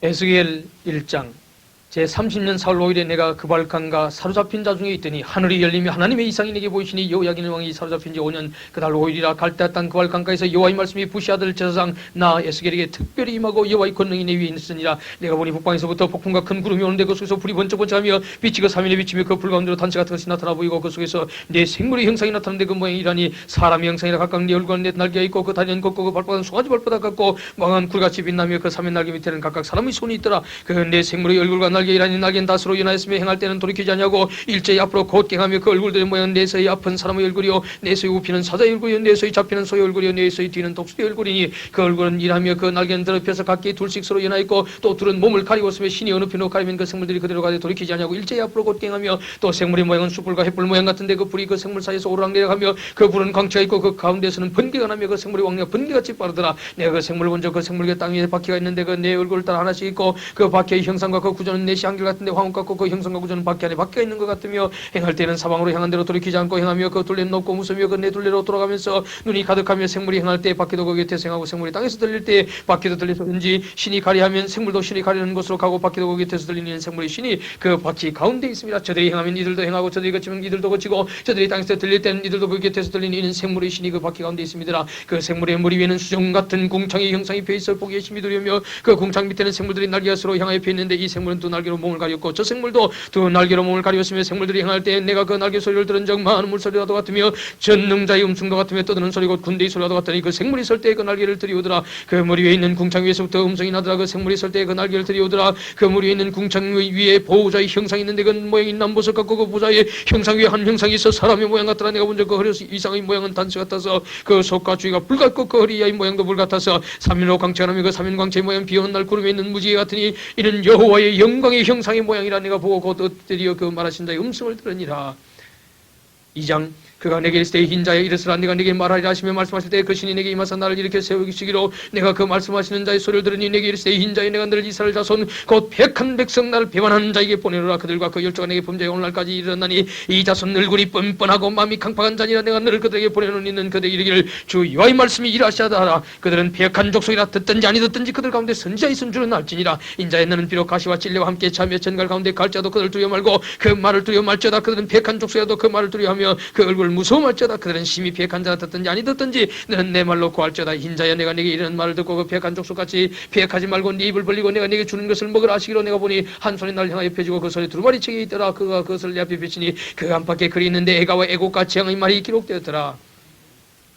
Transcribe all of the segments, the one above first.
에스겔 1장 제30년 4월 5일에 내가 그발강가 사로잡힌 자 중에 있더니 하늘이 열리며 하나님의 이상이 내게 보이시니 여호야긴 왕이 사로잡힌 지 5년 그달 5일이라 갈대아 땅 그발강가에서 여호와의 말씀이 부시 아들 제사장 나 에스겔에게 특별히 임하고 여호와의 권능이 내 위에 있으니라. 내가 보니 북방에서부터 폭풍과 큰 구름이 오는데 그 속에서 불이 번쩍번쩍하며 빛이 그 사면에 비치며 그 불 가운데로 단체 같은 것이 나타나 보이고 그 속에서 내 생물의 형상이 나타나는데 그 모양이라니 사람의 형상이라 각각 내 얼굴과 내 날개가 있고 그 다리는 곱고 그 발바닥은 송아지 발바닥 같고 망한 굴같이 빛나며 그 사면 날개 밑에는 각각 사람의 손이 있더라. 그 내 생물의 얼굴과 날개이라니 날개는 다스로 연하였으며 행할 때는 돌이키지 아니하고 일제히 앞으로 곧갱하며 그 얼굴들의 모양은 내서의 아픈 사람의 얼굴이요 내서의 우피는 사자의 얼굴이요 내서의 잡히는 소의 얼굴이요 내서의 뒤는 독수리의 얼굴이니 그 얼굴은 일하며 그 날개는 더럽혀서 각기 둘씩 서로 연하였고 또 둘은 몸을 가리고 있으며 신이 어느 편으로 가리면 그 생물들이 그대로 가되 돌이키지 아니하고 일제히 앞으로 곧갱하며 또 생물의 모양은 숯불과 횃불 모양 같은데 그 불이 그 생물 사이에서 오르락내락하며 그 불은 광채가 있고 그 가운데서는 번개가 나며 그 생물의 왕래가 번개같이 빠르더라. 내가 그 생물을 본적 그 생물의 땅 위에 바퀴가 있는데 그 내 얼굴 따라 하나씩 있고 그 바퀴의 형상과 그 구조는 내시 한결 같은데 황혼 같고 그 형상과 구조는 바퀴 안에 바퀴가 있는 것 같으며 행할 때는 사방으로 향한 대로 돌이키지 않고 행하며 그 둘레는 높고 무서며 그 네 둘레로 돌아가면서 눈이 가득하며 생물이 행할 때 바퀴도 그 곁에 행하고 생물이 땅에서 들릴 때 바퀴도 들리든지 신이 가리하면 생물도 신이 가리는 곳으로 가고 바퀴도 그 곁에서 들리는 생물이 신이 그 바퀴 가운데 있습니다. 저들이 행하면 이들도 행하고 저들이 거치면 이들도 거치고 저들이 땅에서 들릴 때는 이들도 그 곁에서 들리는 생물의 신이 그 바퀴 가운데 있습니다. 그 생물의 머리 위에는 수정 같은 궁창의 형상이 펴있어 보기에 심히 두려며 그 궁창 밑에는 생물들이 날개가 서로 향하여 펴있는데 이 생물은 두 날개로 몸을 가렸고 저 생물도 두 날개로 몸을 가리었으며 생물들이 행할 때 내가 그 날개 소리를 들은 적 많은 물소리와도 같으며 전능자의 음성도 같으며 떠드는 소리 곧 군대의 소리와도 같더니 그 생물이 설 때 그 날개를 들이오더라. 그 머리 위에 있는 궁창 위에서부터 음성이 나더라. 그 생물이 설 때 그 날개를 들이오더라. 그 머리 위에 있는 궁창 위에 보호자의 형상이 있는데 그 모양이 남보석 같고 그 보호자의 형상 위에 한 형상이 있어 사람의 모양 같더라. 내가 본 적 그 허리 이상의 모양은 단수 같아서 그 속과 주위가 불 같고 그 허리의 모양도 불 같아서 삼면으로 광채가 나며 그 삼면광채의 모양 비오는 날 구름에 있는 무지개 같으니 이는 여호와의 영광의 형상의 모양이라. 내가 보고 곧 엎드려 그 말하신 자의 음성을 들으니라. 2장 그가 내게 이르시되 흰자에 이르시라 내가 내게 말하리라 하시며 말씀하실 때 그 신이 내게 임하사 나를 일으켜 세우시기로 내가 그 말씀하시는 자의 소리를 들으니 내게 이르시되 흰자에 내가 너를 이스라엘 자손 곧 백한 백성 나를 배반하는 자에게 보내노라. 그들과 그 열조가 내게 범죄에 오늘날까지 이르렀나니 이 자손 얼굴이 뻔뻔하고 마음이 강팍한 자니라. 내가 너를 그들에게 보내노니는 그들에게 이르기를 주 여호와의 말씀이 이러하시다 하라. 그들은 배역한 족속이라 듣든지 아니 듣든지 그들 가운데 선지자 있은 줄은 알지니라. 인자에 너는 비록 가시와 찔레와 함께 차며 전갈 가운데 갈지라도 그들 두려워 말고 그 말을 두려워 말지어다. 그들은 배역한 족속이라도 그 말을 두려워하며 그 얼굴을 무서워할지어다. 그들은 심히 배역한 자라 듣든지 아니 듣든지 너는 내 말로 구할지어다. 흰자야 내가 네게 이르는 말을 듣고 그 배역한 족속같이 배역하지 말고 네 입을 벌리고 내가 네게 주는 것을 먹으라 하시기로. 내가 보니 한 손이 날 향하여 펴지고 그 손에 두루마리 책이 있더라. 그가 그것을 내 앞에 펼치니 그 안팎에 글이 있는데 애가와 애곡과 재앙의 말이 기록되었더라.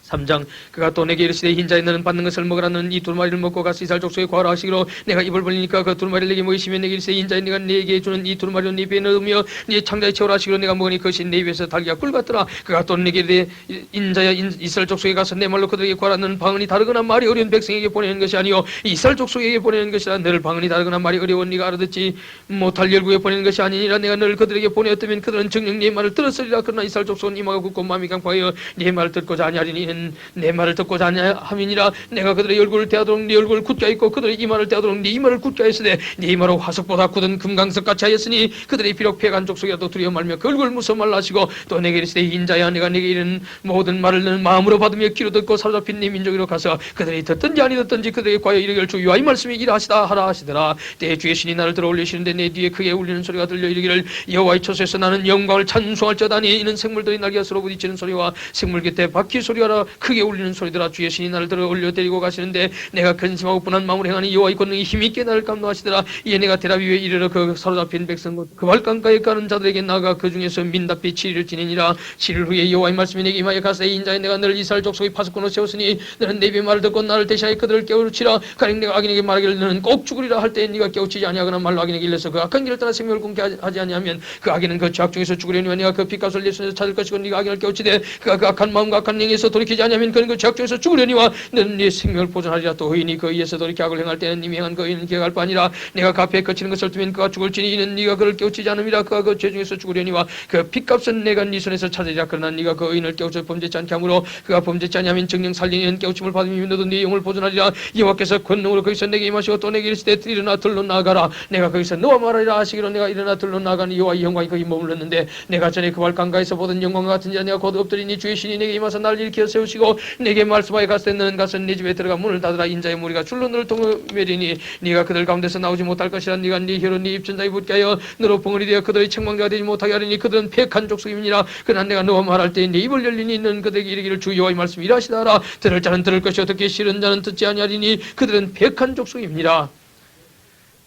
3장 그가 또 내게 이르시되 흰자에 너는 받는 것을 먹으라. 너는 이 두루마리를 먹고 가서 이스라엘 족속에 구하라 하시기로. 내가 입을 벌리니까 그 두루마리를 내게 먹이시며 내게 이르시되 흰자에 내가 네게 주는 이 두루마리로 네 배에 넣으며 네 창자에 채우라 하시기로. 내가 먹으니 그것이 내 입에서 달기가 꿀 같더라. 그가 또 내게 이르되 흰자야 이스라엘 족속에 가서 내 말로 그들에게 구하라. 너는 방언이 다르거나 말이 어려운 백성에게 보내는 것이 아니요 이스라엘 족속에게 보내는 것이라. 너를 방언이 다르거나 말이 어려운 네가 알아듣지 못할 열국에 보내는 것이 아니니라. 내가 너를 그들에게 보내었다면 그들은 정녕 네 말을 들었으리라. 그러나 이스라엘 족속은 이마가 굳고 마음이 강팍하여 네 말을 듣고자 아니하리니 이는 내 말을 듣고자 아니함이니라. 내가 그들의 얼굴을 대하도록 네 얼굴을 굳게 하였고 그들의 이마를 대하도록 네 이마를 굳게 하였으되 네 이마로 화석보다 굳은 금강석같이 하였으니 그들이 비록 배간 족속이라도 두려워 말며 그 얼굴을 무서워 말라 하시고. 또 내게 이르시되 흰자야 내가 내게 이르는 모든 말을 너는 마음으로 받으며 귀로 듣고 사로잡힌 네 민족으로 가서 그들이 듣든지 아니 듣든지 그들에게 과여 이르기를 주 여호와의 말씀이 이러하시다 하라 하시더라. 때에 주의 신이 나를 들어 올리시는데 내 뒤에 크게 울리는 소리가 들려 이르기를 여호와의 초소에서 나는 영광을 찬송할지어다니. 이는 생물들이 날개가 서로 부딪히는 소리와 생물 곁에 바퀴 소리와 크게 울리는 소리더라. 주의 신이 나를 들어 올려 데리고 가시는데 내가 근심하고 분한 마음으로 행하니 여호와의 권능이 힘있게 나를 감동하시더라. 이에 내가 대라비 위에 이르러 그 사로잡힌 백성 그 발강가에 가는 자들에게 나가 그 중에서 민답히 7일을 지내니라. 7일 후에 여호와의 말씀이 내게 임하여 가시되 인자에 내가 너를 이스라엘 족속의 파수꾼으로 세웠으니 너는 내 입의 말을 듣고 나를 대신하여 그들을 깨우치라. 가령 내가 악인에게 말하기를 너는 꼭 죽으리라 할 때에 네가 깨우치지 아니하거나 말로 악인에게 일러서 그 악한 길을 따라 생명을 끊게 하지 아니하면 그 악인은 그 죄악 중에서 죽으려니와 내가 그 핏값을 내 손에서 찾을 것이고 네가 악인을 깨우치되 그가 그 악한 마음과 악한 행에서 돌이키지 아니하면 그는 그 죄악 중에서 죽으려니와 너는 네 생명을 보존하리라. 또 의인이 그 의에서 돌이켜 악을 행할 때는 이미 행한 그 의인은 기억할 바 아니라 내가 그 앞에 거치는 것을 두면 그가 죽을지니 이는 네가 그를 깨우치지 않음이라. 그가 그 죄 중에서 죽으려니와 그 핏값은 내가 네 손에서 찾으리라. 그러나 네가 그 의인을 깨우쳐 범죄치 않게 하므로 그가 범죄치 아니하면 정령 살리는 깨우침을 받으면 너도 네 영을 보존하리라. 여호와께서 권능으로 거기서 내게 임하시고 또 내게 이르시되 일어나 들로 나아가라. 내가 거기서 너와 말하리라 하시기로. 내가 일어나 들로 나아가니 여호와의 영광이 거기 머물렀는데 내가 전에 그 발강가에서 보던 영광과 같은 자 내가 곧 엎드리니 주의 신이 내게 임하사 나를 일으켜 세우시고 세우시고 내게 말씀하여 갔을 때 너는 가서 네 집에 들어가 문을 닫으라. 인자의 무리가 줄로 너를 동매리니 네가 그들 가운데서 나오지 못할 것이라. 네가 네 혀로 네 입천자에 붙게 하여 너로 벙어리 되어 그들의 책망자가 되지 못하게 하리니 그들은 패한 족속임이니라. 그러나 내가 너와 말할 때 네 입을 열리니 너는 그들에게 이르기를 주 여호와의 말씀이 이러하시다 하라. 들을 자는 들을 것이요 듣기 싫은 자는 듣지 아니하리니 그들은 패한 족속입니다.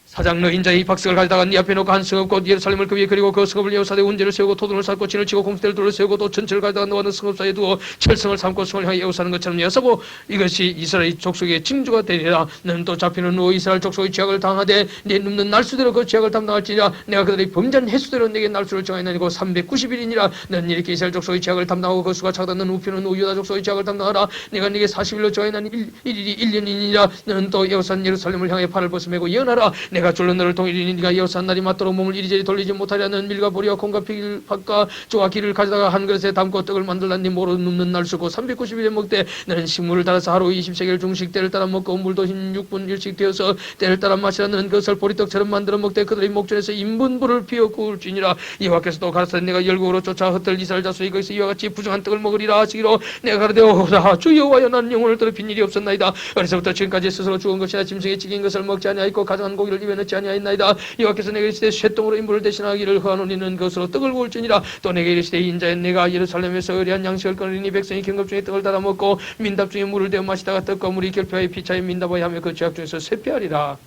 사장 너 인자의 이 박석을 가져다가 네 앞에 놓고 한 성읍 곧 예루살렘을 그 위에 그리고 그 성읍을 예우사대 운제를 세우고 토둔을 쌓고 진을 치고 공수대를 둘러 세우고 또 전체를 가져다가 너와 너 성읍 사이에 두어 철성을 삼고 성을 향해 예우사는 것처럼 여서고 이것이 이스라엘 족속의 징조가 되리라. 너는 또 잡히는 후 이스라엘 족속의 죄악을 당하되 네 눕는 날수대로 그 죄악을 담당할지니라. 내가 그들의 범죄한 횟수대로 내게 날수를 정하였나니 곧 390일이니라. 너는 이렇게 이스라엘 족속의 죄악을 담당하고 그 수가 작다는 우표는 후 유다 족속의 죄악을 담당하라. 내가 네게 40일로 정하였나니 1일이 1년이니라. 너는 또 예우산 예루살렘을 향해 팔을 벗으매고 예언하라. 내가 줄로 너를 동일이니 네가 예우산 날이 맞도록 몸을 이리저리 돌리지 못하려는 밀과 보리와 콩과 팥과 조와 기를 가져다가 한 그릇에 담고 떡을 만들라. 네 모로 눕는 날 수고 390일에 먹되 너는 식물을 따라서 하루 20세겔 중식 때를 따라 먹고 물도 16분 일씩 되어서 때를 따라 마시라. 너는 그것을 보리떡처럼 만들어 먹되 그들의 목전에서 인분불을 피워 구울지니라. 여호와께서 또 가라사대 내가 열국으로 쫓아 흩을 이스라엘 자손이 거기서 이와 같이 부정한 떡을 먹으리라 하시기로 내가 가라되 오라 주 여호와여 나는 영혼을 더럽힌 일이 없었나이다. 어려서부터 지금까지 스스로 죽은 것이나 짐승에 찌긴 것을 먹지 아니하였고 가장한 고기를 입에 넣지 아니하였나이다. 여호와께서 내게 이르시되 쇠똥으로 인물을 대신하기를 허하노니 는 그것으로 떡을 구울지니라. 또 내게 이르시되 인자여 내가 예루살렘에서 의리한 양식을 끊으니 백성이 경급 중에 떡을 닫아 먹고 민답 중에 물을 대어 마시다가 떡과 물이 결핍하여 피차에 민답하여 하며 그 죄악 중에서 쇠폐하리라.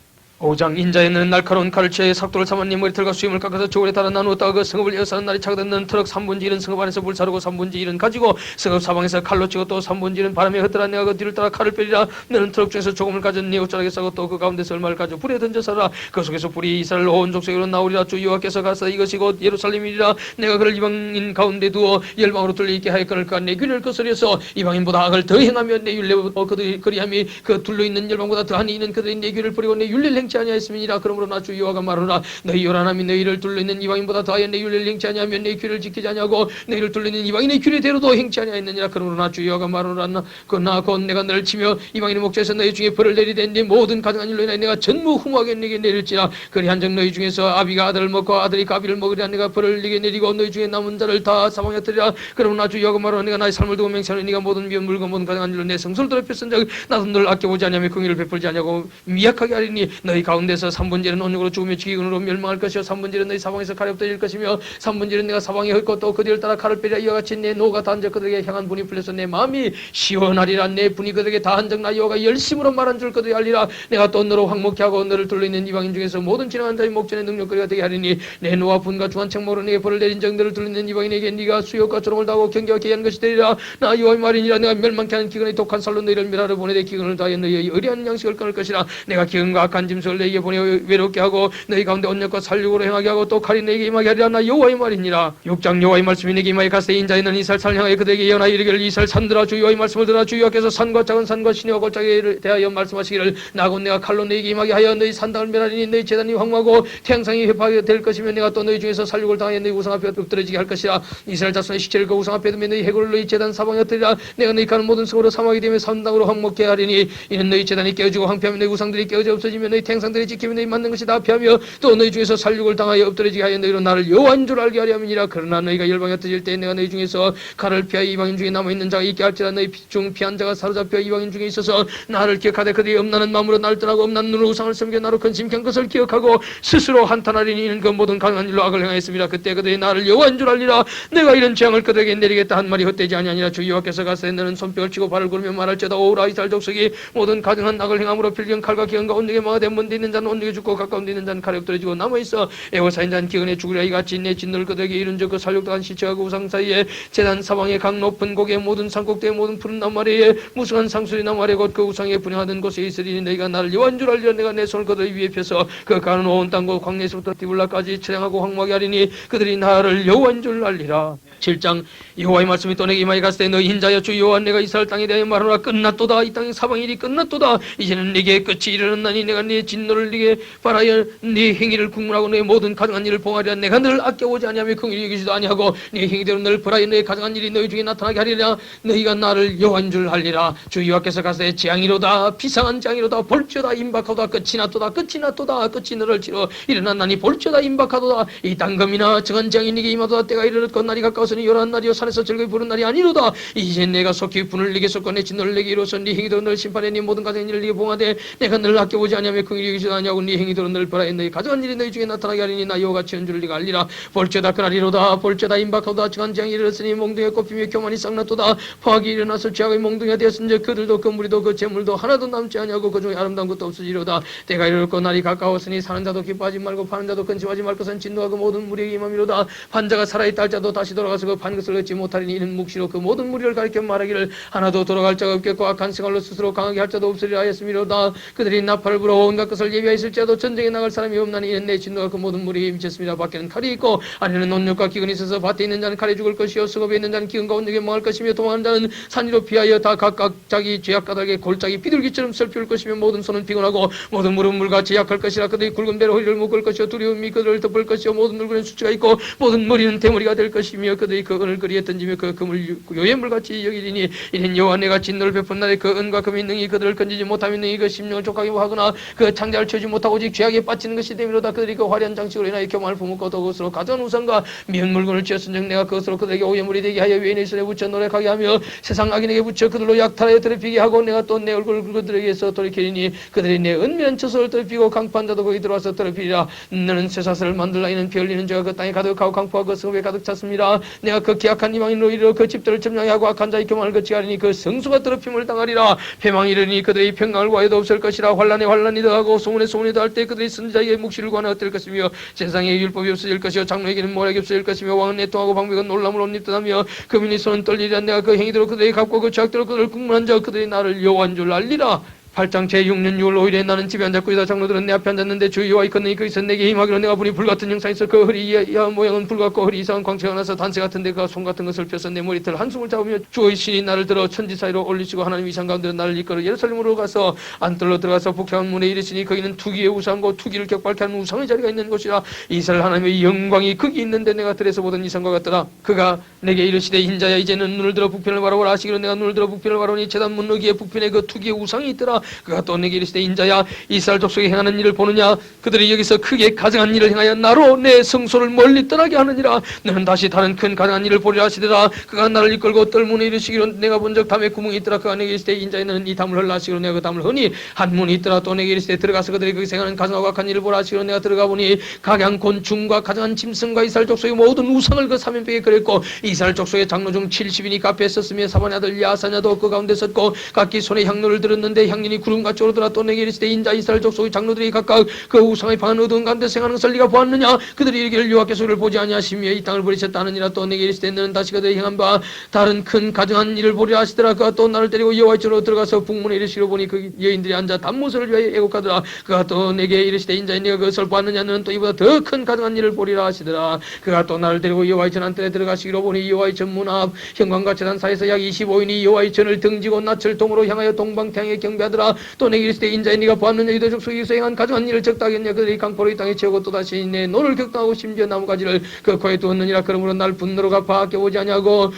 5장 인자에는 날카로운 칼을 취해 삭도를 삼았니 머리털과 수염을 깎아서 저울에 따라 나누었다가 그 성읍을 에워싸는 날이 차거든. 트럭 3분지 1은 성읍 안에서 불사르고 3분지 1은 가지고 성읍 사방에서 칼로 치고 또 3분지 1은 바람에 흩더라. 내가 그 뒤를 따라 칼을 빼리라. 너는 트럭 중에서 조금을 가져 네 옷자락에 싸고 또 그 가운데서 얼마를 가져 불에 던져 살아. 그 속에서 불이 이스라엘 온 족속으로 나오리라. 주 여호와께서 가서 이것이 곧 예루살렘이리라. 내가 그를 이방인 가운데 두어 열방으로 둘러 있게 하여 끊을까. 내 균을 거스려서 이방인보다 악을 더 행하며 내 율례보다 그들이 그리함이 그 둘러 있는 열방보다 더한 이는 그들이 내 균을 버리고 내 율례를 행치 아니하였음이니라. 그러므로 나 주 여호와가 말하노라. 너희 요란함이 너희를 둘러 있는 이방인보다 더하여 내 율례를 행치 아니하며 내 규를 지키지 아니하고 너희를 둘러 있는 이방인의 규례대로도 행치 아니하였느니라. 그러므로 나 주 여호와가 말하노라. 나 곧 내가 너를 치며 이방인의 목전에서 너희 중에 벌을 내리되 네 모든 가증한 일로 인하여 내가 전무후무하게 내게 내릴지라. 그리 한정 너희 중에서 아비가 아들을 먹고 아들이 가비를 먹으리라. 내가 벌을 네게 내리고 너희 중에 남은 자를 다 사방에 들이라. 그러므로 나 주 여호와가 말하노라. 내가 나의 삶을 두고 맹세하노니 네가 모든 미운 물건 모든 가증한 일로 내 성소를 더럽혔은 적 나도 너를 아껴보지 아니하며 긍휼을 베풀지 아니하고 미약하게 하리니 너희 가운데서 3분의 1은 온육으로 죽으며 지기근으로 멸망할 것이요 3분의 1은 너희 사방에서 칼이 없어질 것이며 3분의 1은 내가 사방에 헐고 또 그 뒤를 따라 칼을 빼리라. 이와 같이 내 노가 다한적 그들에게 향한 분이 풀려서 내 마음이 시원하리라. 내 분이 그들에게 다한적 나 여호와가 열심으로 말한 줄 그들이 알리라. 내가 또 너로 황목케 하고 너를 둘러 있는 이방인 중에서 모든 지나간 자의 목전에 능력거리가 되게 하리니 내 노와 분과 중한 책망으로 내게 벌을 내린 정들을 둘러 있는 이방인에게 네가 수욕과 조롱을 당하고 경계와 계한 것이 되리라. 나 여호와의 말이니라. 내가 멸망케 하는 기근의 독한 살로 너희를 멸하러 보내되 기근을 다하여 너희의 의리한 양식을 끊을 것이라. 내가 기근과 악한 짐승을 너희에게 보내 외롭게 하고 너희 가운데 언약과 살육으로 행하게 하고 또 칼이 내게 임하게 하리라. 나 여호와의 말이니라. 6장 여호와의 말씀이 내게 임하여 가서 인자에는 이스라엘 산을 향하여 그들에게 예언하여 이르기를 이스라엘 산들아 주 여호와의 말씀을 들으라. 주 여호와께서 산과 작은 산과 시내와 골짜기에 대하여 말씀하시기를 나곧 내가 칼로 너희에게 임하게 하여 너희 산당을 멸하리니 너희 재단이 황무하고 태양상이 회파하게 될 것이며 내가 또 너희 중에서 살육을 당하여 너희 우상 앞에 엎드러지게 할 것이라. 이스라엘 자손의 시체를 그 우상 앞에 두며 너희 해골을 너희 재단 사방에 엎드리라. 내가 너희 가는 모든 성으로 사망하게 되며 산당으로 황목케 하리니 이는 너희 재단이 깨어지고 황폐하며 너희 우상들이 깨어져 없어지며 너희 태양상들이 지키며 너희 만든 것이 다 피하며 또 너희 중에서 살육을 당하여 엎드러지게 하여 너희로 나를 여호와인 줄 알게 하려 함이니라. 그러나 너희가 열방에 흩어질 때 내가 너희 중에서 칼을 피하여 이방인 중에 남아있는 자가 있게 할지라. 너희 중 피한 자가 사로잡혀 이방인 중에 있어서 나를 기억하되 그들이 엄나는 마음으로 나를 떠나고 엄나는 눈으로 우상을 섬겨 나로 근심한 것을 기억하고 스스로 한탄하리니 이는 그 모든 가능한 일로 악을 행하였습니다. 그때 그들이 나를 여호와인 줄 알리라. 내가 이런 재앙을 그들에게 내리겠다 한 말이 헛되지 아니하니라. 주 여호와께서 가서 너는 손뼉을 치고 발을 구르며 말할지어다. 오라 이스라엘 족속이 모든 가증한 악을 행함으로 필경 칼과 기근과 온누게 망하되 먼데 있는 자는 온누게 죽고 가까운 데 있는 자는 칼에 엎드러지고 남아있어 애워사인 자는 기근에 죽으리라. 이같이 내 진노를 그들에게 이른즉 그 살육당한 시체와 그 우상 사이에 제단 사방의 각 높은 고개 모든 산꼭대의 모든 푸른 나무 아래에 무성한 상수리 나무 아래 곧 그 우상에 분양하던 곳에 있으리니 너희가 나를 여호와인 줄 알리라. 내가 내 손을 그들 위에 펴서 그 가는 온 땅과 광야에서부터 디블라까지 처량하고 황무하게 하리니 그들이 나를 여호와인 줄 알리라. 7장 여호와의 말씀이 또 내게 임하여 갔을 때 너희 인자여 주 여호와 내가 이스라엘 땅에 대하여 말하노라. 끝났도다. 이 땅의 사방일이 끝났도다. 이제는 네게 끝이 이르렀나니 내가 네 진노를 네게 바라여 네 행위를 국문하고 네 모든 가증한 일을 봉하리라. 내가 너를 아껴오지 아니하며 긍휼히 여기지도 아니하고 네 행위대로 너를 벌하여 너의 가증한 일이 너희 중에 나타나게 하리라. 너희가 나를 여호와인 줄 알리라. 주 여호와께서 가서 재앙이로다. 비상한 재앙이로다. 볼지어다. 임박하도다. 끝이 났도다. 끝이 났도다. 끝이 너를 치러 일어났나니 볼지어다. 임박하도다. 이 땅금이나 정한 재앙이 네게 임하도다. 때가 이르렀고 날이 가까워 여호와께서는 요란한 날이요 산에서 즐거이 부른 날이 아니로다. 이제 내가 속히 분을 네게 쏟고 내 진노를 내게 이루어서 네 행위대로 널 심판해 네 모든 가정의 일을 네게 봉하되 내가 너를 아껴보지 아니하며 긍휼히 여기지도 아니하고 네 행위대로 널 벌하여 너희 가정한 일이 너희 중에 나타나게 하리니 나 여호와가 지은 줄을 네가 알리라. 볼죄다 그날이로다. 볼죄다 임박하도다. 지간 재앙이 이르렀으니 몽둥이에 꼽히며 교만이 쌍났도다. 포악이 일어나서 죄악의 몽둥이가 되었은즉 그들도 그 무리도 그 재물도 하나도 남지 아니하고 그 중에 아름다운 것도 없으리로다. 때가 이르렀고 날이 가까웠으니 사는 자도 기뻐하지 말고 파는 자도 근심하지 말 것은 진노가 그 모든 무리에게 임함이로다. 판자가 살아있다 할 자도 다시 돌아가서 그 판 것을 얻지 못하리니 이는 묵시로 그 모든 무리를 가리켜 말하기를 하나도 돌아갈 자가 없겠고 악한 생활로 스스로 강하게 할 자도 없으리라 하였음이로다. 그들이 나팔을 불어 온갖 것을 예비하였을지라도 전쟁에 나갈 사람이 없나니 이는 내 진노가 그 모든 무리에게 미쳤습니다. 밖에는 칼이 있고 안에는 온육과 기근이 있어서 밭에 있는 자는 칼에 죽을 것이요 수급에 있는 자는 기근과 온육에 망할 것이며 도망하는 자는 산 위로 피하여 다 각각 자기 죄악 까닭에 골짜기 비둘기처럼 슬피울 것이며 모든 손은 피곤하고 모든 무릎은 물같이 약할 것이라. 그들이 굵은 배로 허리를 묶을 것이요 두려움이 그들을 덮을 것이요 모든 얼굴에는 수치가 있고 모든 머리는 대머리가 될 것이며 그들이 그 은을 그리에 던지며 그 금을 요예물같이 여기리니 이는 여호와 내가 진노를 베푼 날에 그 은과 금이 능히 그들을 건지지 못하며 능히 그 심령을 족하게 하거나 그 창자를 채우지 못하고 오직 죄악에 빠지는 것이 되미로다. 그들이 그 화려한 장식으로 인하여 교만을 품었고 또 그것으로 가져온 우상과 미운 물건을 지었은즉 내가 그것으로 그들에게 오해물이 되게 하여 외인의 손에 붙여 노력하게 하며 세상 악인에게 붙여 그들로 약탈하여 더럽히게 하고 내가 또 내 얼굴을 그들에게서 돌이키리니 그들이 내 은밀한 처소를 더럽히고 강포한 자도 거기 들어와서 더럽히리라. 너는 쇠사슬을 만들라. 이는 피 흘리는 죄가 그 땅에 가득하고 강포와 그 성읍에 가득 찼습니다. 내가 그 기악한 이방인으로 이르러 그 집들을 점령하게 하고 악한 자의 교만을 거치하리니 그 성수가 더럽힘을 당하리라. 패망이 이르니 그들의 평강을 구하여도 없을 것이라. 환란에 환란이 더하고 소문에 소문이 더할 때 그들이 선지자에게 묵시를 구하나 어떨 것이며 세상에 율법이 없어질 것이요 장로에게는 모략이 없어질 것이며 왕은 내통하고 방백은 놀람을 못 입듯하며 금인이 손은 떨리리라. 내가 그 행위대로 그들에게 갚고 그 죄악대로 그들을 국문한 자 그들이 나를 여호와인 줄 알리라. 8장 제6년 6월 5일에 나는 집에 앉았고 이다 장로들은 내 앞에 앉았는데 주 여호와 있거니와 거기서 내게 임하기로 내가 보니 불같은 형상이 있어 그 허리 이하 모양은 불같고 허리 이상한 광채가 나서 단새 같은데 그가 손 같은 것을 펴서 내 머리털 한숨을 잡으며 주의 신이 나를 들어 천지 사이로 올리시고 하나님 이상 가운데 나를 이끌어 예루살렘으로 가서 안뜰로 들어가서 북향 문에 이르시니 거기는 투기의 우상과 투기를 격발케 하는 우상의 자리가 있는 곳이라. 이스라엘 하나님의 영광이 거기 있는데 내가 들에서 보던 이상과 같더라. 그가 내게 이르시되 인자야 이제는 눈을 들어 북편을 바라보라 하시기로 내가 눈을 들어 북편을 바라보니 제단 문 너기에 북편에 그 투기의 우상이 있더라. 그가 또 내게 이르시되 인자야 이스라엘 족속이 행하는 일을 보느냐. 그들이 여기서 크게 가증한 일을 행하여 나로 내 성소를 멀리 떠나게 하느니라. 너는 다시 다른 큰 가증한 일을 보리라 하시더라. 그가 나를 이끌고 뜰문에 이르시기로 내가 본 적 담에 구멍이 있더라. 그가 내게 이르시되 인자야 너는 이 담을 흘라 하시기로 내가 그 담을 허니 한 문이 있더라. 또 내게 이르시되 들어가서 그들이 거기서 행하는 가증하고 악한 일을 보라 하시기로 내가 들어가 보니 각양 곤충과 가증한 짐승과 이스라엘 족속의 모든 우상을 그 사면벽에 그렸고 이스라엘 족속의 장로 중 70인이 그 앞에 섰으며 사반의 아들 야사냐도 그 가운데 섰고 각기 손에 향로를 들었는데 향lin이 구름같이 오르더라. 또 내게 이르시되 인자 이스라엘 족속의 장로들이 각각 그 우상의 방한 어두운 가운데 생하는 것을 네가 보았느냐. 그들이 이르기를 여호와께서 그를 보지 아니하시며 이 땅을 버리셨다느니라. 또 내게 이르시되 너는 다시 그들이 행한 바 다른 큰 가증한 일을 보리라 하시더라. 그가 또 나를 데리고 여호와의 전으로 들어가서 북문에 이르시기로 보니 그 여인들이 앉아 단모서를 위하여 애곡하더라. 그가 또 내게 이르시되 인자야 네가 그것을 보았느냐. 너는 또 이보다 더 큰 가증한 일을 보리라 하시더라. 그가 또 나를 데리고 여호와의 전 안뜰에 들어가시기로 보니 여호와의 전 문 앞 현관과 제단 사이에서 약 25인이 여호와의 전을 등지고 낯을 동으로 향하여 동방태양에 경배하더라. 또 내게 이르시되 인자야 네가 보았느냐. 유다 족속이 행한 가증한 일을 적다하겠냐. 그들이 강포로 이 땅에 채우고 또다시 내 노를 격동하고 심지어 나무가지를 그 코에 두었느니라. 그러므로 날 분노로 갚아 아껴보지 아니하고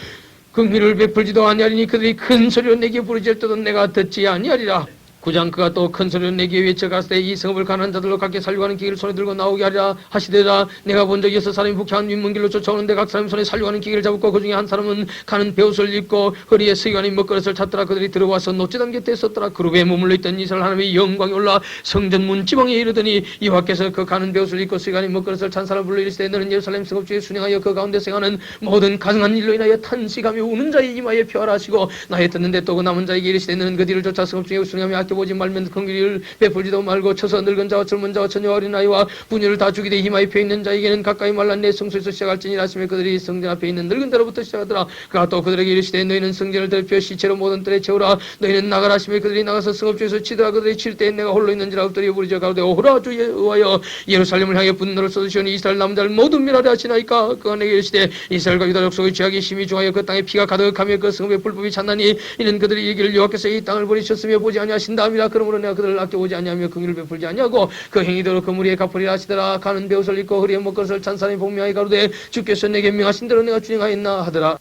긍휼을 베풀지도 아니하리니 그들이 큰 소리로 내게 부르짖을 때도 내가 듣지 아니하리라. 9장 그가 또 큰 소리로 내게 외쳐가시되 이 성읍을 가난한 자들로 각기 살려고 하는 기계를 손에 들고 나오게 하리라 하시되라. 내가 본 적이 있어 사람이 북향한 윗문길로 쫓아오는데 각 사람 손에 살려고 하는 기계를 잡고 그 중에 한 사람은 가는 베옷을 입고 허리에 서기관이 먹그릇을 찾더라. 그들이 들어와서 노제단 곁에 섰더라. 그룹에 머물러 있던 이스라엘 하나님의 영광이 올라 성전문 지방에 이르더니 여호와께서 그 가는 베옷을 입고 서기관이 먹그릇을 찬 사람을 불러 이르시되 너는 예루살렘 성읍 중에 순행하여 그 가운데 생하는 모든 가증한 일로 인하여 탄식하며 우는 자의 이마에 표하라 하시고 나의 듣는데 또 그 남은 자에게 이르시되 너는 그 뒤를 쫓아 성읍 중에 순행하며 보지 말면 긍휼을 베풀지도 말고 쳐서 늙은 자와 젊은 자와 처녀와 어린아이와 부녀를 다 죽이되 희마에 펴 있는 자에게는 가까이 말라 내 성소에서 시작할지니라 하시며 그들이 성전 앞에 있는 늙은 자로부터 시작하더라. 그가 또 그들에게 이르시되 너희는 성전을 더럽혀 시체로 모든 뜰에 채우라. 너희는 나가라 하시며 그들이 나가서 성읍 중에서 치더라. 그들이 칠 때에 내가 홀로 있는지라 엎드려 부르짖어 가로되 오호라 주 여호와여 예루살렘을 향해 분노를 쏟으시오니 이스라엘 남자를 모두 멸하려 하시나이까. 그가 내게 이르시되 이스라엘과 유다 족속의 죄악이 심히 중하여 그 땅에 피가 가득하며 그 성읍에 불법이 찼나니 이는 그들이 이기를 여호와께서 이 땅을 버리셨으며 보지 아니하신다함이라. 그러므로 내가 그들을 아껴보지 아니하며 긍휼을 베풀지 아니하고 그 행위대로 그 무리에 갚으리라 하시더라. 가는 베옷을 입고 허리에 먹것을 찬 사람이 복명하여 가로되 주께서 내게 명하신 대로 내가 준행하였나 하더라.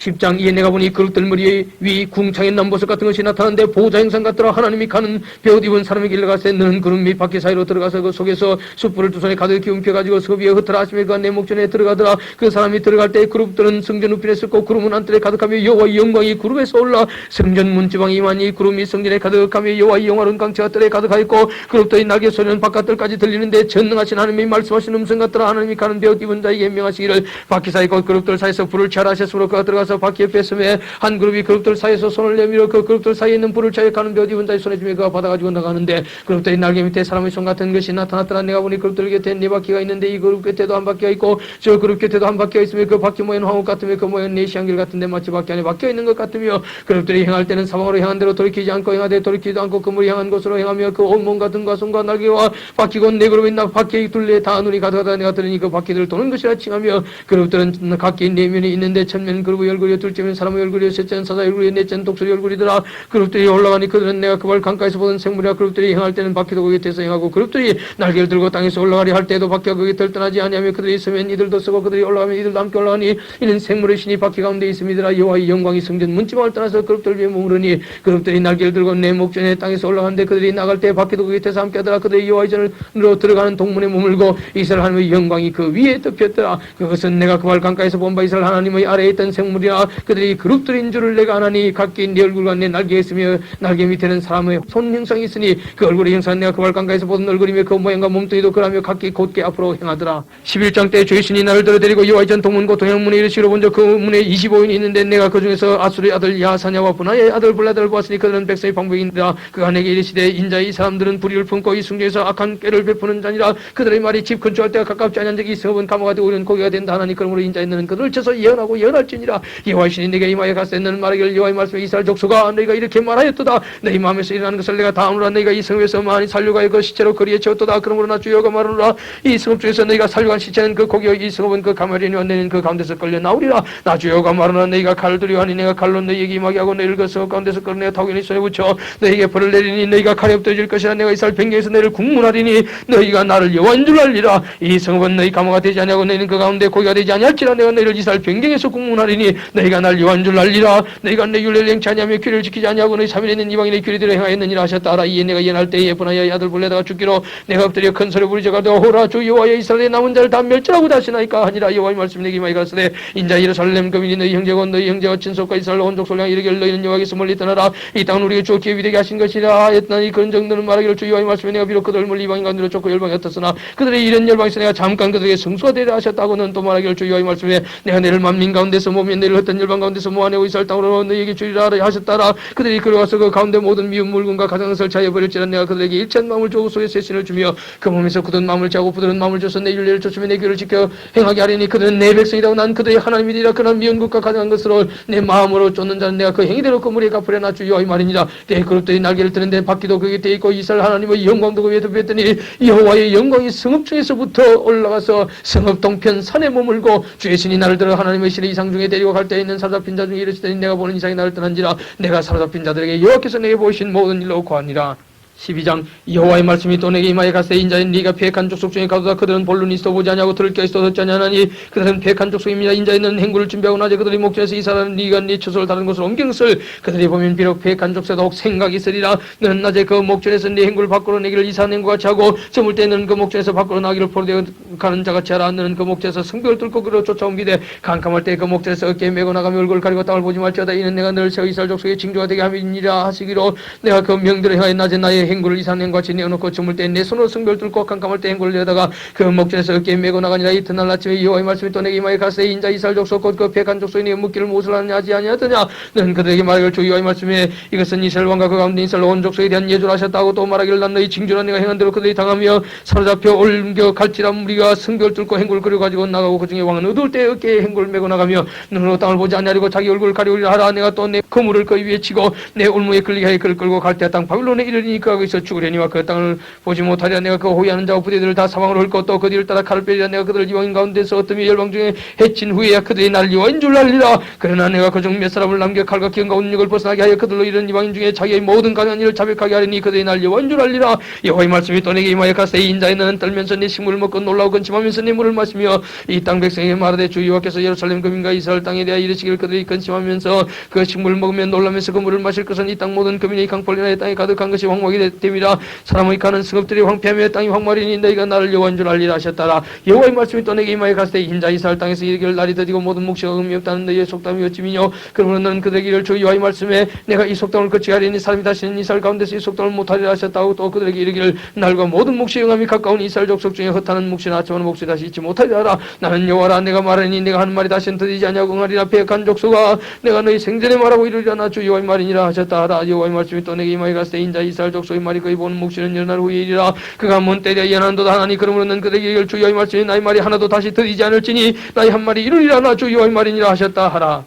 10장 이에 내가 보니 그릇들 머리 위 궁창의 남보석 같은 것이 나타났는데 보호자 형상 같더라. 하나님이 가는 베옷 입은 사람에게 일러가세 너는 구름 밑 바퀴 사이로 들어가서 그 속에서 숯불을 두 손에 가득히 움켜가지고 섭 위에 흩어라 하시며 그가 내 목전에 들어가더라. 그 사람이 들어갈 때 그룹들은 성전 우편에 섰고 구름은 안뜰에 가득하며 여호와의 영광이 구름에서 올라 성전 문지방이 임하니 구름이 성전에 가득하며 여호와의 영화로운 강체가 뜰에 가득하였고 그룹들의 날개 소리는 바깥들까지 들리는데 전능하신 하나님이 말씀하신 음성 같더라. 하나님이 가는 베옷 입은 자에게 명하시기를 바퀴 사이 곧 그룹들 사이에서 불을 취하라 하셨으므로 그가 들어가서 바퀴에 뺐음에 한 그룹이 그룹들 사이에서 손을 내밀어 그 그룹들 사이에 있는 불을 취하여 가는 베옷 입은 자의 손에 주며 그가 받아가지고 나가는데 그룹들의 날개 밑에 사람의 손 같은 것이 나타났더라. 내가 보니 그룹들 곁에 네 바퀴가 있는데 이 그룹 곁에도 한 바퀴가 있고 저 그룹 곁에도 한 바퀴가 있으며 그 바퀴 모양 황후 같으며 그 모양 내시안길 같은데 마치 바퀴 안에 바퀴가 있는 것 같으며 그룹들이 행할 때는 사방으로 향한 대로 돌이키지 않고 행하되 돌이키지도 않고 그물이 향한 곳으로 행하며 그 온몸 같은 과 손과 날개와 바퀴 곧 네 그룹이 나 바퀴의 둘레에 다 눈이 가득하다. 내가 들으니 그 바퀴들 도는 것이라 칭하며 그룹들은 각기 네 면이 있는데 첫면 그룹의 얼굴이요 둘째면 사람의 얼굴이요 셋째는 사자의 얼굴이요 넷째는 독수리 얼굴이더라. 그룹들이 올라가니 그들은 내가 그발 강가에서 보던 생물이라. 그룹들이 행할 때는 바퀴도 그 곁에서 행하고 그룹들이 날개를 들고 땅에서 올라가리 할 때에도 바퀴가 그 곁을 떠나지 아니하며 그들이 있으면 이들도 쓰고 그들이 올라가면 이들도 함께 올라가니 이는 생물의 신이 바퀴 가운데 있음이더라. 여호와의 영광이 성전 문지방을 떠나서 그룹들 위에 머무르니 그룹들이 날개를 들고 내 목전에 땅에서 올라가는데 그들이 나갈 때 바퀴도 그 곁에서 함께 하더라. 그들이 여호와의 전으로 들어가는 동문에 머물고 이스라엘 하나님의 영광이 그 위에 덮였더라. 그것은 내가 그발 강가에서 본 바 이스라엘 하나님의 아래에 있던 생물이라. 그들이 그룹들인 줄을 내가 아나니 각기 네 얼굴과 내 날개에 있으며 날개 밑에는 사람의 손 형상이 있으니 그 얼굴의 형상은 내가 그발 강가에서 보던 얼굴이며 그 모양과 몸뚱이도 그라며 각기 곧게 앞으로 행하더라. 11장 때 주의 신이 나를 들어데리고 여호와의 전 동문 곧 동양문에 이르시러 본적 그 문에 25인이 있는데 내가 그 중에서 아수르의 아들 야사냐와 분하의 아들 블라다를 보았으니 그들은 백성의 방백인들아. 그가 내게 이르시되 인자의 이 사람들은 불의를 품고 이 숭배에서 악한 꾀를 베푸는 자니라. 그들의 말이 집 근처할 때가 가깝지 아니한 적이 성읍은 감화가 되고 우리는 고기가 된다 하나니 그러므로 인자의 너는 그들을 쳐서 예언하고 예언할지니라. 여호와의 신이 내게 임하여 가세 너는 말하기를 여호와의 말씀에 이스라엘 족속아 너희가 이렇게 말하였도다. 너희 마음에서 일어나는 것을 내가 다 아노라. 너희가 이 성읍에서 많이 살려가여 그 시체로 거리에 채웠도다. 그러므로 나 주 여호와가 말하노라. 이 성읍 중에서 너희가 살려간 시체는 그 고기요 이 성읍은 그 가마리니와 너희는 그 가운데서 끌려 나오리라. 나 주 여호와가 말하노라. 너희가 칼을 두려워하니 내가 칼로 너희에게 임하게 하고 너희를 그 성읍 가운데서 끌어내어 타고니 손에 붙여 너희에게 벌을 내리니 너희가 칼에 엎드질 것이라. 내가 이스라엘 변경에서 너희를 국문하리니 너희가 나를 여호와인 줄 알리라. 이 성읍은 너희 감화가 되지 아니하고 너희는 그 가운데 고기가 되지 아니할지라. 내가 너희를 이스라엘 변경에서 국문하리니 너희가 날 여호와인 줄 알리라. 너희가 내 율례를 행치 아니하며 규례를 지키지 아니하고 너희 삼일에 있는 이방인의 규례대로 행하였느니라 하셨다. 하라. 이에 내가 예날 때에 예분하여 아들 불레다가 죽기로 내가 엎드려 큰 소리 부르짖어 가되 호라 주 여호와의 이스라엘의 남은 자를 다 멸절하고 다시나이까 하니라. 여호와의 말씀이 내게 임하여 가로되 인자 예루살렘 거민이 너희 형제고 너희 형제와 친속과 이스라엘 온 족속을 향하여 이르기를 너희는 여호와께서 멀리 떠나라. 이 땅은 우리에게 주었기에 위대하게 하신 것이라 하였나니 그런 정도는 말하기를 주 여호와의 말씀에 내가 비록 그들을 멀리 이방인 가운데로 쫓고 열방에 흩었으나 그들의 이런 열방에서 내가 잠깐 그들에게 성수가 되려 하셨다고는 또 말하기를 주 여호와의 말씀에 내가 너를 만민 가운데서 모며 너를 흩은 열방 가운데서 모아내고 이스라엘 땅으로 너희에게 주리라 하셨다라. 그들이 그러가서 그 가운데 모든 미운 물건과 가장을 차여 버릴지라. 내가 그들에게 일체한 마음을 주고 속에 새 신을 주며 그 몸에서 굳은 마음을 짜고 부드러운 마음을 줘서 내 율례를 쫓으며 내 규를 지켜 행하게 하리니 그들은 내 백성이라고 난 그들의 하나님이리라. 그러나 미운 것과 가장한 것으로 내 마음으로 쫓는 자는 내가 그 행위대로 그 물에 갚으려 나 주 여호와의 말이니라. 내 그룹들이 날개를 뜨는데 바퀴도 그 곁에 있고 이스라엘 하나님의 영광도 그 위에 덮였더니 여호와의 영광이 성읍 중에서부터 올라가서 성읍 동편 산에 머물고 주의 신이 나를 들어 하나님의 신의 이상 중에 데리고 갈 때 있는 사로잡힌 자 중에 이르시더니 내가 보는 이상이 나를 떠난지라. 내가 사로잡힌 자들에게 여호와께서 내게 보이신 모든 일로 고하니라. 12장 여호와의 말씀이 또 내게 임하여 가세 인자인 네가 패역한 족속 중에 가도다. 그들은 본론이 있어 보지 아니하고 들을 게 있어 듣지 아니하나니 그들은 패역한 족속입니다. 인자인은 행구를 준비하고 나제 그들이 목전에서 이 사람은 네가 네 처소를 다른 곳으로 옮긴 것을 그들이 보면 비록 패역한 족속에도 혹 생각이 있으리라. 너는 낮에 그 목전에서 네 행구를 밖으로 내기를 이상한 행구같이 하고 저물 때는 그 목전에서 밖으로 나기를 포로되어 가는 자같이 하라. 너는 그 목전에서 성벽을 뚫고 그로 쫓아옮기되 캄캄할 때 그 목전에서 어깨에 메고 나가며 얼굴을 가리고 땅을 보지 말지어다. 이는 내가 너를 세워 이스라엘 족속의 징조가 되게 함이니라 하시기로 내가 그 명들을 행하여 낮에 나의 행구를 이상한 행구같이 내어놓고 저물 때 내 손으로 성벽을 뚫고 캄캄할 때 행구를 내다가 그 목전에서 어깨에 메고 나가니라. 이튿날 아침에 여호와의 말씀이 또 내게 임하여 가세 인자 이스라엘 족속 곧 그 패역한 족속이 네가 묻기를 무엇을 하느냐 아니하더냐. 너는 그들에게 말하기를 주 여호와의 말씀에 이것은 이스라엘 왕과 그 가운데 이스라엘 온 족속에 대한 예조를 하셨다고 또 말하기를 난 너희 징조나 내가 행한 대로 그들이 당하며 사로잡혀 옮겨 갈지라. 우리가 성벽을 뚫고 행구를 그려가지고 나가고 그 중에 왕은 어두울 때 어깨에 행구를 메고 나가며 눈으로 땅을 보지 아니하리고 자기 얼굴을 가리우리라 하라. 내가 또 내 그물을 그 위에 치고 내 올무에 끌리게 하여 그를 끌고 갈대 땅 바빌론에 이르리니 그가 있어 죽으려니와 그 땅을 보지 못하리라. 내가 그 호위하는 자와 부대들을 다 사방으로 훑고 또 그들을 따라 칼을 빼리라. 내가 그들을 이방인 가운데서 어떤 열방 중에 해친 후에야 그들이 나를 여호와인 줄 알리라. 그러나 내가 그 중 몇 사람을 남겨 칼과 기근과 운육을 벗어나게 하여 그들로 이런 이방인 중에 자기의 모든 가능한 일을 자백하게 하리니 그들이 나를 여호와인 줄 알리라. 여호와의 말씀이 또 내게 임하여 가시되 인자의 너는 떨면서 네 식물을 먹고 놀라고 근심하면서 네 물을 마시며 이 땅 백성에게 말하되 주 여호와께서 예루살렘 금인과 이스라엘 땅에 대하여 이르시기를 그들이 근심하면서 그 식물을 먹으며 놀라면서 그 물을 마실 것은 이 땅 모든 금인의 강벌이나 땅에 가득한 것이 황무하게 됨이라. 사람의 가는 승업들이 황폐하며 땅이 황무하리니 너희가 나를 여호와인 줄 알리라 하셨다라. 여호와의 말씀이 또 내게 임하여 가시되 인자 이스라엘 땅에서 이르기를 날이 더디고 모든 묵시가 의미 없다는 너희의 속담이 어찌미뇨. 그러므로 너는 그들에게 이를 주 여호와의 말씀에 내가 이 속담을 거치게 하리니 사람이 다시는 이스라엘 가운데서 이 속담을 못하리라 하셨다고 또 그들에게 이르기를 날과 모든 묵시의 응함이 가까운 이스라엘 족속 중에 헛하는 묵시나 아침하는 목소리 다시 잊지 못하리라. 나는 여호와라. 내가 말하니 내가 하는 말이 다시는 더디지 아니하고 응하리라. 배역한 족속아 내가 너희 생전에 말하고 이르리라. 나 주 여호와의 말이니라 하셨다 하라. 여호와의 말씀이 또 내게 임하여 가시되 인자 이스라엘 족속의 말이 그의 보는 묵시는 여러 날 후에 이르라. 그가 먼 때려 예언한도다 하나니 그러므로 너는 그들에게 이르기를 주 여호와의 말씀이 나의 말이 하나도 다시 더디지 않을지니 나의 한 말이 이르리라. 나 주 여호와의 말이니라 하셨다 하라.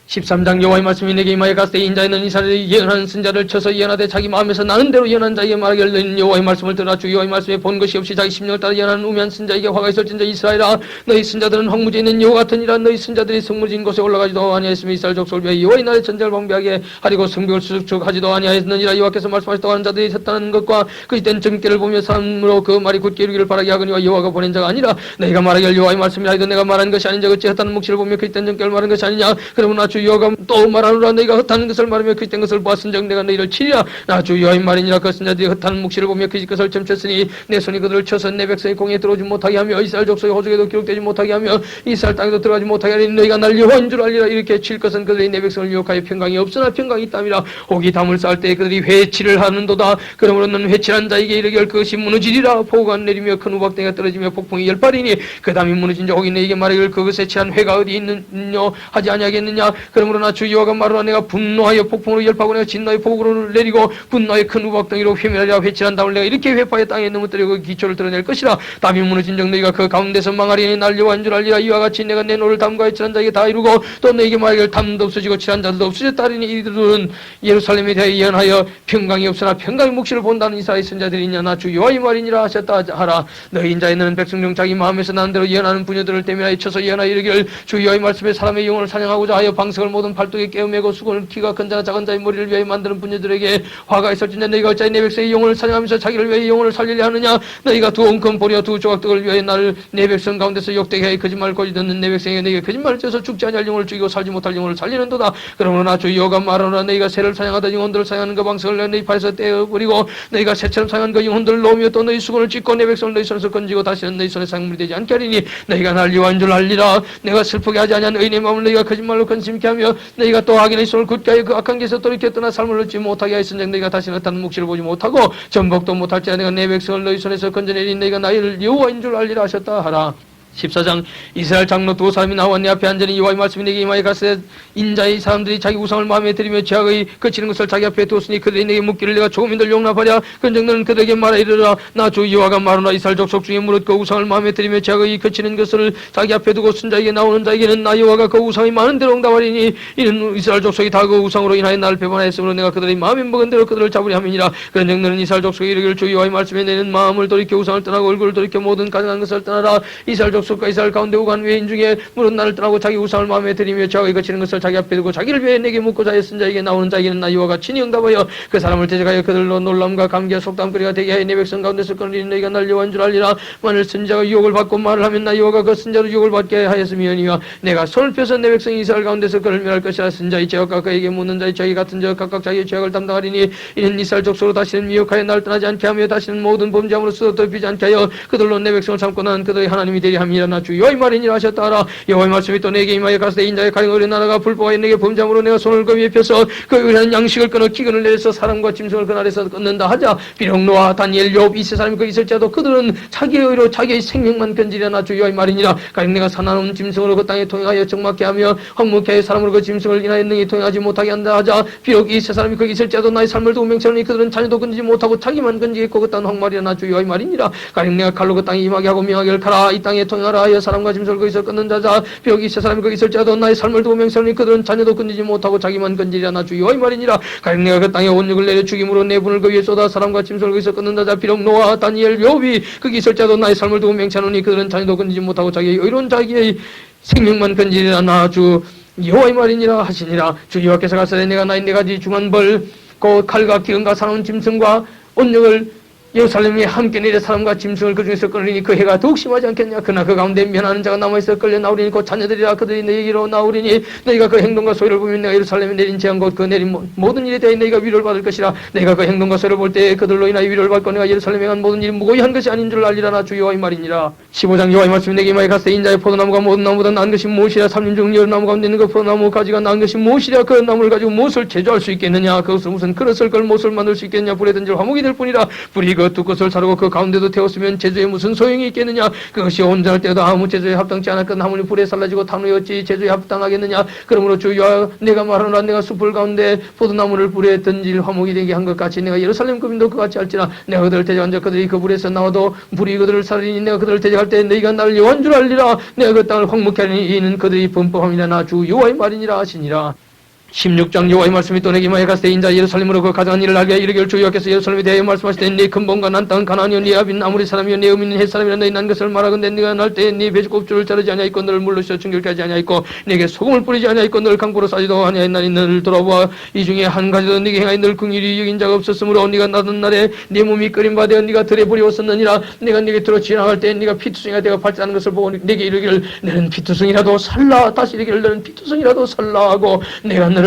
13장 여호와의 말씀이 내게 임하여 가시되 인자는 이스라엘이 예언한 선자를 쳐서 예언하되 자기 마음에서 나는 대로 예언한 자에게 말하기를 너희는 여호와의 말씀을 들으라. 주 여호와의 말씀에 본 것이 없이 자기 심령을 따라 예언하는 우매한 선자에게 화가 있을진저 이스라엘아 너희 선자들은 황무지에 있는 여호 같으니라. 너희 선자들이 성무지인 곳에 올라가지도 아니하였으며 이스라엘 족속을 위하여 여호와의 날에 전쟁을 방비하게 하리고 성벽을 수축하지도 아니하였느니라. 여호와께서 말씀하셨다고 하는 자들이 섰다는 것과 그의 땐 정죄를 보며 삶으로 그 말이 굳게 이루기를 바라게 하거니와 여호와가 보낸 자가 아니라 너희가 말하기를 여호와의 말씀이라 해도 내가 말한 것이 아닌 자 어찌 헛다는 묵시를 보며 그의 땐 정죄를 말한 것이 아니냐. 그러므로 나 주 여호와가 또 말하노라. 너희가 헛하는 것을 말하며 그의 땐 것을 보았은즉 내가 너희를 치리라. 나 주 여호와의 말이니라. 그 선자들이 헛하는 묵시를 보며 그의 것을 점쳤으니 내 손이 그들을 쳐서 내 백성의 공에 들어오지 못하게 하며 이스라엘 족속의 호적에도 기록되지 못하게 하며 이스라엘 땅에도 들어가지 못하게 하리니 너희가 날 여호와인 줄 알리라. 이렇게 칠 것은 그들이 내 백성을 유혹하여 평강이 없으나 평강이 있다미라. 혹이 담을 쌓을 때 그들이 회치를 하는도다. 그러므로 너는 회칠한 자에게 이르기를 그것이 무너지리라. 폭우가 내리며 큰 우박덩이가 떨어지며 폭풍이 열발이니 그 담이 무너진 자 혹이 너에게 말하기를 그것에 취한 회가 어디 있느냐 하지 아니하겠느냐. 그러므로 나 주 여호와가 말하노라. 내가 분노하여 폭풍으로 열파고 내가 진노의 폭우를 내리고 분노의 큰 우박덩이로 회멸하리라. 회칠한 담을 내가 이렇게 회파의 땅에 넘어뜨려 그 기초를 드러낼 것이라. 담이 무너진 적 너희가 그 가운데서 망하리니 날 여호와인 줄 알리라. 이와 같이 내가 내 노를 담과 회칠한 자에게 다 이루고 또 너에게 말하기를 담도 없어지고 칠한 자들도 없어졌다 하리니 이들은 예루살렘에 대하여 예언하여 평강이 없으나 평강의 묵시를 본다는 이스라엘 선자들이 있냐. 나 주 여호와의 말이니라 하셨다 하라. 너희 인자에 너는 백성 중 자기 마음에서 나는 대로 예언하는 부녀들을 때문에 쳐서 예언하여 이르기를 주 여호와의 말씀에 사람의 영혼을 사냥하고자 하여 방석을 모든 팔뚝에 깨어매고 수건을 키가 큰 자나 작은 자의 머리를 위하여 만드는 부녀들에게 화가 있을진데 너희가 어찌 내 백성의 영혼을 사냥하면서 자기를 위하여 영혼을 살리려 하느냐. 너희가 두 엉큼 보리와 두 조각떡을 위하여 나를 내 백성 가운데서 욕되게 하여 거짓말을 고지 듣는 내 백성에게 내게 거짓말을 쪄서 죽지 아니할 영혼을 죽이고 살지 못할 영혼을 살리는도다. 그러므로 나 주 여호와가 말하노라. 너희가 새를 사냥하다 영혼들을 사냥하는 그 방석을 내가 너희 팔에서 떼어버리고 너희가 새처럼 사냥한 그 영혼들을 놓으며 또 너희 수건을 찢고 내 백성을 너희 손에서 건지고 다시는 너희 손에 상물이 되지 않게 하리니 너희가 날 여호와인 줄 알리라. 내가 슬프게 하지 아니한 의인의 마음을 너희가 거짓말로 건심케 하며 너희가 또 악인의 손을 굳게 하여 그 악한 길에서 돌이켜 떠나 삶을 얻지 못하게 하였으니 너희가 다시는 헛다는 묵시를 보지 못하고 전복도 못할지라. 내가 내 백성을 너희 손에서 건져내리니 너희가 나를 여호와인 줄 알리라 하셨다 하라. 14장 이스라엘 장로 두 사람이 나와 내 앞에 앉으니 여호와의 말씀이 내게 임하여 가시되 인자의 사람들이 자기 우상을 마음에 들이며 죄악의 그치는 것을 자기 앞에 두었으니 그들이 내게 묻기를 내가 조금인들 용납하랴. 그런즉 너는 그들에게 말하 이르라. 나 주 여호와가 말하노라. 이스라엘 족속 중에 무릇 그 우상을 마음에 들이며 죄악의 그치는 것을 자기 앞에 두고 순자에게 나오는 자에게는 나 여호와가 그 우상이 많은 대로 응답하리니 이는 이스라엘 족속이 다 그 우상으로 인하여 나를 배반하였으므로 내가 그들의 마음에 먹은 대로 그들을 잡으려 함이니라. 그런즉 너는 이스라엘 족속에 이르기를 주 여호와의 말씀에 내는 마음을 돌이켜 우상을 떠나고 얼굴을 돌이켜 모든 가증한 것을 떠나라. 이스라엘 족속과 이스라엘 가운데 오간 외인 중에 무릇 나를 떠나고 자기 우상을 마음에 들이며 죄악의 거치는 것을 자기 앞에 두고 자기를 위해 내게 묻고자 하였은 자에게 나오는 자에게는 나 여호와가 친히 응답하여 그 사람을 대적하여 그들로 놀람과 감기와 속담거리가 되게 하여 내 백성 가운데서 끊으리니 너희가 날 여호와인 줄 알리라. 만일 선지자가 유혹을 받고 말을 하면 나 여호와가 그 선지자로 유혹을 받게 하였음이니와 내가 손을 펴서 내 백성 이스라엘 가운데서 그를 멸할 것이라. 선지자의 죄악과 그에게 묻는 자의 죄악이 같은 자 각각 자기의 죄악을 담당하리니 이는 이스라엘 족속으로 다시는 미혹하여 나를 떠나지 않게 하며 다시는 모든 범죄함으로써 덮이지 않게 하여 그들로 내 백성을 삼고 나는 그들의 하나님이 되리 함이라. 나 주 여호와의 말이니라 하셨다 하라. 여호와의 말씀이 또 내게 임하여 가시되 인자의 가령 어린 나라가 불법하여 내게 범죄함으로 내가 손을 그 위에 펴서 그 의한 양식을 끊어 기근을 내서 사람과 짐승을 그 날에서 끊는다 하자. 비록 노아 다니엘 욥 이 세 사람이 그 있을지라도 그들은 자기의 의로 자기의 생명만 건지려. 나 주 여호와의 말이니라. 가령 내가 사나운 짐승으로 그 땅에 통행하여 적막게 하며 황무케 하여 사람으로 그 짐승을 인하여 능히 통행하지 못하게 한다 하자. 비록 이 세 사람이 거기 있을지라도 나의 삶을 두고 맹세하니 그들은 자녀도 건지지 못하고 자기만 건지겠고 그 땅 황말이라. 나 주 여호와의 말이니라. 가령 내가 칼로 그 땅에 임하게 하고 명하기를 가라. 이 땅에 통행 청하라 하여 사람과 짐승을 거기서 끊는 자자 벽이 세 사람이 거기 있을지라도 나의 삶을 두고 맹세하니 그들은 자녀도 끊이지 못하고 자기만 건지리라. 나 주여 이 말이니라. 가령 내가 그 땅에 온육을 내려 죽임으로 내 분을 그 위에 쏟아 사람과 짐승을 거기서 끊는 자자 비록 노아 다니엘 욥이 거기 있을지라도 나의 삶을 두고 맹세하노니 그들은 자녀도 건지지 못하고 자기의 의로운 자기의 생명만 건지리라. 나 주 여호와의 말이니라 하시니라. 주 여호와께서 가시되 내가 나의 네 가지 중한 벌 곧 칼과 기근과 사나운 짐승과 온역을 예루살렘에 함께 내려 사람과 짐승을 그 중에서 끌리니 그 해가 더욱 심하지 않겠냐. 그러나 그 가운데 면하는 자가 남아있어 끌려 나오리니 곧 자녀들이라. 그들이 너희에게로 나오리니 너희가 그 행동과 소리를 보면 내가 예루살렘에 내린 재앙 곧 그 내린 모든 일에 대해 너희가 위로를 받을 것이라. 내가 그 행동과 소리를 볼 때 그들로 인하여 위로를 받고 내가 예루살렘에 한 모든 일이 무고히 한 것이 아닌 줄 알리라. 나 주 여호와의 말이니라. 15장 여호와의 말씀이 내게 임하여 가시되 인자의 포도나무가 모든 나무보다 나은 것이 무엇이라. 삼림 중 여러 나무 가운데 있는 그 포도나무 가지가 나은 것이 무엇이라. 그 나무를 가지고 무엇을 제조할 수 있겠느냐. 그것을 무슨 그릇을 걸 못을 만들 수 있겠느냐. 불에 던질 화목이 될 뿐이라. 불이 그 두 것을 사르고 그 가운데도 태웠으면 제주에 무슨 소용이 있겠느냐. 그것이 온전할 때도 아무 제주에 합당치 않았건 하물며 불에 살라지고 탄 후에 어찌 제주에 합당하겠느냐. 그러므로 주여 내가 말하노라. 내가 숲을 가운데 포도나무를 불에 던질 화목이 되게 한 것 같이 내가 예루살렘 급인도 그같이 할지라. 내가 그들을 대적한 자 그들이 그 불에서 나와도 불이 그들을 살리니 내가 그들을 대적할 때 너희가 나를 여호와인 줄 알리라. 내가 그 땅을 황무케 하리니 이는 그들이 범법함이라. 나 주 여호와의 말이니라 하시니라. 16장 여호와의 말씀이 또 내게 임하여 가시되 인자 예루살렘으로 그 가장한 일을 알게 이르기를 주 여호와께서 예루살렘에 대하여 말씀하시되 네 근본과 난 땅은 가나안이요 네 아비는 아모리 사람이요 네 어미는 헷 사람이라. 너희 난 것을 말하건대 네가 날 때에 네 배주꼽줄을 자르지 아니하였고 너를 물러시어 충격케 하지 아니하였고 네게 소금을 뿌리지 아니하였고 너를 강포로 싸지도 아니하였나니 너를 돌아보아 이 중에 한 가지도 네게 행하여 늘 긍휼히 여긴 자가 없었으므로 네가 나던 날에 네 몸이 끓임 바되어 네가 들에 버리웠었느니라. 내가 네게 들어 지나갈 때 네가 피투성이가 되어 발전하는 것을 보고 네게 이르기를 너는 피투성이라도 살라. 다시 이르기를 너는 피투성이라도 살라 하고 내가 너를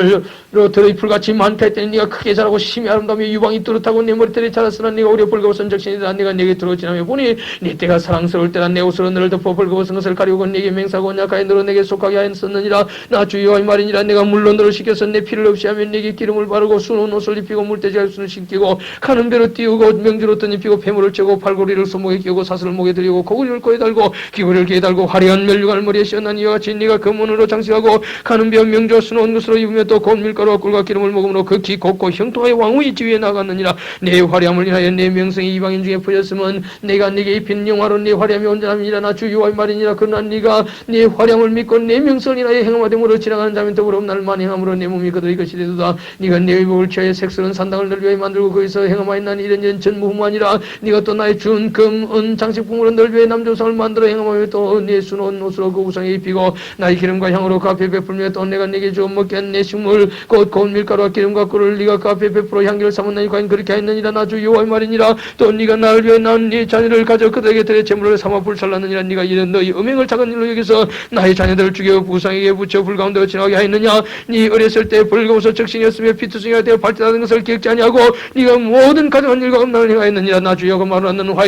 들의 풀같이 많다 했더니 네가 크게 자라고 심히 아름다우며 유방이 뚜렷하고 내 머리털이 자랐으나 네가 오래 벌거벗은 적신이라. 네가 네게 들어 지나며 보니 네 때가 사랑스러울 때라. 내 옷으로 너를 덮어 벌거벗은 것을 가리우고 네게 맹세하고 약하여 너로 내게 속하게 하였었느니라. 나 주 여호와의 말이니라. 내가 물로 너를 씻겨서 내 피를 없이 하면 네게 기름을 바르고 수놓은 옷을 입히고 물대지할 수는 씻기고 가는 배로 띄우고 명주로 던입히고 폐물을 쬐고 팔고리를 손목에 끼우고 사슬을 목에 들이고 고구려를 코에 달고 귀고리를 귀에 달고 화려한 멸류관을 머리에 씌웠나니 이와 같이 네가 금문으로 장식하고 가는 배와 명주와 수놓은 것으로 입으며 또 곧 밀가루와 꿀과 기름을 먹음으로 극히 곱고 형통하여 왕후의 지위에 나갔느니라. 내 화려함을 인하여 내 명성이 이방인 중에 퍼졌으면 내가 네게 입힌 영화로 네 화려함이 온전함이니라. 나 주 여호와의 말이니라. 그러나 네가 네 화려함을 믿고 내 명성을 인하여 행함하됨으로 지나가는 자면 더불어 나를 만행함으로 내 몸이 그들의 것이 되도다. 네가 내 의복을 취하여 색스러운 산당을 널 위하여 만들고 거기서 행함하였나니 이런 전무후무하니라. 네가 또 나의 준 금, 은, 장식품으로 널 위하여 남조상을 만들어 행함하며 또 네 수놓은 옷으로 그 우상에 입히고 나의 기름과 향으로 그 앞에 베풀며 또 내가 네게 주어 먹게 한 내 식물 곧 고운 밀가루와 기름과 꿀을 네가 그 앞에 베풀어 향기를 삼았나니 과연 그렇게 하였느니라. 나 주 여호와의 말이니라. 또 네가 나를 위하여 낳은 네 자녀를 가져 그들에게 들에 제물을 삼아 불살랐느니라. 네가 이런 너희 음행을 작은 일로 여기서 나의 자녀들을 죽여 부상에게 붙여 불 가운데로 지나가게 하였느냐. 네 어렸을 때 벌거벗어 적신이었으며 피투성이가 되어 발달하는 것을 기억지 아니하고 네가 모든 가정한 일과 음란을 행하였느니라. 나 주 여호와가 말하노라. 너는 화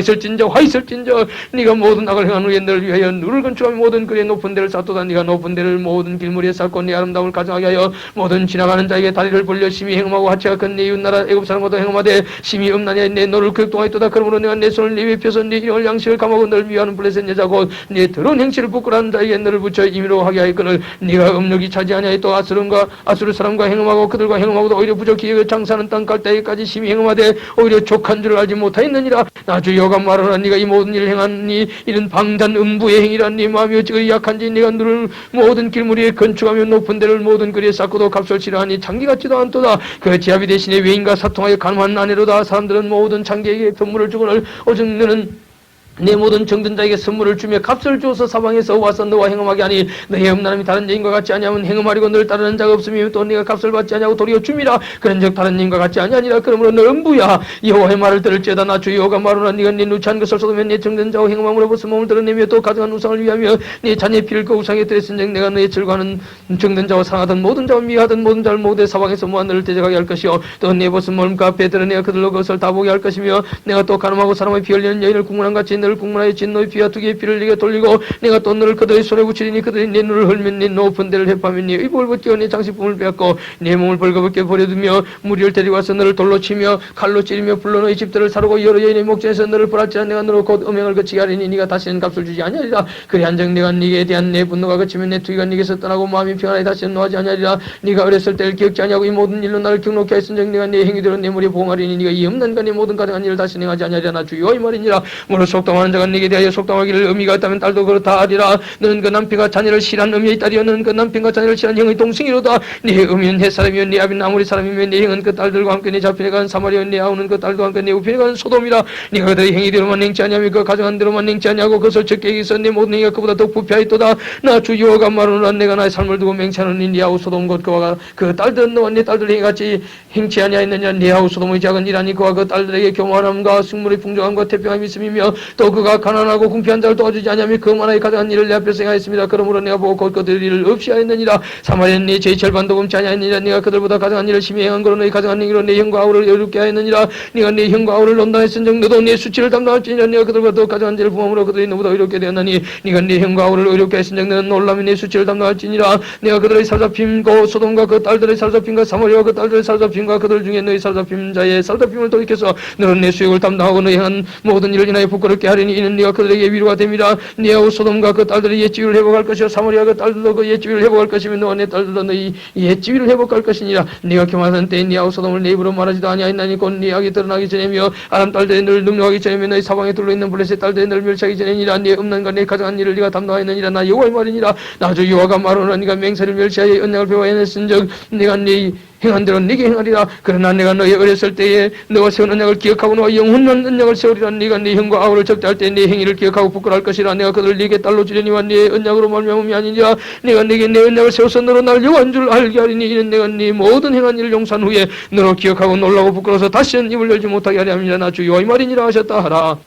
있을진저 네가 모든 악을 행한 후에 너를 위하여 누를 건축하며 모든 그의 높은 데를 쌓도다. 네가 높은 데를 모든 길무리에 쌓고 네 아름다움을 가정하게 하여 모든 지나가는 자에게 다리를 벌려 심히 행음하고 하체가 큰 네 이웃나라 애굽 사람과도 행음하되 심히 음란히 내 너를 극동하였도다. 그러므로 내가 내 손을 네 위에 펴서 네 이름을 양식을 감하고 너를 위하는 블레셋 여자고 네 더러운 행실을 부끄러운 자에게 너를 붙여 임의로 하게 하였거늘 네가 음력이 차지 아니하였도 아수르 사람과 행음하고 그들과 행음하고도 오히려 부족히 장사하는 땅 갈 때까지 심히 행음하되 오히려 족한 줄을 알지 못하였느니라. 나 주 여호와가 말하노라. 네가 이 모든 일을 행하니 이는 방단 음부의 행위라. 네 마음이 어찌 약한지 네가 누를 모든 길무리에 건축하며 높은 데를 모든 거리에 쌓고도 값을 치러하니 장기 같지도 않도다. 그 지아비 대신에 외인과 사통하여 가늠한 아내로다. 사람들은 모든 장기에게 선물을 주거늘 오직 너는 내 모든 정든 자에게 선물을 주며 값을 주어서 사방에서 와서 너와 행음하게 하니 너의 음란함이 다른 여인과 같지 아니하면 행음하려고 너를 따르는 자가 없으며 또 네가 값을 받지 아니하고 도리어 줌이라. 그런즉 다른 여인과 같지 아니하니라. 그러므로 너 음부야. 여호와의 말을 들을지어다. 나 주 여호와가 말하노라. 네가 네 누추한 것을 쏟으면 네 정든 자와 행음함으로 벌써 몸을 드러내며 또 가증한 우상을 위하며 네 자녀의 피를 그 우상에 들였은즉 내가 너의 즐거워하는 정든 자와 사랑하던 모든 자와 미워하던 모든 자를 모두 사방에서 모아 너를 대적하게 할 것이요 또 네 벗은 몸 그 앞에 드러내어 그들로 그것을 다 보게 할 것이며 내가 또 가늠하고 사람의 피 흘리는 여인을 국문한 같이 너를 국문하여 진 너의 피와 두 개의 피를 네게 돌리고 내가 또 너를 그들의 손에 붙이리니 그들이 네 눈을 흘면 네 높은 데를 해파며 네 의복을 벗기고 네 장식품을 빼앗고 네 몸을 벌거벗게 버려두며 무리를 데리고와서 너를 돌로 치며 칼로 찌르며 불로 너의 집들을 사르고 여러 여인의 목전에서 너를 벌할지라. 내가 너로 곧 음행을 그치게 하리니 네가 다시는 값을 주지 아니하리라. 그리한즉 내가 네게 대한 내 분노가 그치면 내 투기가 네게서 떠나고 마음이 평안하여 다시는 노하지 아니하리라. 네가 어렸을 때를 기억지 아니하고 이 모든 일로 나를 경록케 하였은즉 내가 네 행위대로 내 머리에 보응하리니 네가 이 음란과 네 모든 가증한 일을 다시 행하지 아니하리라. 나 주 여호와의 말이니라. 무릇 속담 속담하는 자가 네게 대하여 속담하기를 의미가 있다면 딸도 그렇다 하리라. 너는 그 남편과 자녀를 싫어한 의미의 딸이여 너는 그 남편과 자녀를 싫어한 형의 동생이로다. 네 의미는 햇사람이여 네 아비는 아모리 사람이며 네 형은 그 딸들과 함께 네 잡힌에 간 사마리아 네 아우는 그 딸과 함께 네 우편에 간 소돔이라. 네가 그들의 행위대로만 행치 아니하며 그 가정한 대로만 행치 아니하고 그것을 적게 있어 네 모든 행위가 그보다 더 부패하였도다. 나 주 여호와가 말하노라. 내가 나의 삶을 두고 맹세하노니 네 아우 소돔 곧 그와 그 딸들은 너와 네 딸들의 행위같이 행치 아니하였느냐. 네 아우 소돔의 작은 일하니 그와 그 딸들에게 교만함과 승물의 풍족함과 태평함이 있음이며 또 그가 가난하고 궁핍한 자를 도와주지 아니하며 그 만화의 가장한 일을 내 앞에서 행하였습니다. 그러므로 내가 보고 곧 그들 일을 없이 하였느니라. 사마리아는 네 죄의 절반도 범치 아니하였느니라. 네가 그들보다 가장한 일을 심히 행한 거로 너희 가장한 행위로 네 형과 아우를 여롭게 하였느니라. 네가 네 형과 아우를 논단했은즉 너도 네 수치를 담당할지니라. 네가 그들보다 더 가장한 죄를 부함으로 그들이 너보다 의롭게 되었나니 네가 네 형과 아우를 의롭게 했은즉 너는 놀라면 네 수치를 담당할지니라. 내가 그들의 사로잡힘과 소돔과 그 딸들의 사로잡힘과 사마리아와 그 딸들의 사로잡힘과 그들 중에 너희 사로잡힘 자의 사로잡힘을 돌이켜서 너는 내 수욕을 담당하고 너희 한 모든 일을 인하여 부끄럽게 하리니 이는 네가 그들에게 위로가 됩니다. 네 아우 소돔과 그 딸들의 옛지위를 회복할 것이요 사마리아 그 딸들도 그 옛지위를 회복할 것이며 너와 내 딸들도 너희 옛지위를 회복할 것이니라. 네가 교만하던 때에 네 아우 소돔을 내 입으로 말하지도 아니하였나니 곧 네 악이 드러나기 전에며 아람 딸들의 늘 능력하기 전에며 너희 사방에 둘러 있는 블레셋 딸들의 늘 멸시하기 전에니라. 네 음란과 내 가정한 일을 네가 담당하였느니라. 나 여호와의 말이니라. 나 주 여호와가 말하노라. 네가 맹세를 멸시하여 언약을 배워 해냈은즉 네가 네 행한 대로 네게 행하리라. 그러나 내가 너희 어렸을 때에 너와 세운 언약을 기억하고 너와 영원한 언약을 세우리라. 네가 네 형과 아우를 적대할 때 네 행위를 기억하고 부끄러울 것이라. 내가 그들을 네게 딸로 주려니와 네 언약으로 말미암음이 아니니라. 내가 네게 내 언약을 세워서 너로 나를 여호와인 줄 알게 하리니 이는 내가 네 모든 행한 일을 용서한 후에 너로 기억하고 놀라고 부끄러워서 다시는 입을 열지 못하게 하려 함이라. 나 주 여호와의 말이니라 하셨다 하라.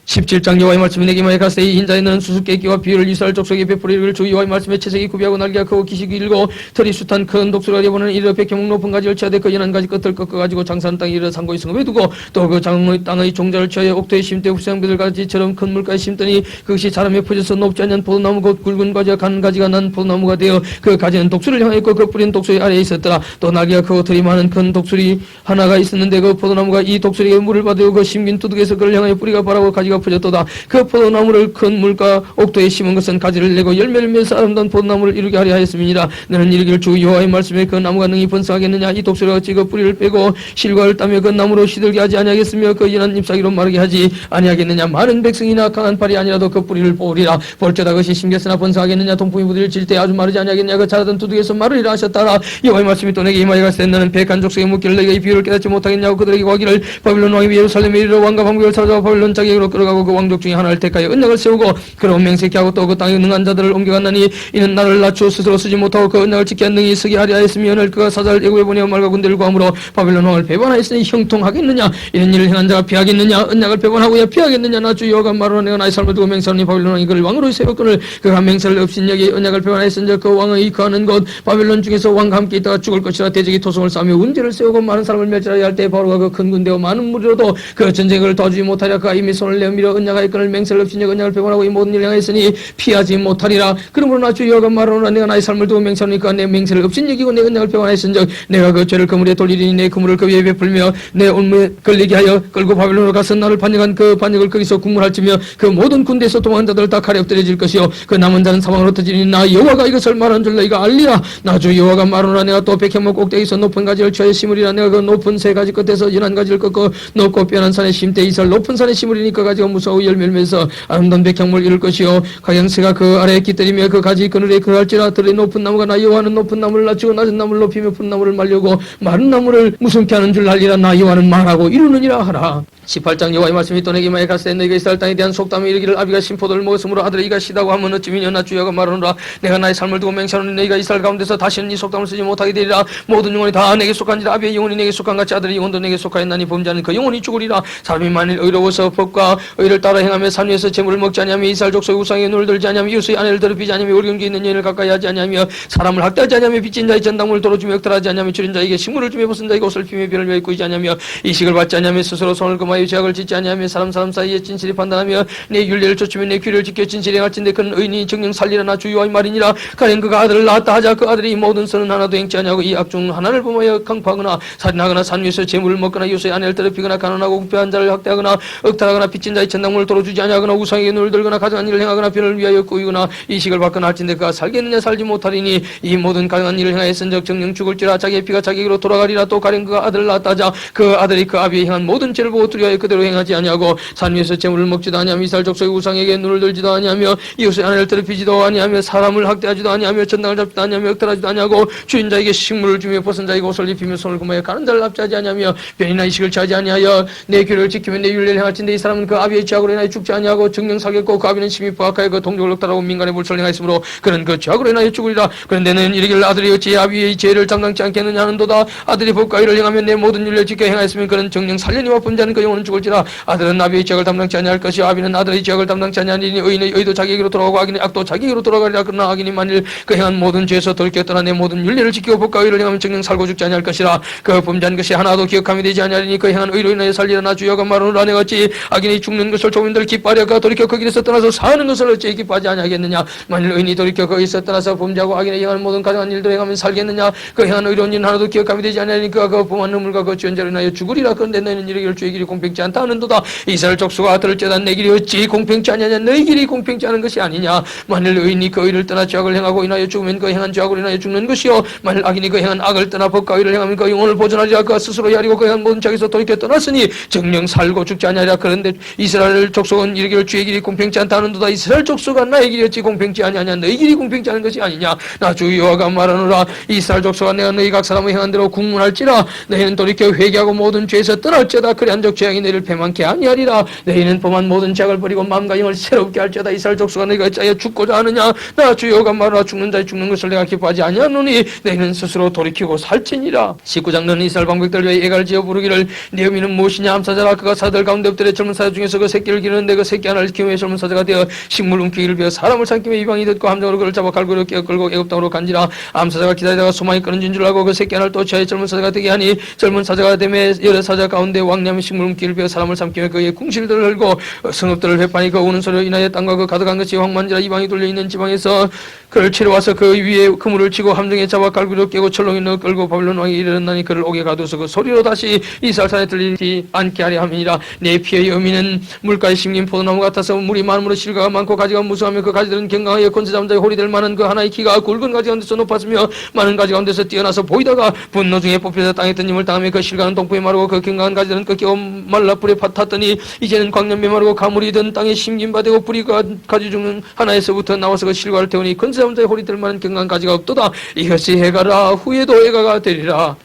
17장 여호와의 말씀이 내게 말하여 가로되 이 인자에 너는 수수께끼와 비유를 이스라엘 족속에 베풀이를 주 여호와의 말씀에 채색이 구비하고 날개가 크고 기식이 길고 털이 숱한 큰 독수리가 되어보는 이르 백해목 높은 가지를 치하되 그 연한 가지 끝을 꺾어가지고 장사하는 땅에 이르러 상고의 성읍에 두고 또 그 장의 땅의 종자를 치하여 옥토에 심되 후생비들 가지처럼 큰 물가에 심더니 그것이 사람에 퍼져서 높지 않은 포도나무 곧 굵은 가지와 간 가지가 난 포도나무가 되어 그 가지는 독수리를 향했고 그 뿌리는 독수리 아래에 있었더라. 또 날개가 크고 털이 많은 큰 독수리 하나가 있었는데 그 포도나무가 이 독수리에게 물을 받으려 그 심긴 두둑에서 그를 향하여 뿌리가 바라고 가지가 퍼졌도다. 그 포도나무를 큰 물가 옥토에 심은 것은 가지를 내고 열매를 맺어 아름다운 포도나무를 이루게 하려 하였음이니라. 너는 이르기를 주 여호와의 말씀에 그 나무가 능히 번성하겠느냐. 이 독수리가 어찌 그 뿌리를 빼고 실과를 따며 그 나무로 시들게 하지 아니하겠으며 그 연한 잎사귀로 마르게 하지 아니하겠느냐. 많은 백성이나 강한 팔이 아니라도 그 뿌리를 뽑으리라. 볼지어다 그것이 심겼으나 번성하겠느냐. 동풍이 부딪힐 때 아주 마르지 아니하겠느냐. 그 자라던 두둑에서 마르리라 하셨다라. 여호와의 말씀이 또 내게 임하여 가로되 너는 백한 족속에 묻기를 내가 이 비유를 깨닫지 못하겠냐고 그들에게 구하기를 바빌론 왕이 예루살렘에 이르러 왕과 방백을 사로잡아 바빌론 자객으로 끌어가고 그 왕족 중에 하나를 택하여 언약을 세우고 그런 맹세케 하고 또 그 땅에 능한 자들을 옮겨갔나니 이는 나를 낮추어 스스로 쓰지 못하고 그 언약을 지켜 능히 쓰게 하려 하였으며 오늘 그가 사자를 애굽에 보내어 말과 군대를 구함으로 바빌론 왕을 배반하였으니 형통하겠느냐. 이런 일을 행한 자가 피하겠느냐. 언약을 배반하고야 피하겠느냐. 나 주 여호와가 말하노라. 내가 나의 삶을 두고 맹세하노니 바빌론 왕이 그를 왕으로 세웠거늘 그가 맹세를 없인 여기 언약을 배반하였은즉 그 왕의 거하는 곳 바빌론 중에서 왕과 함께 있다가 죽을 것이라. 대적이 토성을 쌓으며 운지를 세우고 많은 사람을 멸절하여 할 때 바로가 그 큰 군대와 많은 무리로도 그 전쟁을 도와주지 못하려 그가 이미 손을 내밀어 언약하여 그를 맹세를 없인 여기 언약을 배반하고 이 모든 일을 행하였으니 피하지 못하리라. 그러므로 나 주 여호와가 말하노라. 내가 나의 삶을 두고 맹세하니까 내 맹세를 없인 여기고 내 언약을 배반하였은즉 내가 그 죄를 그물에 돌리리니 내 그물을 그 위에 베풀며 내 올무에 걸리게 하여 끌고 바빌론으로 가서 나를 반역한 그 반역을 거기서 국문할지며 그 모든 군대에서 도망한 자들을 다 칼에 엎드려질 것이요 그 남은 자는 사망으로 터지니 나 여호와가 이것을 말한 줄 너희가 알리라. 나 주 여호와가 말하노라. 내가 또 백해목 꼭대기에서 높은 가지를 취하여 심으리라. 내가 그 높은 세 가지 끝에서 연한 가지를 꺾어 높고 뼈난 산에 심되 이슬 높은 산에 심으리니 그 가지가 무서워 열매를 맺어 아름다운 백향목을 이룰 것이요 가양새가 그 아래에 깃들이며 그 가지 그늘에 그할지라. 들의 높은 나무가 나 여호와는 높은 나무를 낮추고 낮은 나무를 높이며 푼 나무를 말려고 마른 나무를 무성케 하는 줄 알리라. 나 여호와는 말하고 이루느니라 하라. 18장 여호와의 말씀이 또 내게 임하여 가로되 너희가 이스라엘 땅에 대한 속담이 이르기를 아비가 신포도를 먹었으므로 아들의 이가 시다고 하면 어찌미냐. 나 주 여호와가 말하노라. 내가 나의 삶을 두고 맹세하노니 너희가 이스라엘 가운데서 다시는 이 속담을 쓰지 못하게 되리라. 모든 영혼이 다 내게 속한지라. 아비의 영혼이 내게 속한 같이 아들의 영혼도 내게 속하였나니 범죄하는 그 영혼이 죽으리라. 사람이 만일 의로워서 법과 의를 따라 행하며 산 위에서 재물을 먹지 아니하며 이스라엘 족속의 우상에 눈을 들지 아니하며 이웃의 아내를 더럽히지 아니하며 의경기 있는 여인을 가까이 하지 아니하며 사람을 학대하지 아니하며 빚진 자의 전당물을 도로주며 역탈하지 아니하며 줄인 자에게 식물을 주며 벗은 자에게 옷을 피며 비를 위하여 꾸이지 아니하며 이식을 받지 아니하며 스스로 손을 금하여 죄악을 짓지 아니하며 사람 사이에 진실이 판단하며 내 율례를 좇으며 내 규례를 지켜 진실이 행할진대 그는 의인이 정령 살리라. 나 주 여호와의 말이니라. 가령 그가 아들을 낳았다 하자 그 아들이 모든 선은 하나도 행치 아니하고 이 악 중 하나를 범하여 강파하거나 살인하거나 산 위에서 재물을 먹거나 이웃의 아내를 더럽히거나 가난하고 궁핍한 자를 학대하거나 억탈하거나 빚진 자의 전당물을 도로주지 아니하거나 우상에게 눈을 들거나 가정한 일을 행하거나 변을 위하여 꾸이거나 이식을 받거나 할진대 그가 살겠느냐 살지 못하리니 이 모든 가증한 일을 행하였은즉 정령 죽을지라. 자기의 피가 자기에게로 돌아가리라. 또 가령 그가 아들을 낳았다 하자 그 아들이 그 아비의 행한 모든 죄를 보고 두려워 위하여 그대로 행하지 아니하고 산 위에서 재물을 먹지도 아니하며 이스라엘 족속의 우상에게 눈을 들지도 아니하며 이웃의 아내를 더럽히지도 아니하며 사람을 학대하지도 아니하며 전당을 잡지도 아니하며 역탈하지도 아니하고 주인 자에게 식물을 주며 벗은 자에게 옷을 입히며 손을 금하여 가는 자를 납치하지 아니하며 변이나 이식을 취하지 아니하여 내 규례를 지키며 내 윤례를 행할진대 이 사람은 그 아비의 죄악으로 인하여 죽지 아니하고 정령 살겠고 그 아비는 심히 부악하여 그 동족을 역탈하고 민간의 불철을 행하였으므로 그는 그 죄악으로 인하여 죽으리라. 그런데 너는 이르기를 아들이 어찌 아비의 죄를 감당치 않겠느냐 하는도다. 아들이 법과 의를 행하면 내 모든 윤례를 지켜 행하였으면 그는 정령 살려니와 범죄하는 그 영혼은 죽을지라. 아들은 아비의 죄악을 담당치 아니할 것이요 아비는 아들의 죄악을 담당치 아니하리니 의인의 의도 자기에게로 돌아가고 악인의 악도 자기에게로 돌아가리라. 그러나 악인이 만일 그 행한 모든 죄에서 돌이켜 떠나 내 모든 윤례를 지키고 법과 의를 행하면 정령 살고 죽지 아니할 것이라. 그 범죄한 것이 하나도 기억함이 되지 아니하리니 그 행한 의로 인하여 살리라. 나 주여가 말하노라. 내가 어찌 악인이 죽는 것을 조민들 기뻐하려 그 돌이켜 그 길에서 떠나서 사는 것을 어찌 기뻐하지 아니하겠느냐. 만일 의인이 돌이켜 거기서 떠나서 범죄하고 악인의 행하는 모든 가증한 일들을 행하면 살겠느냐. 그 행한 의로운 일은 하나도 기억함이 되지 아니하리니 그가 그 범한 놈물과 그 죄인자로 인하여 죽으리라. 그런데 너희는 이르기를 주의 길이 공평치 않다 하는도다. 이스라엘 족속아 들을지어다 내 길이 어찌 공평치 않느냐. 너희 길이 공평치 않은 것이 아니냐. 만일 의인이 그 의를 떠나 죄악을 행하고 인하여 죽으면 그 행한 죄악으로 인하여 죽는 것이요 만일 악인이 그 행한 악을 떠나 법과 의를 행하면 그 영혼을 보존하리라. 그가 스스로 헤아리고 그 행한 모든 죄에서 돌이켜 떠났으니 정령 살고 죽지 아니하리라. 그런데 이스라엘 족속은 이르기를 주의 길이 공평치 않다 하는도다. 이스라엘 족속아 나의 길이 어찌 공평치 아니하냐. 너희 길이 공평치 않은 것이 아니냐. 나 주 여호와가 말하노라. 이스라엘 족속아 내가 너희 각 사람의 행한 대로 국문할지라. 너희는 돌이켜 회개하고 모든 죄에서 떠날지어다. 그리 한적 죄악이 너희를 배만케 아니하리라. 너희는 범한 모든 죄악을 버리고 마음과 영을 새롭게 할지어다. 이스라엘 족속아 너희가 어찌하여 죽고자 하느냐. 나 주 여호와가 말하노라. 죽는 자의 죽는 것을 내가 기뻐하지 아니하노니 너희는 스스로 돌이키고 살지니라. 19장 너는 이스라엘 방백들 위해 애갈 지어 부르기를 네 의미는 무엇이냐. 암사자라. 그가 사들 가운데 엎드려 젊은 사자 중에서 그 새끼를 기르는데 그 새끼 하나를 키우며 젊은 사자가 되어 식물 움키기를 비어 사람을 삼키며 이방이 듣고 함정으로 그를 잡아 갈고리로 끼어 끌고 애굽 땅으로 간지라. 암사자가 기다리다가 소망이 끊어진 줄 알고 그 새끼 하나를 또 취하여 젊은 사자가 되게 하니 젊은 사자가 되매 여러 사자 가운데 왕냐며 식물 움키기를 비어 사람을 삼키며 그의 궁실들을 흘고 성읍들을 회판이 그 우는 소리로 인하여 땅과 그 가득한 것이 황만지라. 이방이 돌려있는 지방에서 그를 치러와서 그 위에 그물을 치고 함정에 잡아 갈고리로 깨고 철렁에 넣어 끌고 바빌론 왕이 이르렀나니 그를 옥에 가두어서 그 소리로 다시 이스라엘 산에 들리지 않게 하려 함이니라. 내 피의 의미는 물가에 심긴 포도나무 같아서 물이 많음으로 실과가 많고 가지가 무수하며 그 가지들은 건강하여 권세 잡은 자의 호리될 만한 그 하나의 키가 굵은 가지 가운데서 높았으며 많은 가지 가운데서 뛰어나서 보이다가 분노 중에 뽑혀서 땅에 던짐을 당하며 그 실과는 동풍에 마르고 그 건강한 가지들은 꺾이고 말라 불에 탔더니 이제는 광년 메마르고 가물이 든 땅에 심긴 바 되고 뿌리 가지 중 하나에서부터 나와서 그 실과를 태우니 권세 잡은 자의 호리될 만한 건강한 가지가 없도다. 이것이 해가라. 후에도 해가가 되리라.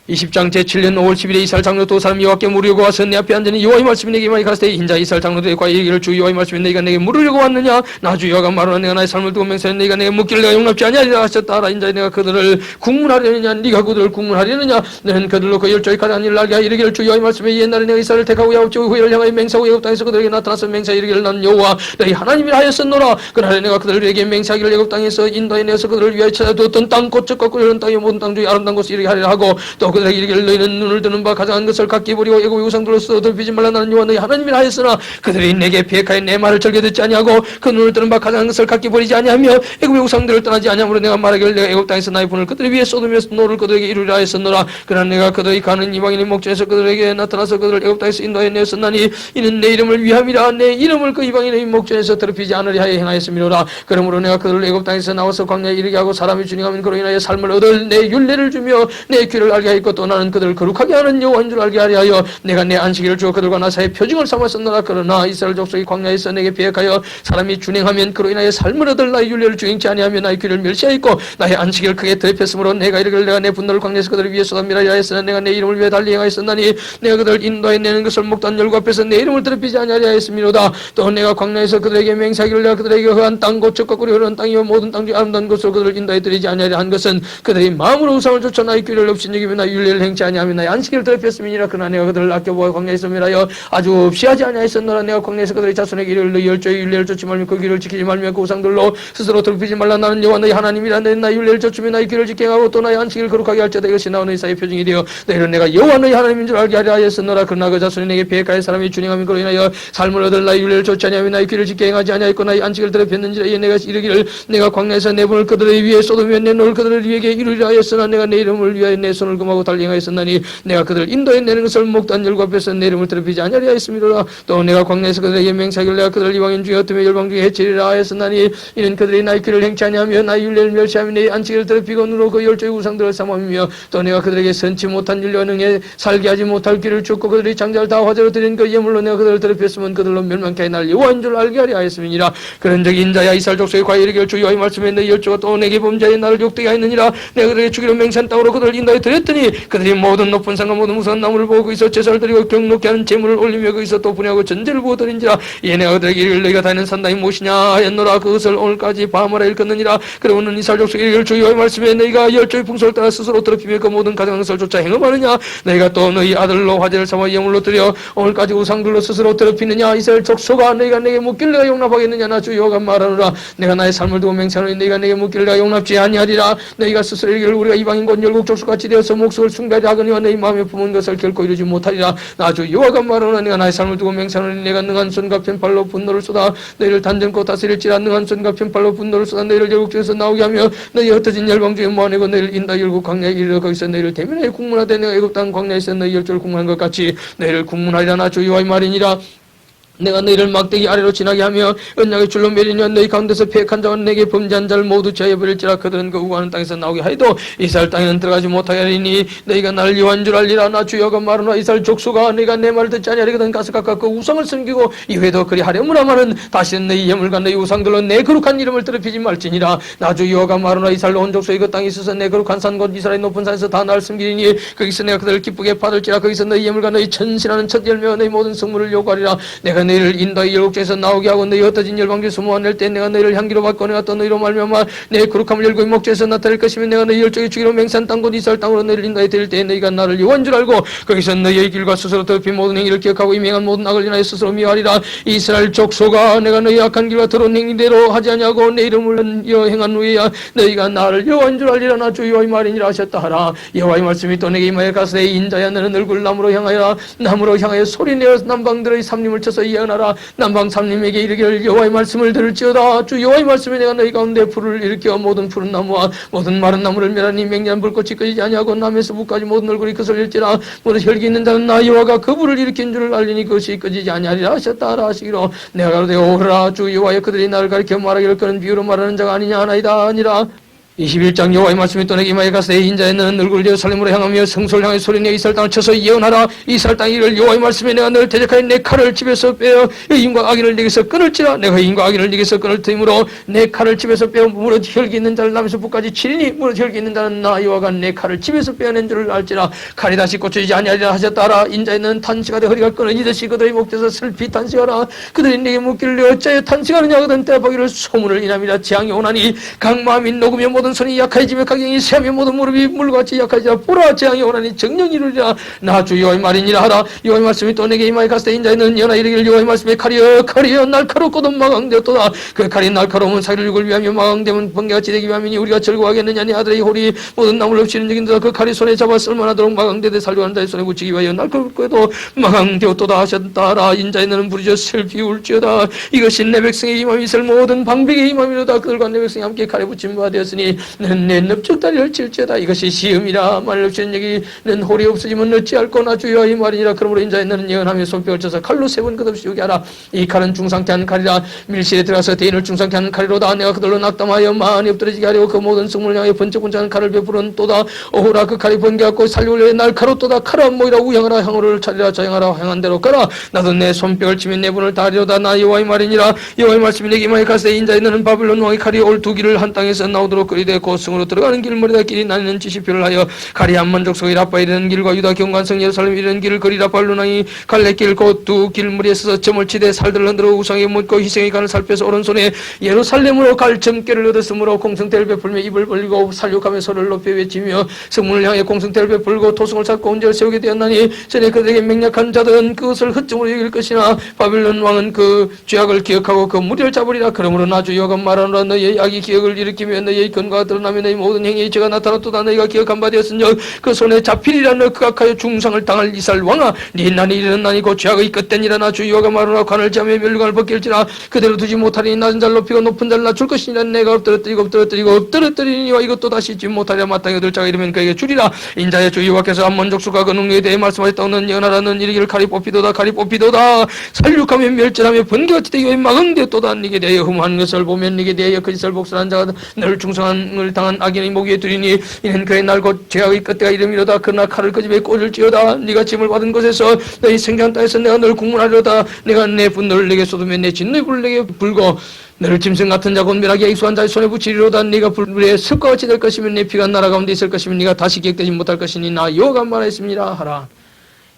20장 제7년 5월 10일에 이스라엘 장로 두 사람이 여호와께 물으려고 와서 내 앞에 앉으니 여호와의 말씀이 내게 많이 가르치되 인자 이스라엘 장로들과 얘기를 주 여호와의 말씀이 너희가 내게 물으려고 왔느냐. 나 주 여호와가 말하노라. 내가 나의 삶을 두고 맹세하는 너희가 내게 묻기를 내가 용납지 아니하리라 하셨다 하라. 인자 내가 그들을 국문하려느냐 네가 그들을 국문하려느냐. 너는 그들로 그 열조의 가장 일을 알게 하여 이르기를 주 여호와의 말씀이 옛날에 내가 이스라엘을 택하고 야곱지고 후회를 향하여 맹세하고 애굽 땅에서 그들에게 나타나서 맹세하여 이르기를 나는 여호와 너희 하나님이라 하였었노라. 그날에 내가 그들에게 맹세하기를 애굽 땅에서 인도해 내서 그들을 위하여 찾아두었던 땅 곧 적고 이런 땅의 모든 땅 중에 아름다운 곳을 이르게 하리라 하고 또 그들에게 이르기를 너희는 눈을 드는 바 가장한 것을 각기 버리고 애굽의 우상들로 쓰러들피지 말라. 나는 여호와 너희 하나님이라 하였으나 그들이 내게 비핵하여 내 말을 절개 듣지 아니하고 그 눈을 뜨는 바 가장한 것을 각기 버리지 아니하며 애굽의 우상들을 떠나지 아니하므로 내가 말하기를 내가 애굽 땅에서 나의 분을 그들이 위에 쏟으며 노를 그들에게 이루리라 하였었노라. 그러나 내가 그들이 가는 이방인의 목전에서 그들에게 나타나서 그들을 애굽 땅에서 인도하여 내었었나니 이는 내 이름을 위함이라. 내 이름을 그 이방인의 목전에서 더럽히지 않으리 하여 행하였음이로라. 그러므로 내가 그들을 애굽 땅에서 나와서 광야에 이르게 하고 사람이 주닝하면 그로 인하여 삶을 얻을 내 율례를 주며 내 귀를 알게 하였고 또 나는 그들을 거룩하게 하는 여호와인 줄 알게 하려 하여 내가 내 안식일을 주어 그들과 나 사이에 표징을 삼았었노라. 그러나 이스라엘 족속이 광야에서 내게 비핵하여 사람이 준행하면 그로 인하여 삶을 얻을 나의 율례를 주행치 아니하며 나의 귀를 멸시하였고 나의 안식일을 크게 더럽혔으므로 내가 이르기를 내가 내 분노를 광야에서 그들을 위해 쏟아미라 하였으나 내가 내 이름을 위해 달리 행하였었나니 내가 그들을 인도해 내는 것을 목단 열고 앞에서 내 이름을 더럽히지 아니하려 하였음이로다. 또 내가 광야에서 그들에게 맹세하기를 내가 그들에게 허한 땅 곧 적거꾸리 흐르는 땅이요 모든 땅 중에 아름다운 곳으로 그들을 인도해 드리지 아니하려 한 것은 그들이 마음으로 우상을 좇아 나의 귀를 없인여기며 나의 율례를 행치 아니하며 나의 안식일을 더럽혔음이니라. 그러나 내가 그들을 아껴보아 광야에서 멸하여 아주 없이하지 아니하였었노라. 내가 광야에서 그들의 자손에게 이르기를 너희 열조의 율례를 좇지 말며 그 길을 지키지 말며 그 우상들로 스스로 더럽히지 말라. 나는 여호와 너희 하나님이라. 너희는 나의 율례를 좇으며 나의 길을 지켜 행하고 또 나의 안식일을 거룩하게 할지어다. 이것이 나와 너희 사이의 표징이 되어 너희는 내가 여호와 너희 하나님인 줄 알게 하려 하였었노라. 그러나 그 자손이 내게 비핵하여 사람이 준행하면 그로 인하여 삶을 얻을 나의 율례를 좇지 아니하며 나의 길을 지켜 행하지 아니하였고 나의 안식일을 더럽혔는지라. 이에 내가 이르기를 내가 광야에서 내 분을 그들의 위에 쏟으며 내 노를 그들을 위에게 이루리라 하였으나 내가 내 이름을 위하여 내 손을 금하고 못할 행하였었나니 내가 그들을 인도해 내는 것을 목단 열과 앞에서 내 이름을 더럽히지 아니하리 하였음이로라. 또 내가 광야에서 그들에게 맹세하기를 내가 그들을 이방인 중에 어둠의 열방 중에 해치리라 하였었나니 이는 그들이 나의 길을 행치 아니하며 나의 율례를 멸시하며 내 안식일을 더럽히고 눈으로 그 열조의 우상들을 삼으며 또 내가 그들에게 선치 못한 율례와 능에 살게 하지 못할 길을 쫓고 그들이 장자를 다 화제로 드린 그 예물로 내가 그들을 더럽혔으면 그들로 멸망케 할 날 여호와인 줄 알게 하리 하였음이니라. 그런 적이 인자야 이스라엘 족속의 과에 이르기를 주 여호와의 말씀에 내 열조가 또 내게 범죄하여 나를 욕되게 하였느니라. 내가 그들에게 주기로 맹세한 땅으로 그들을 인도해 드렸더니 그들이 모든 높은 산과 모든 무서운 나무를 보고 거기서 제사를 드리고 경록케 하는 제물을 올리며 거기서 또 분야하고 전제를 부어드린지라. 이에 내가 그들에게 이르기를 너희가 다니는 산당이 무엇이냐 하였노라. 그것을 오늘까지 밤하라 읽었느니라. 그러고는 이스라엘 족속이 이르기를 주 여호와의 말씀에 너희가 열조의 풍속을 따라 스스로 더럽히며 그 모든 가증한 것을 쫓아 행음하느냐. 너희가 또 너희 아들로 화제를 삼아 예물로 드려 오늘까지 우상들로 스스로 더럽히느냐. 이스라엘 족속아 너희가 내게 묻기를 내가 용납하겠느냐. 나 주 여호와가 말하노라. 내가 나의 삶을 두고 맹세하노니 너희가 내게 묻기를 내가 용납지 아니하리라. 너희가 스스로 이르기를 우리가 이방인 곧 열국 족속같이 되어서 목숨을 숭배하려 하거니와 너희 마음에 품은 것을 결코 이루지 못하리라. 나 주 여호와가 말하노라. 내가 나의 삶을 두고 맹세하노니 내가 능한 손과 편팔로 분노를 쏟아 너희를 단전코 다스릴지라. 능한 손과 편팔로 분노를 쏟아 너희를 열국 중에서 나오게 하며 너희 흩어진 열방 중에 모아내고 너희를 인다 열국 광야에 이르러 거기서 너희를 대면하여 국문하되 내가 애굽 땅 광야에서 너희 열조를 국문한 것 같이 너희를 국문하리라. 나 주 여호와의 말이니라. 내가 너희를 막대기 아래로 지나게 하며 언약의 줄로 매리며 너희 가운데서 패역한 자와 내게 범죄한 자를 모두 제해버릴지라. 그들은 그 우하는 땅에서 나오게 하여도 이스라엘 땅에는 들어가지 못하게 하리니 너희가 나를 여호와인 줄 알리라. 나 주 여호와가 말하노라. 이스라엘 족속아 너희가 내 말을 듣지 아니하리거든 가서 각각 그 우상을 섬기고 이후에도 그리 하려무라마는 다시는 너희 예물과 너희 우상들로 내 거룩한 이름을 더럽히지 말지니라. 나 주 여호와가 말하노라. 이스라엘 온 족속이 그 땅에 있어서 내 거룩한 산 곧 이스라엘 높은 산에서 다 나를 섬기리니 거기서 내가 그들을 기쁘게 받을지라. 거기서 너희 예물과 너희 천신하는 첫 열매와 너희 모든 성물을 요구하리라. 내가 너희를 인도의 열국에서 나오게 하고 너희 흩어진 열방에서 모아낼 때 내가 너희를 향기로 받고 내가 또 너희로 말미암아 내 거룩함을 열고 목재에서 나타낼 것이며 내가 너희 열조의 주기로 맹세한 땅 곧 이스라엘 땅으로 너희를 인도해 드릴 때 너희가 나를 여호와인 줄 알고 거기서 너희의 길과 스스로 더럽힌 모든 행위를 기억하고 이행한 모든 악을 인하여 스스로 미워하리라. 이스라엘 족속아 내가 너희 악한 길과 더러운 행위대로 하지 아니하고 내 이름을 행한 후에야 너희가 나를 여호와인 줄 알리라. 나 주 여호와의 말이니라 하셨다 하라. 여호와의 말씀이 또 내게 임하여 가서되 인자야 너는 얼굴 남으로 향하여 소리내어 남방들의 삼림을 쳐서 예언하라. 남방 삼림에게 이르기를 여호와의 말씀을 들을지어다. 주 여호와의 말씀에 내가 너희 가운데 불을 일으켜 모든 푸른 나무와 모든 마른 나무를 멸하니 맹렬한 불꽃이 끄지지 아니하고 남에서 북까지 모든 얼굴이 그슬릴지라. 모든 혈기 있는 자는 나 여호와가 그 불을 일으킨 줄을 알리니 그것이 끄지지 아니하리라 하셨다 하라 하시기로. 내가 가로되 오라 주 여호와여 그들이 나를 가리켜 말하기를 그는 비유로 말하는 자가 아니냐 하나이다 아니라. 21장 여호와의 말씀이 또 내게 임하여 가서되 인자의 너는 얼굴을 예루살렘으로 향하며 성소를 향해 소리내어 이스라엘 땅을 쳐서 예언하라. 이스라엘 땅 이를 여호와의 말씀에 내가 너를 대적하여 내 칼을 집에서 빼어 의인과 악인을 네게서 끊을지라. 내가 의인과 악인을 네게서 끊을 터이므로 내 칼을 집에서 빼어 무릇 혈기 있는 자를 남에서 북까지 치리니 무릇 혈기 있는 자는 나 여호와가 내 칼을 집에서 빼어낸 줄을 알지라. 칼이 다시 꽂혀지지 아니하리라 하셨다 하라. 인자의 너는 탄식하되 허리가 끊어지듯이 그들의 목에서 슬피 탄식하라. 그들이 내게 묻기를 어찌하여 탄식하느냐 하거든 때보기를 소문을 인함이라. 재앙이 오나니 강마음이 녹으며 모든 손이 약해지며 각경이 세하며 모든 무릎이 물같이 약해지라. 보라 재앙이 오나니 정령이 이루리라. 나 주 여호와의 말이니라 하라. 여호와의 말씀이 또 내게 임하여 가서되 인자는 연하 이르기를 여호와의 말씀에 칼이여 날카롭고도 마강되었도다. 그 칼이 날카로우면 사기를 죽을 위하며 마강되면 번개같이 되기 위함이니 우리가 즐거워하겠느냐. 네 아들의 홀이 모든 나무를 엎치는 적인도다. 그 칼이 손에 잡아 쓸만하도록 마강되되 살려하는 자의 손에 붙이기 위하여 날카롭고도 마강되었도다 하셨다 하라. 인자의 너는 부르짖어 슬피 울지어다. 이것이 내 백성의 임함이 있을 모든 방백의 임함이로다. 그들과 내 백성이 함께 칼에 붙임 바 되었으니 너는 내 넙죽다리를 칠지어다. 이것이 시음이라. 만일 없이는 여기는 홀이 없어지면 어찌할꼬. 나 주 여호와의 말이니라. 그러므로 인자의 너는 예언하며 손뼉을 쳐서 칼로 3번 끝없이 죽게 하라. 이 칼은 중상케 하는 칼이라. 밀실에 들어가서 대인을 중상케 하는 칼이로다. 내가 그들로 낙담하여 많이 엎드러지게 하려고 그 모든 성물을 향해 번쩍번쩍하는 칼을 베푸른 또다. 오호라 그 칼이 번개하고 살려올려 날카롭도다. 칼아 모이라 우향하라. 향호를 차리라. 자행하라. 향한 대로 가라. 나도 내 손뼉을 치면 내 분을 다하리로다. 나 여호와의 말이니라. 여호와의 말씀이 내게 임하여 가서되 인자의 너는 바벨론 왕의 칼이 올 두 길을 한 땅에서 나오도록 그리되 고성으로 들어가는 길머리다. 길이 나뉘는 지시표를 하여 가리 암몬 족속의 라빠 이르는 길과 유다 경관성 예루살렘 이르는 길을 거리라. 발루나이 갈래길 곧 두 길머리에 서서 점을 치되 살들을 흔들어 우상에 묻고 희생의 간을 살펴서 오른손에 예루살렘으로 갈 점괘를 얻었으므로 공성대를 베풀며 입을 벌리고 살육하며 소리를 높여 외치며 성문을 향해 공성대를 베풀고 토성을 쌓고 온전을 세우게 되었나니 전에 그들에게 맹약한 자들은 그것을 헛점으로 여길 것이나 바벨론 왕은 그 죄악을 기억하고 그 무리를 잡으리라. 그러므로 나 주 여호와가 말하노라. 너희의 악이 기억을 일으키며 너희의 근과 바가 드러나며 너희 모든 행위의 죄가 나타났도다. 너희가 기억한 바 되었은즉 그 손에 잡히리라. 너 극악하여 중상을 당할 이스라엘 왕아, 네 난이 이르는 난이고 죄악의 끝된 나 주 여호와가 말하노라. 관을 제하며 멸류관을 벗길지라. 그대로 두지 못하리니 낮은 자를 높이고 높은 자를 낮출 것이니라. 내가 엎드러뜨리니와 이것도 다시 잊지 못하리라. 마땅히 얻을 자가 이르면 그에게 주리라. 인자의 주 여호와께서 암몬 족속과 그 능력에 대해 말씀하셨다. 너는 연하라는 이르기를 칼이 뽑히도다. 살육하며 멸절하며 번개같이 되게 막응되었도다. 네게 대하여 흠한 것을 보면 네게 대하여 거짓을 복선한 자가 너를 중상을 당한 악인의 목 위에 두리니 이는 그의 날 곧 죄악의 끝때가 이름이로다. 그러나 칼을 그 집에 꽂을지어다. 네가 짐을 받은 곳에서 너희 생존 땅에서 내가 너를 국문하리로다. 내가 내 분노를 내게 쏟으며 내 진노의 불을 내게 불고 너를 짐승 같은 자 곧 멸하게 익숙한 자의 손에 붙이리로다. 네가 불의 습과 같이 될 것이면 내 피가 나라 가운데 있을 것이면 네가 다시 기억되지 못할 것이니 나 여호와가 말했습니다 하라.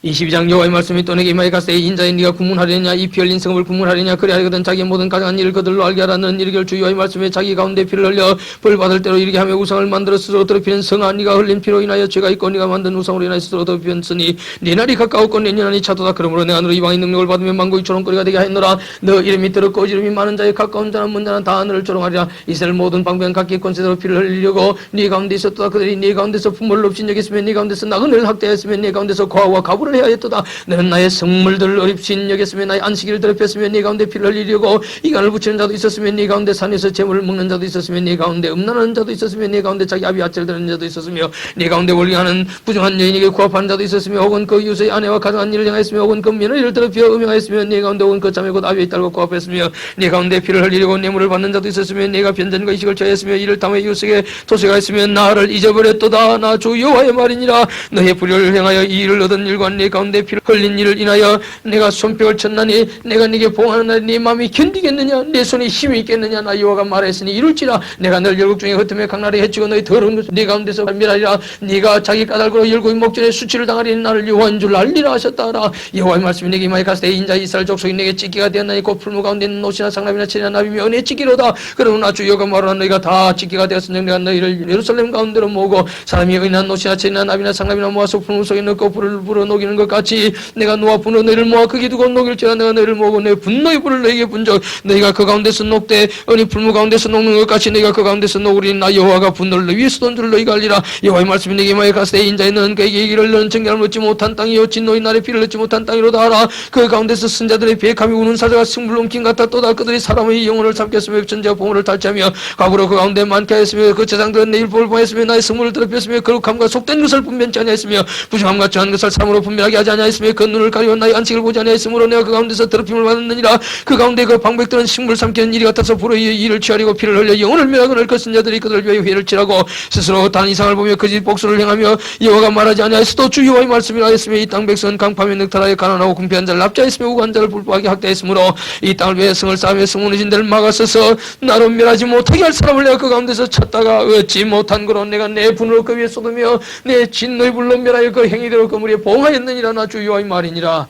22장 여호와의 말씀이 또 내게 임하여 가시되 인자인 네가 구문하려냐 이 피 흘린 성읍을 구문하려냐 그리하거든 자기의 모든 가장한 일을 그들로 알게 하라는 이르기를 주 여호와의 말씀에 자기 가운데 피를 흘려 벌 받을 대로 이르게 하며 우상을 만들어 스스로 더럽히는 성아 네가 흘린 피로 인하여 죄가 있고 네가 만든 우상으로 인하여 스스로 더럽혔으니 네 날이 가까웠고 내 년이 차도다. 그러므로 내가 너로 이방의 능력을 받으며 만국이 조롱거리가 되게 하였노라. 너 이름이 들었고 이름이 많은 자의 가까운 자는 먼 자는 다 너를 조롱하리라. 이스라엘 모든 방변 각기 권세대로 피를 흘리려고 네 가운데 있었도다. 그들이 네 가운데서 분모를 없인 여겼으며 네 가운데서 나그네를 학대하였으며 네 가운데서 고아와 가부를 해야 했도다. 너는 나의 성물들을 어립신 여겼으며 나의 안식일을 더럽혔으며 네 가운데 피를 흘리려고 이간을 붙이는 자도 있었으며 네 가운데 산에서 재물을 먹는 자도 있었으며 네 가운데 음란하는 자도 있었으며 네 가운데 자기 아비 아체를 드는 자도 있었으며 네 가운데 원리하는 부정한 여인에게 구합하는 자도 있었으며 혹은 그 이웃의 아내와 가정한 일을 행하였으며 혹은 그 며느리를 더럽혀 음행하였으며 네 가운데 혹은 그 자매 곧 아비의 딸과 구합했으며 네 가운데 피를 흘리려고 뇌물을 받는 자도 있었으며 네가 변전과 이식을 처했으며 이를 담아 이웃에게 토색하였으며 나를 잊어버렸도다. 나 주 여호와의 말이니라. 너의 불의를 행하여 이 일을 얻은 일과 네 가운데 피를 흘린 일을 인하여 내가 손뼉을 쳤나니 내가 네게 보응하는 날 네 마음이 견디겠느냐. 내 손에 힘이 있겠느냐. 나 여호와가 말했으니 이룰지라. 내가 널 열국 중에 흩으며 강나라에 해치고 너희 더러운 것을 네 가운데서 멸하리라. 네가 자기 까닭으로 열국의 목전에 수치를 당하리니 나를 여호와인 줄 알리라 하셨다라. 여호와의 말씀이 내게 임하여 가시되 인자 이스라엘 족속이 내게 찢기가 되었나니 곧 풀무 가운데 있는 옷이나 상납이나 채나 나비며 은혜 찢기로다. 그러나 주 여호와가 말하노라. 너희가 다 찢기가 되었으니 내가 너희를 예루살렘 가운데로 모으고 사람이 은혜한 옷이나 채나 나비나 상납이나 모아서 풀무 속에 넣고 불을 불어 녹이는 것 같이 내가 노아 분으로 너희를 모아 크게 두고 녹일지라. 내가 너희를 모으고 내 분노의 불을 너희에게 분적 너희가 그 가운데서 녹되 은이 풀무 가운데서 녹는 것 같이 너희가 그 가운데서 녹으리니 나 여호와가 분노를 너희 위에 쏟은 줄 너희가 알리라. 여호와의 말씀이 내게 임하여 가시되 인자의 너는 그에게 이기를 너는 정결을 얻지 못한 땅이요 진 너희 날에 피를 얻지 못한 땅이로다 하라. 그 가운데서 선자들의 비행함이 우는 사자가 승불 옮긴 같아 또다. 그들이 사람의 영혼을 삼켰으며 전제와 보물을 탈취하며 과부로 그 가운데 많게 하였으며 그 제장들은 내 일복을 보았으며 나의 성물을 더럽혔으며 거룩함과 속된 것을 분별치 아니하였으며 부정함과 정한 것을 사람으로 분별하게 하지 아니하였으며 그 눈을 가리워 나의 안식을 보지 아니하였으므로 내가 그 가운데서 더럽힘을 받았느니라. 그 가운데 그 방백들은 식물 삼키는 일이 같아서 불의 일을 취하려고 피를 흘려 영혼을 멸하거늘 그 선자들이 그들을 위하여 회를 치라고 스스로 단 이상을 보며 거짓 복수를 행하며 여호와가 말하지 아니하였으도 주 여호와의 말씀이라 하였으며 이 땅 백성은 강파며 늑탈하여 가난하고 궁핍한 자를 납치하였으며 우한 자를 불법하게 학대했으므로 이 땅을 위해 성을 쌓으며 성문의진 데를 막았어서 나로 멸하지 못하게 할 사람을 내가 그 가운데서 찾다가 얻지 못한 거로 내가 내 분으로 그 위에 쏟으며 내 진노의 불로 멸하여 그 행위대로 그 무리에 보응하였느니라. 나 주 여호와의 말이니라.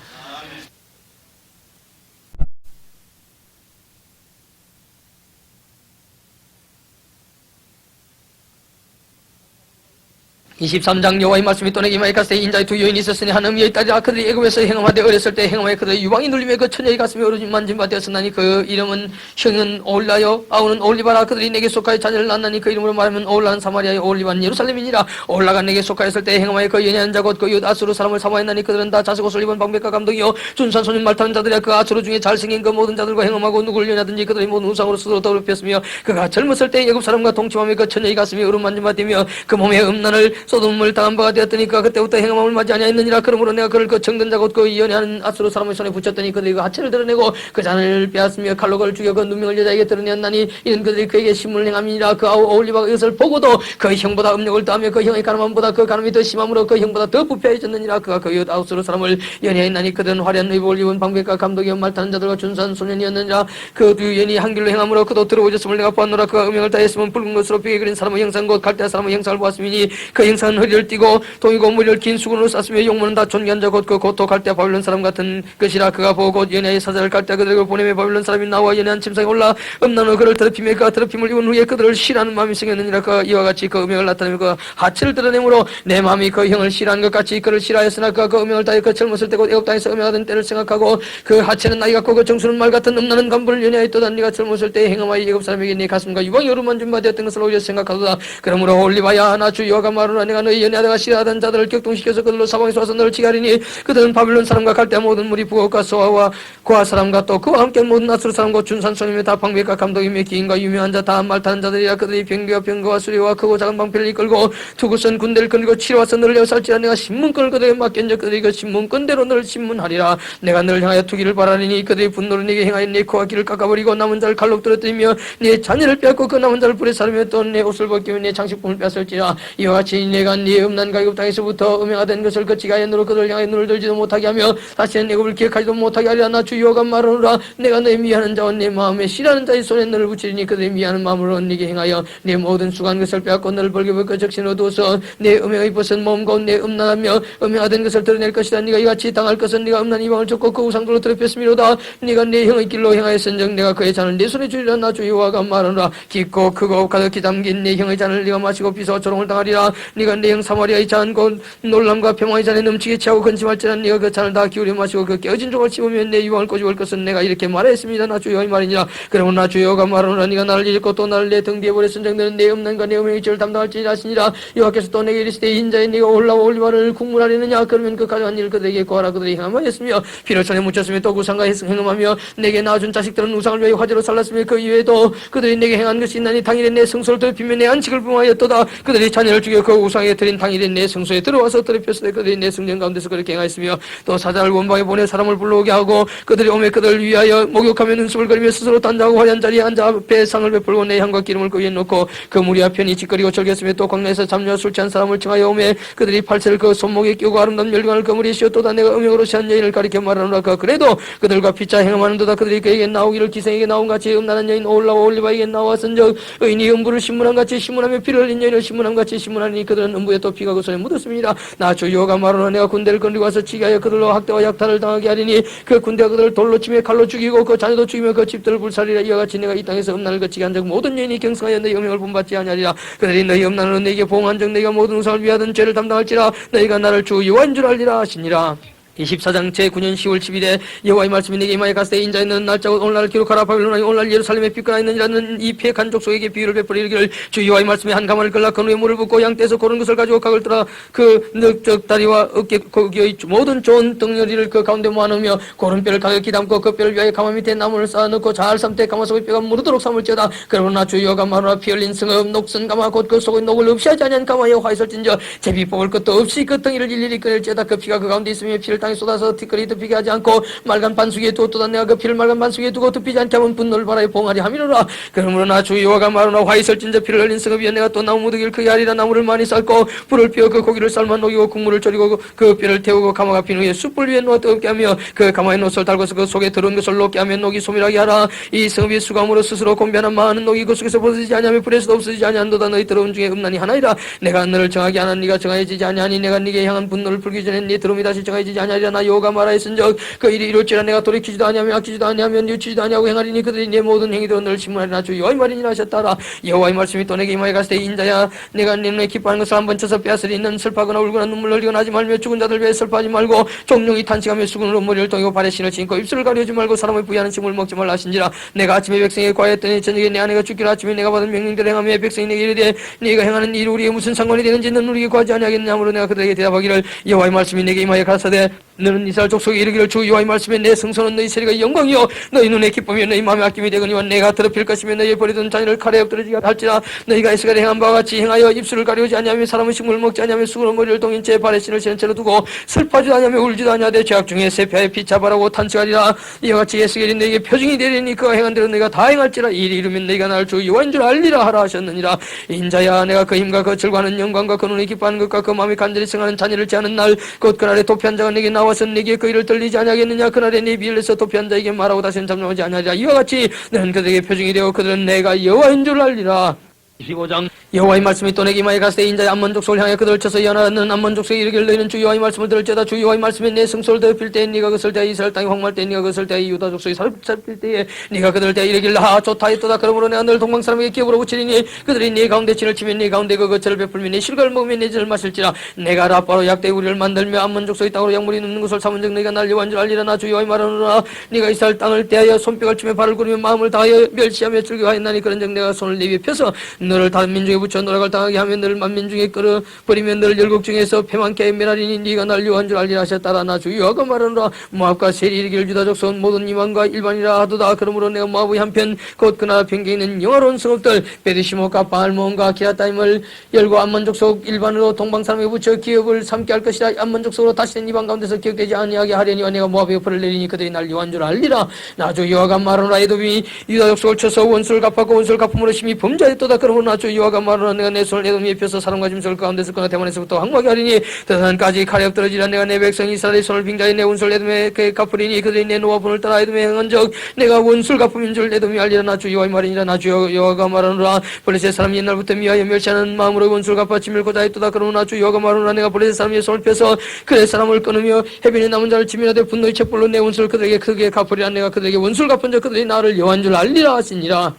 23장 여호와의 말씀이 또 내게 임하여 가시되 인자의 두 여인이 있었으니 한 어미의 딸이라. 그들이 애굽에서 행함하되 어렸을 때 행함하여 그들의 유방이 눌림에 그 처녀의 가슴에 어루만진 바 되었으나니 그 이름은 형은 오홀라요 아우는 오홀리바라. 그들이 내게 속하여 자녀를 낳았나니 그 이름으로 말하면 오홀라는 사마리아의 오홀리바는 예루살렘이니라. 오홀라가 내게 속하였을 때 행함하여 그 연애한 자 곧 그 이웃 아수르 사람을 사모했나니 그들은 다 자색 옷을 입은 방백과 감독이요 준산 소년 말타는 자들이야. 그 아수르 중에 잘생긴 그 모든 자들과 행함하고 누구를 연하든지 그들의 모든 우상으로 스스로 더럽혔으며 그가 젊었을 때 애굽 사람과 동침하며 그 처녀의 가슴에 어루만진 바 되며 그 몸에 음란을 소돔을 당한 바가 되었더니까 그때부터 행함을 맞지 아니하였느니라. 그러므로 내가 그를 그 정든자 곧 그 연애하는 아수르 사람의 손에 붙였더니 그들이 그 하체를 드러내고 그 잔을 빼앗으며 칼로 그를 죽여 그 누명을 여자에게 드러내었나니 이는 그들이 그에게 신문을 행함이니라. 그 오홀리바가 이것을 보고도 그 형보다 음욕을 더하며 그 형의 가늠함보다 그 가늠이 더 심함으로 그 형보다 더 부패해졌느니라. 그가 그 이웃 아수르 사람을 연애했나니 그들은 화려한 의복을 입은 방백과 감독이 말타는 자들과 준수한 소년이었느니라. 그 두 여인이 한 길로 행함으로 그도 들어오졌음을 내가 보았노라. 그가 음욕을 다했으면 붉은 것으로 벽에 그린 사람의 형상 곧 갈대아 사람의 형상을 보았음이니 그 형상 장상은 허리를 띠고 동이고 머리를 긴 수건으로 쌌으며 용모는 다 존귀한 자 곧 그 고토 갈대 바빌론 사람 같은 것이라. 그가 보고 곧 연애의 사자를 갈대 그들을 보내며 바빌론 사람이 나와 연애한 침상에 올라 음란으로 그를 더럽히며 그가 더럽힘을 입은 후에 그들을 싫어하는 마음이 생겼느니라. 그가 이와 같이 그 음행을 나타내며 그 하체를 드러내므로 내 마음이 그 형을 싫어하는 것 같이 그를 싫어하였으나 그가 그 음행을 다해 그 젊었을 때고 애굽 땅에서 음행하던 때를 생각하고 그 하체는 나이 같고 그 정수는 말 같은 음란한 간부를 연애하였도다. 네가 젊었을 때 행함하여 애굽 사람에게 네 가슴과 유방이 어루만 준비되었던 것을 오히려 생각하도다. 그러므로 올리바야 나 주 여호와가 말하노라. 내가 너희 연애하다가 싫어하던 자들을 격동시켜서 그들로 사방에서 와서 너를 치게 하리니 그들은 바빌론 사람과 갈대 모든 무리 부엌과 소아와 고아 사람과 또 그와 함께 모든 나스루 사람과 준산 손이며 다 방백과 감독이며 기인과 유명한 자 다 말 타는 자들이라. 그들이 병거와 수리와 크고 작은 방패를 이끌고 투구선 군대를 끌고 치러 와서 너를 에워쌀지라. 내가 신문권을 그들에게 맡겼는지 그들이 그 신문권대로 너를 신문하리라. 내가 너를 향하여 투기를 바라리니 그들이 분노로 네게 행하여 네 코와 귀를 깎아버리고 남은 자를 칼로 떨어뜨리며 네 자녀를 빼앗고 그 남은 자를 불에 사르며 또 내 옷을 벗기며 내 장식품을 빼앗을지라. 이와 같이 내가 네 음란 가이굽 땅에서부터 음행하던 것을 거치게 하여 너로 그들 향하여 눈을 들지도 못하게 하며 다시는 애굽을 기억하지도 못하게 하리라. 나 주 여호와가 말하노라. 내가 너의 미워하는 자와 내 마음에 싫어하는 자의 손에 너를 붙이리니 그들이 미워하는 마음으로 네게 행하여 내 모든 수고한 것을 빼앗고 너를 벌게벗고 적신으로 두어서 내 음행의 벗은 몸과 내 음란하며 음행하던 것을 드러낼 것이다. 네가 이같이 당할 것은 네가 음란 이방을 쫓고 그 우상들로 더럽혔음이로다. 네가 내 형의 길로 행하였은즉 내가 그의 잔을 네 손에 주리라. 나 주 여호와가 말하노라. 깊고 크고 가득히 담긴 내 형의 잔을 네가 마시고 비서와 조롱을 당하리라. 네가 내 형 사마리아의 잔 곧 놀람과 평화의 잔에 넘치게 취하고 근심할지라. 네가 그 잔을 다 기울여 마시고 그 깨어진 종을 씹으면 내 유황을 꼬집을 것은 내가 이렇게 말했습니다. 나 주 여호와의 말이니라. 그러면 나 주 여호와가 말하노라. 네가 나를 잃고 또 나를 내 등 뒤에 버렸은즉 너는 내 음란과 내 음행의 죄를 담당할지 하시니라. 여호와께서 또 내게 이르시되 인자에 네가 올라와 올리바를 국물하려느냐. 그러면 그 가져간 일을 그들에게 구하라. 그들이 행함하였으며 피를 손에 묻혔으며 또 우상과 행음하며 내게 낳아준 자식들은 우상을 위하여 화제로 살랐으며 그 이외에도 그들이 내게 행한 것이 있나니 당일에 내 성소를 더럽히며 내 안식을 범하였도다. 그들이 자녀를 죽여 그 우상에 드린 당일에 내 성소에 들어와서 더럽혔으되 그들이 내 성전 가운데서 그렇게 행하였으며 또 사자를 원방에 보내 사람을 불러오게 하고 그들이 오매 그들을 위하여 목욕하며 눈썹을 그리며 스스로 단장하고 화려한 자리에 앉아 앞에 상을 베풀고 내 향과 기름을 그 위에 놓고 그 무리 앞편이 짓거리고 절겼으며 또 광야에서 잠녀와 술 취한 사람을 청하여 오매 그들이 팔새를 그 손목에 끼우고 아름다운 멸관을 그 무리에 씌웠도다. 내가 음행으로 취한 여인을 가리켜 말하노라. 그래도 그들과 피차 행함하는도다. 그들이 그에게 나오기를 기생에게 나온 같이 음란한 여인 올라와 올리바에게 나왔은즉 의인이 음부를 신문한 같이 신문하며 피를 흘린 여인을 신문한 같이 신문하니 그들은 음부에 또 피가 그 손에 묻었습니다. 나 주 여호와가 말하노라. 내가 군대를 건드리고 와서 치게 하여 그들로 학대와 약탈을 당하게 하리니 그 군대가 그들을 돌로 치며 칼로 죽이고 그 자녀도 죽이며 그 집들을 불살리라. 이와 같이 내가 이 땅에서 음란을 거치게 한즉 모든 여인이 경성하여 너희 음행을 본받지 아니하리라. 그들이 너희 음란으로 내게 보응한즉 내가 모든 우상을 위하던 죄를 담당할지라. 너희가 나를 주 여호와인 줄 알리라 하시니라. 24장 제9년 10월 10일에 여호와의 말씀이 내게 임하여 가시되 인자에 너는 날짜 곧 오늘날을 기록하라. 바빌론이 오늘날 예루살렘에 빗거나 있느니라는 이 패한 족속에게 비유를 베풀어 이르기를 주 여호와의 말씀이 한 가마를 걸라 그 위에 물을 붓고 양떼에서 고른 것을 가지고 각을 떠라 그 늑적 다리와 어깨 거기의 모든 좋은 덩어리를 그 가운데 모아놓으며 고른 뼈를 가격히 담고 그 뼈를 위하여 가마 밑에 나무를 쌓아놓고 잘 삶되 가마 속의 뼈가 무르도록 삶을지어다. 그러나 주 여호와가 말하노라. 피 흘린 성읍 녹슨 가마 곧 그 속의 녹을 없이 하지 아니한 가마에 화 있을진저 제비 뽑을 것도 없이 그 덩이를 일일이 꺼낼지어다. 그 피가 그 가운데 있으며 피를 땅에 쏟아서 티끌이 덮이게 하지 않고 맑은 반수기에 두었도다. 내가 그 피를 맑은 반수기에 두고 덮이지 않게 하면 분노를 바라에 봉하리 함이로라. 그러므로 나 주 여호와가 말하노라. 화 있을진저 피를 흘린 성읍이여 내가 또 나무 무더기를 크게 하리라. 나무를 많이 쌀고 불을 피워 그 고기를 삶아 녹이고 국물을 졸이고 그 뼈를 태우고 가마가 핀 후에 숯불 위에 놓아 뜨겁게 하며 그 가마에 노을 달고서 그 속에 들어온 것을 녹게 하며 녹이 소멸하게 하라. 이 성읍이 수감으로 스스로 곤변한 많은 녹이 그 속에서 벗어지지 아니하며 불에서도 없어지지 아니한도다. 너희 들어온 중에 음란이 하나이라. 내가 너를 정하게 하나 네가 정하여지지 아니하니 내가 네게 향한 분노를 풀기 전에 네 들어옴이 다시 정하여지지 아니하리라. 나 여호와가 말하였은즉 그 일이 이룰지라. 내가 돌이키지도 아니하며 아끼지도 아니하며 뉘우치지도 아니하고 행하리니 그들이 내 모든 행위대로 너를 신문하리라. 주 여호와의 말이니라 하셨다라. 여호와의 말씀이 또 내게 임하여 가시되 인자야 내가 네 눈에 기뻐하는 것을 한번 쳐서 빼앗으리. 너는 슬퍼하거나 울거나 눈물 흘리거나 하지 말며 죽은 자들 위해 슬퍼하지 말고 종룡이 탄식하며 수군으로 머리를 동이고 발에 신을 신고 입술을 가려지 말고 사람의 부위하는 식물을 먹지 말라 하신지라. 내가 아침에 백성에게 과했더니 저녁에 내 아내가 죽기를 아침에 내가 받은 명령대로 행하며 백성이 내게 이르되 네가 행하는 일이 우리에게 무슨 상관이 되는지 너는 우리에게 구하지 아니하겠느냐 하므로 내가 그들에게 대답하기를 여호와의 말씀이 내게 임하여 가라사대 너는 이스라엘 족속에 이르기를 주 여호와의 말씀에 내 성소는 너희 세리가 영광이요 너희 눈에 기쁨이요 너희 마음에 아낌이 되거니와 내가 더럽힐 것이며 너희 버리던 자녀를 칼에 엎드러지게 할지라. 너희가 이스라엘에 행한 바와 같이 행하여 입술을 가리우지 아니하며 사람의 식물을 먹지 아니하며 수고로 머리를 동인 채 발에 신을 신은 채로 두고 슬퍼하지도 아니하며 울지도 아니하되 죄악 중에 세피하여 피차발하고 탄식하리라. 이와 같이 예수께서 너희에게 표징이 되리니 그가 행한 대로 너희가 다 행할지라. 이 일이 이루면 너희가 나를 주 여호와인 줄 알리라 하라 하셨느니라. 인자야 내가 그 힘과 그 즐거워하는 영광과 그 눈에 기뻐하는 것과 그 마음이 간절히 생하는 자녀를 제하는 날 곧 그날에 도피한 자가 내게 나와서 내게 그 일을 들리지 아니하겠느냐. 그날에 네 비을에서 도피한 자에게 말하고 다시는 잠잠하지 아니하리라. 이와 같이 너는 그들에게 표징이 되어 그들은 내가 여호와인 줄 알리라. 25장 여호와의 말씀이 또 내게 임하여 가시되 인자의 암몬 족속을 향해 그들을 쳐서 연하는 암몬 족속이 이르기를 너희는 주 여호와의 말씀을 들을지어다 주 여호와의 말씀이 내 승소를 더럽힐 때에 네가 그것을 대하여 이스라엘 땅이 황무할 때에 네가 그것을 대하여 유다 족속이 사로잡힐 때에 네가 그들을 대하여 이르기를 하 좋다 했도다 그러므로 내가 너를 동방 사람에게 기업으로 붙이리니 그들이 네 가운데 진을 치면 네 가운데 그 거처를 베풀면 네 실과를 먹으면 네 젖을 마실지라 내가 라빠로 약대 우리를 만들며 암몬 족속의 땅으로 약물이 눕는 것을 삼은즉 네가 날 여호와인 줄 알리라 나 주 여호와의 말하노라 네가 이스라엘 땅을 대하여 손뼉을 치며 발을 구르며 마음을 다하여 멸시하며 즐거워하였나니 그런즉 내가 손을 네 위에 펴서 너를 다른 민중에 붙여 노락을 당하게 하며 너를 만민 중에 끌어버리며 너를 열국 중에서 패망케 멸하리니 네가 날 여호와인 줄 알리라 하셨다라 나 주 여호와가 말하노라 모압과 세리 이르기를 유다 족속은 모든 이방과 일반이라 하도다 그러므로 내가 모압의 한편 곧 그나라 평경에 있는 영화로운 성읍들 베르시모과 바알몬과 기라타임을 열고 암몬 족속 일반으로 동방 사람에게 붙여 기업을 삼게 할 것이라 암몬 족속으로 다시는 이방 가운데서 기억되지 아니하게 하려니와 내가 모압의 여포를 내리니 그들이 날 여호와인 줄 알리라 나 주 여호와가 말하노라 에돔이 유다 족속을 쳐서 원수를 갚았고 원수를 갚음으로 심히 범죄하였도다 그러므로 나 주 여호와가 말하노라 내가 내 손을 에돔 위에 펴서 사람과 짐승을 가운데서 끊어 대만에서부터 항막에 하리니 대산까지 칼이 엎드러지라 내가 내 백성 이스라엘의 손을 빙자해 내 원수를 에돔에 갚으리니 그들이 내 노화분을 따라 에돔에 행한 적 내가 원수를 갚음인 줄 에돔이 알리라 나 주 여호와의 말이니라 나 주 여호와가 말하노라 블레셋 사람이 옛날부터 미하여 멸시하는 마음으로 원수를 갚아 치밀고자 했도다 그러므로 나 주 여호와가 말하노라 내가 블레셋 사람의 손을 펴서 그의 사람을 끊으며 해변에 남은 자를 치밀하되 분노의 촛불로 내 원수를 그들에게 크게 갚으리라 내가 그들에게 원수를 갚은 적 그들이 나를 여호와인 줄 알리라 하시니라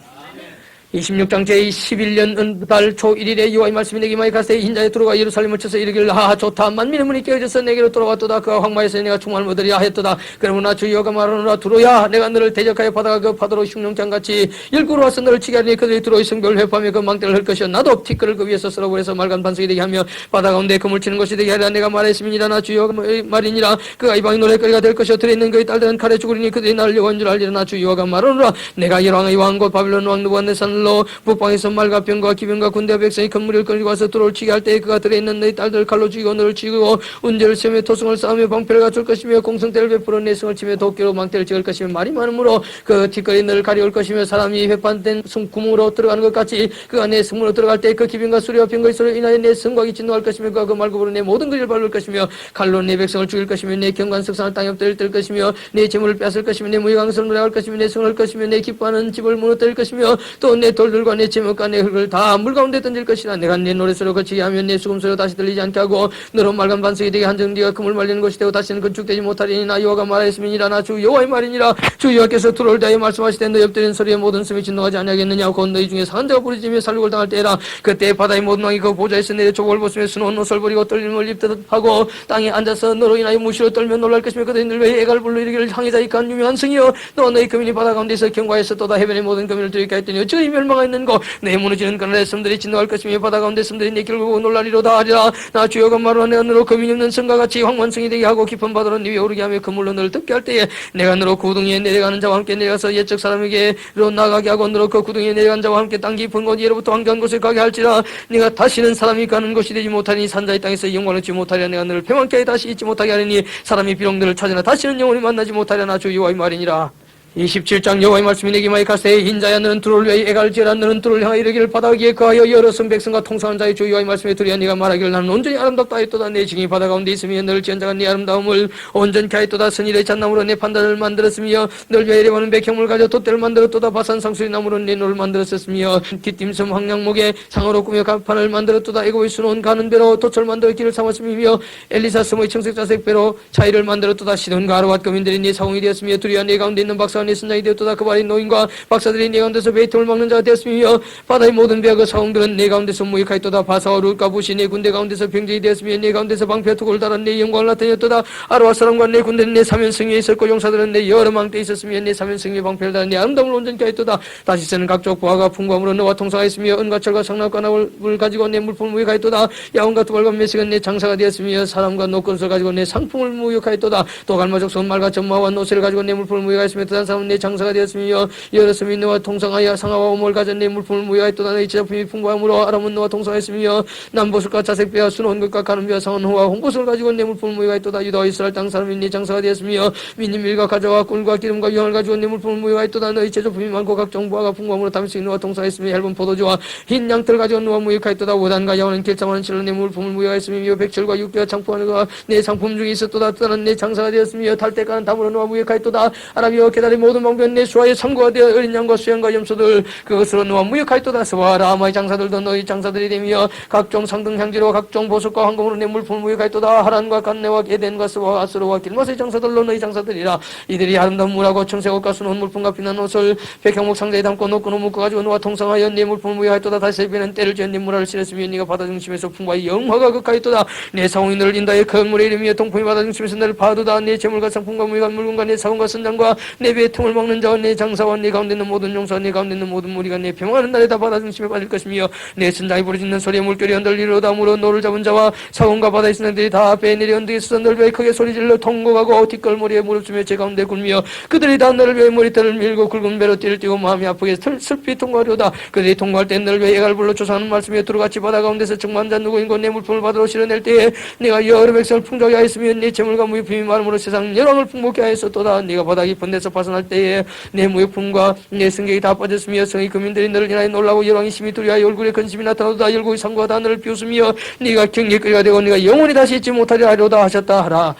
26장 제11년 은달 초 1일에 여호와의 말씀이 내게 임하여 가시되 흰자에 들어가 예루살렘을 쳐서 이르기를 하하 좋다 만민의 문이 깨어져서 내게로 돌아왔도다 그가 황마에서 내가 충만을 얻으리라 하였도다 그러므로 나 주 여호와가 말하노라 두로야 내가 너를 대적하여 바다가 그 파도로 흉룡장같이 일구로 와서 너를 치게 하리니 그들이 두로의 성벽을 회파하며 그 망대를 할 것이요 나도 티끌을 그 위에서 쓸어버려서 맑은 반석이 되게 하며 바다 가운데 금을 치는 것이 되게 하리라 내가 말했음이니라 나 주 여호와의 말이니라 그가 이방의 노랫거리가 될 것이요 들에 있는 그의 딸들은 칼에 죽으리니 그들이 나를 여호와인 줄 알리라 나 주 여호와가 말하노라 내가 열왕의 왕 곧 바빌론 왕 느부갓네살로 북방에서 말과 병과 기병과 군대와 백성이 큰 무리를 끌고 와서 두로를 치게 할 때에 그가 들에 있는 너희 딸들을 칼로 죽이고 너를 죽이고 운제를 세우며 토성을 쌓으며 방패를 갖출 것이며 공성대를 베풀어 내성을 치며 도끼로 망대를 찍을 것이며 말이 많으므로 그 뒷거리 너를 가려올 것이며 사람이 회판된 구멍으로 들어가는 것 같이 그가 내 성문으로 들어갈 때 그 기병과 수리와 병거의 소리로 인하여 내 성곽이 진노할 것이며 그가 그 말굽으로 내 모든 것을 밟을 것이며 칼로 내 백성을 죽일 것이며 내 경관 석상을 땅에 엎드릴 것이며 내 재물을 뺏을 것이며 내 무역강성을 노래할 것이며 내 성을 할 것이며 내 기뻐하는 집을 무너뜨릴 것이며 또 내 돌들과 내 제목과 내 흙을 다 물 가운데 던질 것이라 내가 내 노래소리로 거치게 하면 내 수금소리로 다시 들리지 않게 하고 너로 맑은 반석이 되게 한정 네가 금을 말리는 것이 되고 다시는 건축되지 못하리니 나 여호와가 말하였음이니라 나 주 여호와의 말이니라 주 여호와께서 두로를 대하여 말씀하시되 너희 엎드리는 소리에 모든 숨이 진동하지 아니하겠느냐 곧 너희 중에 상한 자가 부르짖으며 살육을 당할 때라 그때 바다의 모든 왕이 그 보좌에서 내려 조국을 벗으며 수놓은 옷을 버리고 떨림을 입듯 하고 땅에 앉아서 너로 인하여 무시로 떨며 놀랄 것이며 그들이 늘왜 애갈 불러 이르기를 항해자 이간 유명한 성이여 너와 너희 금인이 바다 가운데서 경과에서 또다 해변의 모든 금인을 들이게 했더니 어찌 멸망하 있는고 내 무너지는 그날에 섬들이 진노할 것이며 바다 가운데 섬들이 내 길을 보고 놀라리로다 하리라 나 주여가 말하노라 내가 너로 금이 없는 성과 같이 황만성이 되게 하고 깊은 바다로 네 위에 오르게 하며 그물로 너를 덮게 할 때에 내가 너로 구덩이에 내려가는 자와 함께 내려가서 옛적 사람에게로 나가게 하고 너로 그 구덩이에 내려간 자와 함께 땅 깊은 곳 예로부터 한가한 곳에 가게 할지라 네가 다시는 사람이 가는 곳이 되지 못하니 산자의 땅에서 영광을 얻지 못하리라 내가 너를 평안케 다시 잊지 못하게 하리니 사람이 비록 너를 찾으나 다시는 영원히 만나지 못하리라 나 주 여호와의 말이니라 27장 여호와의 말씀이 내게 임하여 가시되 인자야 너는 두로를 위하여 애갈 지어라 너는 두로를 향하여 이르기를 바다 위에 거하여 여러 성 백성과 통상한 자의 주 여호와의 말씀에 두리야 네가 말하기를 나는 온전히 아름답다 하였도다 내 증인이 바다 가운데 있으며 너를 지은 자가 네 아름다움을 온전케 하였도다 선일의 잣나무로 내 판단을 만들었으며 너를 위하여 이래바는 백형을 가져 돛대를 만들었도다 바산 상수리 나무로 내 노를 만들었으며 뒷딤섬 황량목에 상으로 꾸며 간판을 만들었도다 애고의 수놓은 가는 배로 돛을 만들어 길을 삼았으며 엘리사 섬의 청색자색 배로 차이를 만들었도다 시돈과 아르밧 거민들이 네 사공이 되었으며 두리와 네 가운데 있는 박사가 네 선장이 되었도다 그 발인 노인과 박사들이 네 가운데서 베이통을 막는 자가 되었으며 바다의 모든 배와 그 사공들은 네 가운데서 무익하였도다 바사와 룻과 부시 네 군대 가운데서 병적이 되었으며 네 가운데서 방패 투구를 달아 네 영광을 나타냈도다 아르밧 사람과 네 군대는 네 사면성에 있었고 용사들은 네 여러 망대에 있었으며 네 사면성의 방패를 달아 네 아름다움을 온전케 하였도다 다시스는 각종 부하가 풍부함으로 너와 통상하였으며 은과 철과 상납과 나무를 가지고 내 물품을 무익하였도다 야원과 두발과 메식은 내 장사가 되었으며 사람과 노건을 가지고 내 상품을 무익하였도다 또 갈마족 손말과 전마와 노새를 가지고 내 물품을 무익하였으며 또 사람은 내 장사가 되었으며 여러 섬이 너와 통상하여 상하와 오목을 가진 내 물품을 무효하였도다 내 제작품이 풍부함으로 아람은 너와 통상하였으며 남보슬과 자색배와 순한 것과 가는 배와 상한호와 홍보슬을 가지고 내 물품을 무효하였도다 유다와 이스라엘 땅 사람이 내 장사가 되었으며 민님 밀과 가자와 꿀과 기름과 유황을 가지고 내 물품을 무효하였도다 너희 제조품이 많고 각종 부하가 풍부함으로 담씩 너와 통상하였으며 얇은 포도주와 흰 양털을 가지고 너와 무효하였도다 오단과 야원은 길창하는 실로 내 물품을 무효하였으며 백철과 육대와 창포하는 내 상품 중에 있었도다 또는 내 장사가 되었으며 탈때가는 담으로 너와 무효하였도다 아라비와 게다리 모든 방변 내 수하에 상고가 되어 어린 양과 수양과 염소들 그것으로 너와 무역하였도다. 서와 라마의 장사들도 너희 장사들이 되며 각종 상등 향지로 각종 보석과 황금으로 내 물품을 무역하였도다. 하란과 간네와 에덴과 스와 아스로와 길모스의 장사들로 너희 장사들이라. 이들이 아름다운 물하고 청색옷과 수놓은 물품과 빛난 옷을 백향목 상자에 담고 놓고 묶어가지고 너와 통상하여 네 물품을 무역하였도다. 다시 비는 때를 지은 네 물화를 실었으며 네가 바다 중심에서 풍부와 영화가 극하였도다. 내 사원이 너를 인다에 큰 물에 이르며 동풍이 바다 중심에서 너를 파도다. 내 재물과 상품과 무역한 물건과 내 사원과 선장과 내 배의 틈을 막는 자와 내 장사와 내 가운데 있는 모든 용사와 내 가운데 있는 모든 무리가 내 평안한 날에 다 바다 중심에 빠질 것이며 내 선장이 부르짖는 소리에 물결이 흔들리로다. 물어 너를 잡은 자와 사원과 바다에 있는 들이 다 배에 내려 언덕에서 너를 위해 크게 소리질러 통곡하고 뒷걸머리에 무릎쓰며 제 가운데 굴며 그들이 다 너를 위해 머리털을 밀고 굵은 배로 띠를 띠고 마음이 아프게 슬피 통과하려다. 그들이 통과할 때 너를 위해 예갈 불러 조사하는 말씀에 두루같이 바다 가운데서 정만자 누구인고 내 물품을 바다로 실어낼 때에 내가 여러 백성을 풍족하게 하였으며 내 재물과 무역품이 많음으로 세상 열왕을 풍복케 하였었도다. 네가 바다 깊은 데서 파산할 때에 내 무역품과 내 승객이 다 빠졌으며 성의 금인들이 너를 인하여 놀라고 열왕이 심히 두려워하여 얼굴에 근심이 나타나도다. 열국의 상과 다 너를 비웃으며 네가 경계거리가 되고 네가 영원히 다시 잊지 못하리라 하려다 하셨다 하라.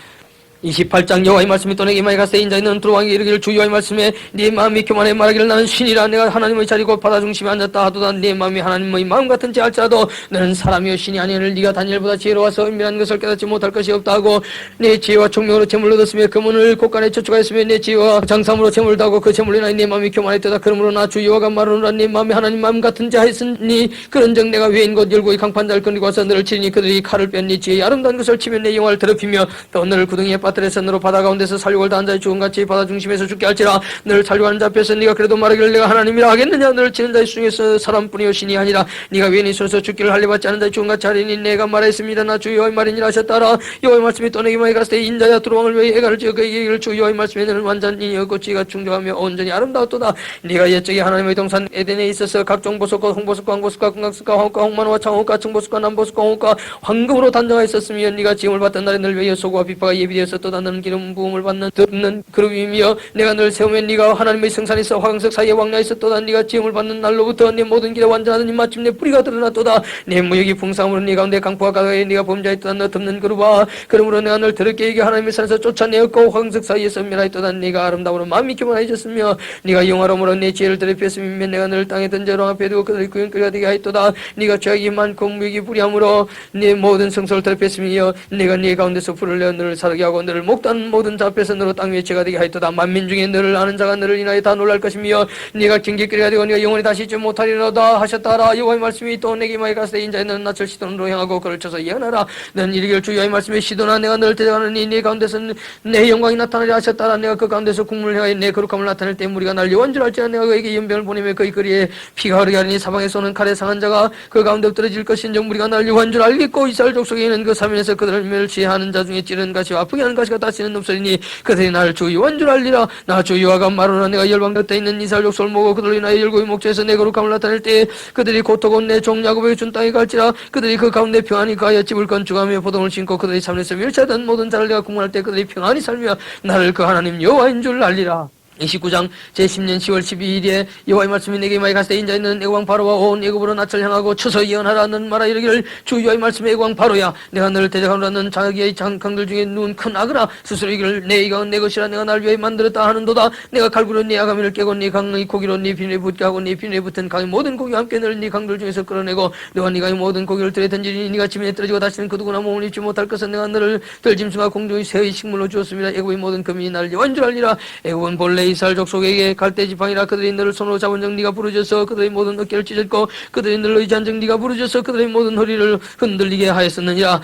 28장 여호와의 말씀이 또 내게 많이 갔을 때 인자의 너는 두루왕에게 이르기를 주 여호와의 말씀에 네 마음이 교만해 말하기를 나는 신이라. 내가 하나님의 자리고 바다 중심에 앉았다 하도다. 네 마음이 하나님의 마음 같은지 알지라도 너는 사람이요 신이 아니오늘 네가 다니엘보다 지혜로워서 은밀한 것을 깨닫지 못할 것이 없다 하고 내 지혜와 총명으로 재물을 얻었으며 금은을 곳간에 저축하였으며 내 지혜와 장삼으로 재물을 다하고 그 재물로 인하여 내 마음이 교만했도다. 그러므로 나 주 여호와가 말하노라. 네 마음이 하나님 마음 같은지 하였으니 그런즉 내가 외인 곧 열국의 강판자를 건리고 와서 너를 치리니 그들이 칼을 뺀 네 지혜의 아름다운 것을 치면 내 영화를 더럽히며 또 너를 구덩이에 빠뜨려서 너로 바다 가운데서 살육을 다 앉아 죽음같이 바다 중심에서 죽게 할지라. 너를 살육하는 자 앞에서 네가 그래도 말하기를 내가 하나님이라 하겠느냐. 너를 치는 자의 중에서 사람뿐이요 신이 아니라. 네가 외인이 손에서 죽기를 할례받지 않은 자의 죽음같이 하리니 내가 말했습니다. 나 주 여호와의 말이니라 하셨다라. 여호와의 말씀이 또 내게 많이 갔을 때 인자야 두루왕을 위해 애가를 지어 그에게 이르기를 주 여호와의 말씀에 너는 완전히 여고 지가 충족하며 온전히 아름다웠도다. 네가 옛적에 하나님의 동산 에덴에 있어서 각종 보석과 홍보석과 황보석과 금강석과 황옥과 홍만호와 창옥과 청보석과 남보석과 홍옥과 황금으로 단장하여 있었으며 네가 지음을 받던 날에 널 위하여 소고와 비파가 예비되었었도다. 너는 기름 부음을 받는 듣는 그룹이며 내가 널 세우면 네가 하나님의 성산에서 화강석 사이에 왕래에 있었도다. 네가 지음을 받는 날로부터 네 모든 길에 완전하더니 마침내 뿌리가 드러났도다. 내 무역이 풍성함으로 네 가운데 강포가 가까이 네가 범죄했도다. 너 덮는 그룹아 그러므로 내가 널 더럽게 이겨 하나님의 산에서 쫓아내었고 화강석 사이에서 멸하였도다. 네가 아름다움으로 마음이 교만해졌으며 네가 영화로움으로 내 지혜를 더럽혔으며 내가 너를 땅에 던져 왕 앞에 두고 그들의 구경거리가 되게 하였도다. 네가 죄악이 많고 무역이 불의함으로 네 모든 성소를 더럽혔으며 내가 네 가운데서 불을 내어 너를 사르게 하고 너를 목단 모든 자 앞에서 너로 땅 위에 죄가 되게 하였도다. 만민 중에 너를 아는 자가 너를 인하여 다 놀랄 것이며 네가 경계거리가 되고 네가 영원히 다시 잊지 못하리로다 하셨다라. 여호와의 말씀이 또 내게 많이 갔을 때 인자에 너는 낯을 시돈으로 향하고 그를 쳐서 예언하라. 너는 이르기를 주 여호와의 말씀에 시도나 내가 너를 데려가느니 네 가운데서 내 영광이 나타나리 하셨다라. 내가 그 가운데서 국문을 향하여 내 거룩함을 나타낼 때 무리가 날 여호와인 줄 알지라. 내가 그에게 연병을 보내며 그의 거리에 피가 흐르게 하리니 사방에 쏘는 칼에 상한 자가 그 가운데 엎드러질 것인즉 무리가 날 여호와인 줄 알겠고 이스라엘 족속에 있는 그 사면에서 그들을 멸시하는 자 중에 찌르는 가시와 아프게 하는 가시가 다시는 없으리니 그들이 나를 주 여호와인 줄 알리라. 나 주 여호와가 말하노라. 내가 열방 곁에 있는 이스라엘 족속을 모으고 그들로 인하여 열국의 목조에서 내 거룩함을 나타낼 때에 그들이 고토고 내 종 야곱에게 준 땅에 갈지라. 그들이 그 가운데 평안히 가하여 집을 건축하며 보동을 신고 그들이 삶에서 멸시하던 모든 자를 내가 공문할 때 그들이 평안히 살며 나를 그 하나님 여호와인 줄 알리라. 29장 제10년 10월 12일에 여호와의 말씀이 내게 많이 갔을 때 인자 있는 애국왕 바로와 온 애굽으로 낯을 향하고 쳐서 예언하라. 너는 말하 이르기를 주 여호와의 말씀의 애국왕 바로야. 내가 너를 대적하노라는 자기의 장강들 중에 눈 큰 악으라. 스스로 이기를 내 이강은 내 것이라. 내가 날 위해 만들었다 하는도다. 내가 칼구로 네 아가미를 깨고 네 강의 고기로 네 비늘에 붙게 하고 네 비늘에 붙은 강의 모든 고기와 함께 너를 네 강들 중에서 끌어내고 너와 네 강의 모든 고기를 들에 던지니 네가 지면에 떨어지고 다시는 그 누구나 몸을 입지 못할 것은 내가 너를 들짐승과 공중의 새의 식물로 주었습니다. 애굽의 모든 금이 나를 여호와인 줄 알리라. 애굽은 본래 이스라엘 족속에게 갈대 지팡이라. 그들이 너를 손으로 잡은 적 네가 부르짖어서 그들의 모든 어깨를 찢었고 그들이 너를 의지한 적 네가 부르짖어서 그들의 모든 허리를 흔들리게 하였었느니라.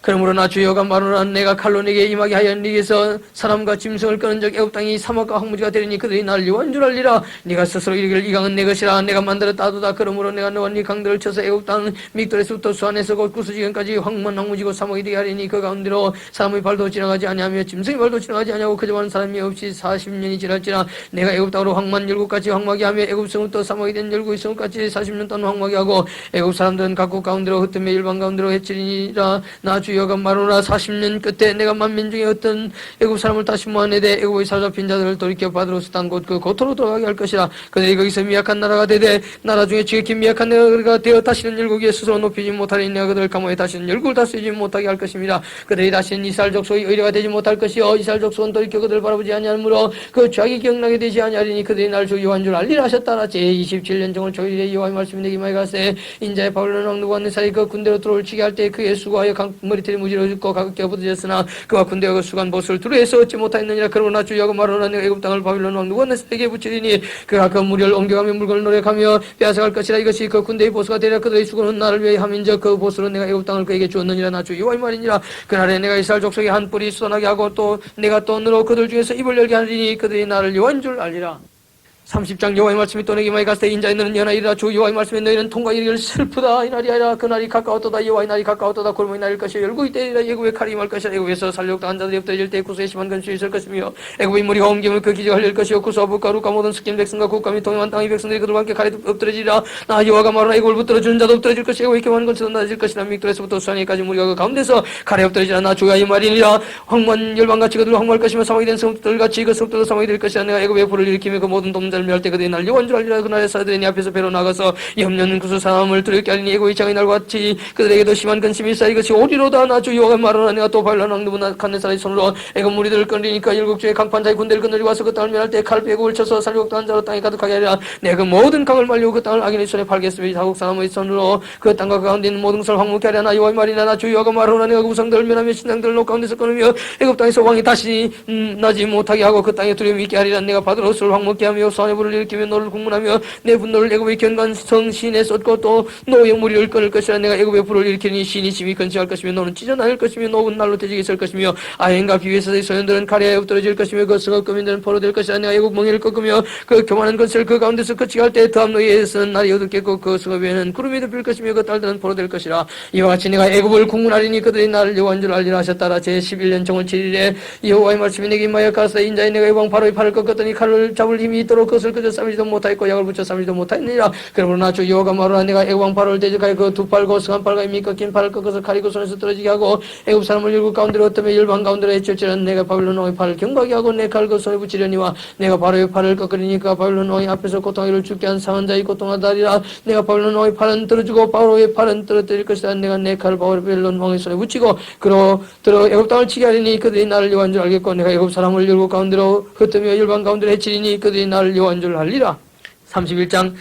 그러므로 나 주 여호와가 말하노라. 내가 칼로 네게 임하게 하여 네게서 사람과 짐승을 끄는 적 애굽 땅이 사막과 황무지가 되리니 그들이 날 여호와인 줄 알리라. 네가 스스로 이르기를 이 강은 내 것이라. 내가 만들었다 하도다. 그러므로 내가 너와 네 강들을 쳐서 애굽 땅 믹돌에서부터 수안에서 곧 구스지경까지 황무지고 사막이 되게 하리니 그 가운데로 사람의 발도 지나가지 아니하며 짐승의 발도 지나가지 아니하고 그저만 사람이 없이 40년이 지날지라. 내가 애굽 땅으로 황만 열국까지 황막이 하며 애굽 성부터 사막이 된 열국의 성까지 40년 동안 황막이 하고 애굽 사람들은 각국 가운데로 흩으며 일반 가운데로 해치리니라. 나 주 주여가 말하노라 40년 끝에 내가 만민 중에 어떤 애굽 사람을 다시 모아내되 애굽의 사로잡힌 자들을 돌이켜 바드로스 땅 곧 그 고토로 돌아가게 할 것이라. 그들이 거기서 미약한 나라가 되되 나라 중에 지극히 미약한 나라가 되어 다시는 열국에 스스로 높이지 못하리니 내가 그들을 감옥에 다시는 열국을 다스리지 못하게 할 것입니다. 그들이 다시는 이스라엘 족속의 의뢰가 되지 못할 것이요 이스라엘 족속은 돌이켜 그들을 바라보지 아니하므로 그 죄악이 기억나게 되지 아니하리니 그들이 날 주 여호와인 줄 알리라 하셨다라. 제27년 정월 초일에 여호와의 말씀이 내게 임하여 가세 인자의 바벨론 왕 느부갓네살이 그 군대로 들어올치게 할 때 그의 수고하여 머리털이 무지로 죽고 가볍게 부서졌으나 그와 군대가 그 수간 보스를 두루에서 얻지 못하였느니라. 그러나 주 여호와가 말하노라 내가 애굽 땅을 바벨론 왕 느부갓네살에게 붙이리니 그가 그 무리를 옮겨가며 물건을 노력하며 빼앗아갈 것이라. 이것이 그 군대의 보스가 되리라. 그들의 수고는 나를 위하여 함인적 그 보스로 내가 애굽 땅을 그에게 주었느니라. 나 주 여호와의 말이니라. 그날에 내가 이스라엘 족속의 한 뿔이 쏟아나게 하고 또 내가 또 너로 그들 중에서 입을 열게 하리니 그들이 나를 여호와인 줄 알리라. 30장 여호와의 말씀이 또 내게 임하여 가시되 인자의 너는 연하이리라. 주 여호와의 말씀에 너희는 통과 이르기를 슬프다. 이 날이 아니라 그 날이 가까웠도다. 여호와의 날이 가까웠도다. 골목이 날일 것이요 열국이 때리라. 애굽의 칼이 임할 것이라. 애굽에서 살려옥당한 자들이 엎드러질 때 구수에 심한 건실이 있을 것이며 애굽의 무리가 옮기면 그 기지가 흘릴 것이요 구수와 북과 룻과 모든 스킨 백성과 국감이 동행한 땅의 백성들이 그들과 함께 칼에 엎드러지리라. 나 여호와가 말하노라. 애굽을 붙들어주는 자도 엎드러질 것이요 애굽의 교만한 건처럼 낮아질 것이라. 믹돌에서부터 수아니까지 무리가 그 가운데서 칼에 엎드러지라. 나 주가 이 말이니라. 황무한 열방같이 그들을 황무할 것이며 사막이 된 성들같이 그 성들도 사막이 될 것이라. 내가 애굽의 불을 일으키며 그 모든 동자를 멸할 때 그들이 날 여호와인 줄 알리라. 그날의 사람들이 네 앞에서 배로 나가서 이 없는 구수 사람을 두렵게 하리니 애굽의 장의 날과 같이 그들에게도 심한 근심이 있어. 이것이 오리로다. 나 주 여호와가 말하노라. 내가 또 바벨론 왕 느부갓네살의 손으로 애굽 무리들을 끌리니까 일곱 주의 강판자의 군대를 건너리고 와서 그 땅을 멸할 때 칼 빼고 울쳐서 살려옥당한 자로 땅에 가득하게 하리라. 내가 그 모든 강을 말리고 그 땅을 악인의 손에 팔겠으며 자국 사람의 손으로 그 땅과 그 가운데 있는 모든 것을 황무케 하리라. 나 여호와의 말이나. 나 주 여호와가 말하노라. 내가 그 우상들을 멸하며 신당들을 녹 가운데서 끊으며 애굽 땅에서 왕이 다시 나지 못하게 하고 그 땅에 두려움이 있게 하리라. 내가 바드로스를 황무케 하며 수완의 불을 일으키며 너를 국문하며 내 분노를 애굽의 견관성 시내 쏟고 또 노의 무리를 끊을 것이라. 내가 애굽의 불을 일으키니 신이 심히 근시할 것이며 너는 찢어나갈 것이며 노은 날로 되지게 있을 것이며 아행과 비위에서의 소년들은 칼에 엎드러질 것이며 그 성읍거민들은 포로될 것이라. 내가 애굽 멍에를 꺾으며 그 교만한 것을 그 가운데서 거치게 할 때 더함 노예에서는 날이 어둡겠고 그 성읍 위에는 구름이 덮일 것이며 그 딸들은 포로될 것이라. 이와 같이 내가 애굽을 국문하리니 그들이 나를 여호와인 줄 알리라 하셨다라. 제11년 정월 7일에 여호와의 말씀이 내게 임하여 가시되 인자의 내가 왕 바로의 팔을 꺾었더니 칼을 잡을 힘이 있도록 그것을 그저 싸매지도 못하였고 약을 붙여 싸매지도 못하였느니라. 그러므로 나 주 여호와가 말하노라. 내가 애굽 왕 바로를 대적하여 그 두 팔 고승한 팔과 이미 꺾인 팔을 꺾어서 칼이 그 손에서 떨어지게 하고 애굽 사람을 열국 가운데로 흩으며 열방 가운데로 해칠지라. 내가 바벨론 왕의 팔을 경박하게 하고 내 칼을 그 손에 붙이려니와 내가 바로의 팔을 꺾으리니까 바벨론 왕의 앞에서 고통하기를 죽게 한 상한 자의 고통하다리라. 내가 바벨론 왕의 팔은 떨어지고 바로의 팔은 떨어뜨릴 것이라. 내가 내 칼을 바벨론 왕의 손에 붙이고 그로 들어 애굽 땅을 치게 하리니 그들이 나를 여호와인 줄 알겠고 내가 애굽 사람을 열국 가운데로 흩으며 열방 가운데로 해치리니 그들이 나를 여호와인 줄 알리라. 31장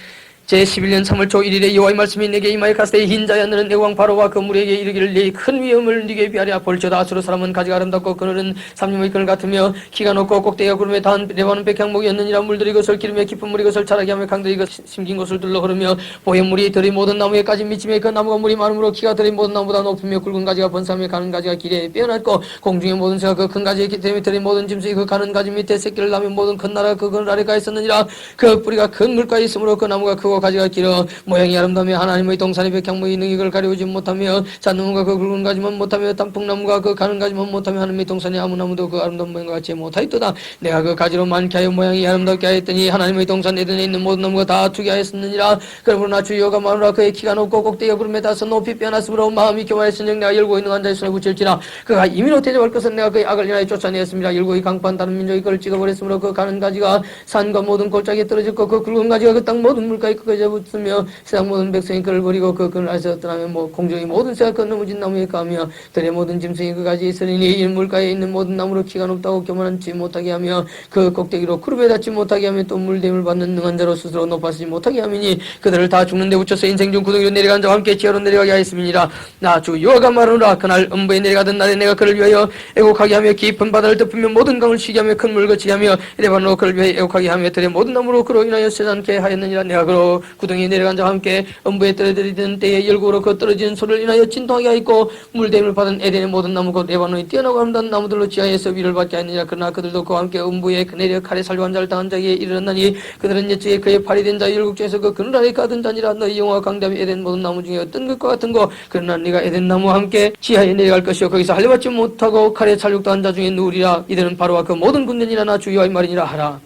제11년 3월 초 1일에 여호와의 말씀이 내게 임하여 가시되 흰자야 너는 애굽 왕 바로와 그 무리에게 이르기를 네 큰 위엄을 네게 비하랴. 볼지어다 아수르 사람은 가지가 아름답고 그늘은 삼림의 끈 같으며 키가 높고 꼭대기가 구름에 닿은 레바논 백향목이었느니라. 물들이 그것을 기르며 깊은 물이 그것을 자라게 하며 강들이 그 심긴 곳을 둘러 흐르며 보의 물이 들이 모든 나무에까지 미치며 그 나무가 물이 많으므로 키가 들이 모든 나무보다 높으며 굵은 가지가 번사하며 가는 가지가 길에 빼어났고 공중의 모든 새가 그 큰 가지에 기대며 들이 모든 짐승이 그 가는 가지 밑에 새끼를 낳으며 모든 큰 나라가 그 그늘 아래가 있었느니라. 그 뿌리가 큰 물가에 있으므로 그 나무가 크고 가지가 길어 모양이 아름다며 하나님의 동산의 백향목이 능히 그걸 가려오지 못하며 잣나무가 그 굵은 가지만 못하며 단풍나무가 그 가는 가지만 못하며 하나님의 동산의 아무 나무도 그 아름다운 모양과 같이 못하였도다. 내가 그 가지로 많게 하여 모양이 아름답게 하였더니 하나님의 동산 에덴에 있는 모든 나무가 다 죽게 하였느니라. 그러므로 나 주 여호와가 말하노라. 그의 키가 높고 꼭대기가 구름에 닿아서 높이 빼어났으므로 마음이 교만했으니 내가 열고 있는 한자의 손에 붙일지라. 그가 임의로 대적할 것은 내가 그의 악을 인하여 쫓아내었습니다. 열고의 강판 다른 민족이 그를 찍어버렸으므로 그 가는 가지가 산과 모든 골짜기에 떨어졌고 그 굵은 가지가 그 땅 모든 물가에 끝까지 붙으며 세상 모든 백성이 그를 버리고 그 그늘 아래서 떠나며 공중의 모든 새가 그 넘어진 나무에 가며 들의 모든 짐승이 그 가지에 있으니 이 물가에 있는 모든 나무로 키가 높다고 교만하지 못하게 하며 그 꼭대기로 구름에 닿지 못하게 하며 또 물댐을 받는 능한 자로 스스로 높아지지 못하게 하미니 그들을 다 죽는 데 붙여서 인생 중 구덩이로 내려간 자와 함께 지하로 내려가게 하였음이니라. 나 주 여호와가 말하노라. 그날 음부에 내려가던 날에 내가 그를 위하여 애곡하게 하며 깊은 바다를 덮으며 모든 강을 쉬게 하며 큰 물 거치게 하며 레바논으로 그를 위하여 애곡하게 하며 들의 모든 나무로 그로 인하여 세잔케 하였느니라. 내가 그로 구덩이에 내려간 자와 함께 음부에 떨어뜨리던 때에 열고로 그 떨어지는 소리를 인하여 진동하게 하였고 물댐을 받은 에덴의 모든 나무 곧 레바논이 뛰어나고 아름다운 나무들로 지하에서 위를 받게 하였느니라. 그러나 그들도 그와 함께 음부에 내려 칼에 살려한 자를 당한 자에게 이르렀나니 그들은 옛적에 그의 팔이 된 자 열국 중에서 그 그늘 아래 가던 자니라. 너희 영화 강답이 에덴 모든 나무 중에 어떤 것과 같은 거. 그러나 네가 에덴 나무와 함께 지하에 내려갈 것이요 거기서 할례받지 못하고 칼에 살육당한 자 중에 누우리라. 이들은 바로와 그 모든 군대니라. 나 주 여호와의 말이니라 하라.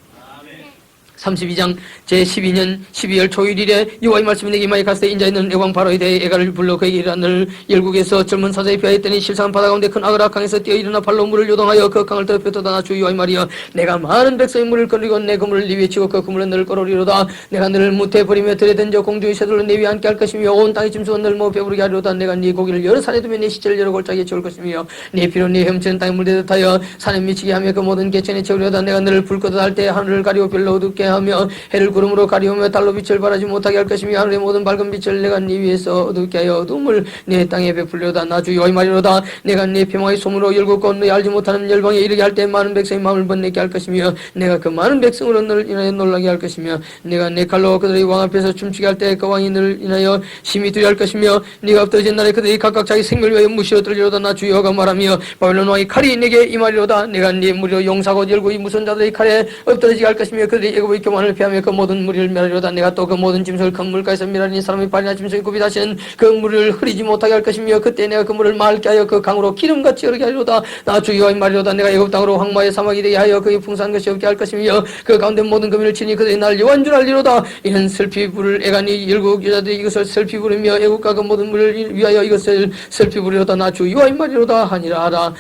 32장 제12년 12월 초일일에 여호와의 말씀이 내게 임하여 가시되 인자 있는 여왕 바로에 대해 애가를 불러 그에게 이르기를 열국에서 젊은 사자에 비하였더니 실상은 바다 가운데 큰 악을 강에서 뛰어 일어나 발로 물을 요동하여 그 강을 덮였도다. 주 여호와의 말이여 내가 많은 백성의 물을 거리고 내 그물을 네 위에 치고 그 그물은 너를 끌어오리로다. 내가 너를 무태 버리며 들에 던져 공중의 새들로 네 위에 앉게 할 것이며 온 땅의 짐승은 너를 모아 배부르게 하리로다. 내가 네 고기를 여러 산에 두며 네 시체를 여러 골짜기에 채울 것이며 네 피로 네 헤엄치는 땅에 물대듯 하여 산에 미치게 하며 그 모든 개천에 채우리로다. 내가 너를 불 끄듯 할 때 하늘을 가리고 별로 어둡게 하며 해를 구름으로 가리우며 달로 빛을 발하지 못하게 할 것이며 하늘의 모든 밝은 빛을 내가 네 위에서 어둡게 하여 어둠을 네 땅에 베풀려다. 나 주 여호와의 말이로다. 내가 네 표망의 소문으로 열국과 너희 알지 못하는 열방에 이르게 할 때 많은 백성의 마음을 번뇌케 할 것이며 내가 그 많은 백성으로 너를 인하여 놀라게 할 것이며 내가 내 칼로 그들의 왕 앞에서 춤추게 할 때 그 왕이 너를 인하여 심히 두려워할 것이며 네가 엎드러진 날에 그들이 각각 자기 생명을 위하여 무시어 들리로다. 나 주 여호와가 말하며 바벨론 왕의 칼이 내게 임하리로다. 내가 네 무리로 용사고 열국의 무선 자들의 칼에 엎드러지게 할 것이며 그들이 애굽의 교만을 피하며 그 모든 무리를 멸하리로다. 내가 또 그 모든 짐승을 큰 물가에서 멸하니 사람의 발이나 짐승의 굽이 다시는 그 물을 흐리지 못하게 할 것이며 그때 내가 그 물을 맑게 하여 그 강으로 기름같이 흐르게 하리로다. 나 주 여호와의 말이로다. 내가 애굽 땅으로 황마의 사막이 되게 하여 그의 풍성한 것이 없게 할 것이며 그 가운데 모든 금을 치니 그들이 날 여호와인 줄 알리로다. 이는 슬피 부를 애간이 열국 여자들이 이것을 슬피 부르며 애국과 그 모든 물을 위하여 이것을 슬피 부르리로다. 나 주 여호와의 말이로다 하니라 하라.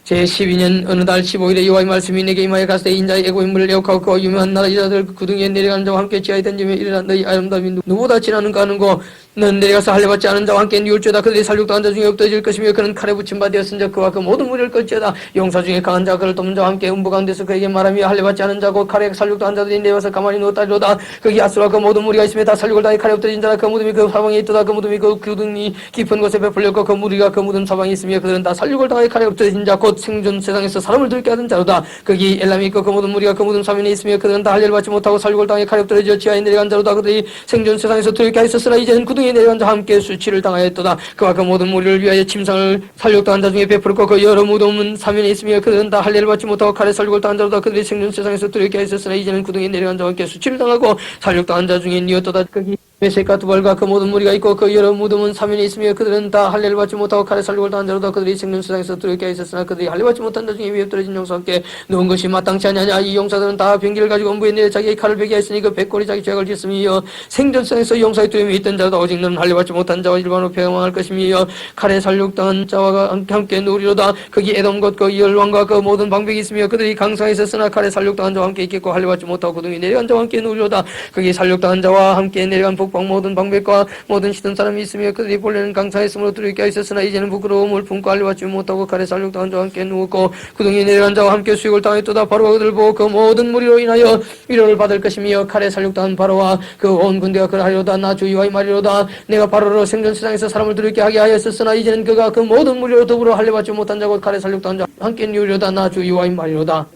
제12년 어느 달 15일에 여호와의 말씀이 내게 임하여 가시되 인자의 애고의 물을 애국하고 그 유명한 나라 여자들 구덩이에 내려가는 자와 함께 지하에 던지며 이르라. 너희 아름다움이 누구보다 지나는가 하는고 넌 내려가서 할례받지 않은 자와 함께 누울지어다. 그들이 살육당한 자 중에 없어질 것이며 그는 칼에 붙임 바 되었은즉 그와 그 모든 무리를 끌지어다. 용사 중에 강한 자 그를 돕는 자와 함께 음부 가운데서 그에게 말하며 할례받지 않은 자고 칼에 살육당한 자들이 내려와서 가만히 누웠다리로다. 거기 야수와 그 모든 무리가 있으며 다 살육을 당해 칼에 엎드린 자라. 그 무덤이 그 사방에 있도다. 그 무덤이 그 구덩이 깊은 곳에 베풀렸고 그 무리가 그 무덤 사방에 있으며 그들은 다 살육을 당해 칼에 엎드린 자 곧 생존 세상에서 사람을 들게 하던 자로다. 거기 엘람이 있고 그 모든 무리가 그 무덤 사면에 있으며 그들은 다 할례를 받지 못하고 살육을 당해 칼에 엎드려져 지하에 내려간 자로다. 그들이 생존 세상에서 들게 하였으나 이제는 구덩이에 내려간 자와 함께 수치를 당하였도다. 그와 그 모든 무리를 위하여 침상을 살육당한 자 중에 베풀었고 그 여러 무덤은 사면에 있으며 그들은 다 할례를 받지 못하고 칼에 살육을 당한 자로다. 그들이 생존 세상에서 들게 하였으나 이제는 구덩이에 내려간 자와 함께 수치를 당하고 살육당한 자 중에 니었도다. 거기 메색과 두발과 그 모든 무리가 있고 그 여러 무덤은 사면에 있으며 그들은 다 할례를 받지 못하고 칼에 살육을 당한 자로다. 그들이 생존 세상에서 들게 하였으나 그들이 할례 받지 못한 자 중에 위에 떨어진 용사와 함께 누운 것이 마땅치 아니하냐. 이 용사들은 다 병기를 가지고 음부에 내려 자기의 칼을 베게 하였으니 그 백골이 자기 죄악을 짓으며 생존 세상에서 용사의 두려움이 있던 자로다. 오직 너는 할례 받지 못한 자와 일반으로 평행할 것이며 칼에 살육당한 자와 함께 누리로다. 거기 에돔 곧 그 열왕과 그 모든 방백이 있으며 그들이 강성에 있었으나 칼에 살육당한 자와 함께 있겠고 할례 받지 못하고 구덩이 내려간 자와 함께 누리로다. 거기 살육당한 자와 함께 내려간 북방 모든 방백과 모든 시든 사람이 있으며 그들이 본래는 강성에 있으므로 두렵게 있었으나 이제는 부끄러움을 품고 할례 받지 못하고 칼에 살육당한 자와 함께 누웠고 구덩이 내려간 자와 함께 수욕을 당했도다. 바로가 그들 보고 그 모든 무리로 인하여 위로를 받을 것이며 칼에 살육당한 바로와 그 온 군대가 그러하리로다. 나 주 여호와의 말이로다. 내가 바로로 생존 세상에서 사람을 두렵게 하게 하였었으나 이제는 그가 그 모든 무리로 더불어 할례 받지 못한 자고 칼에 살육당한 자와 함께 누리로다. 나 주 여호와의 말이로다.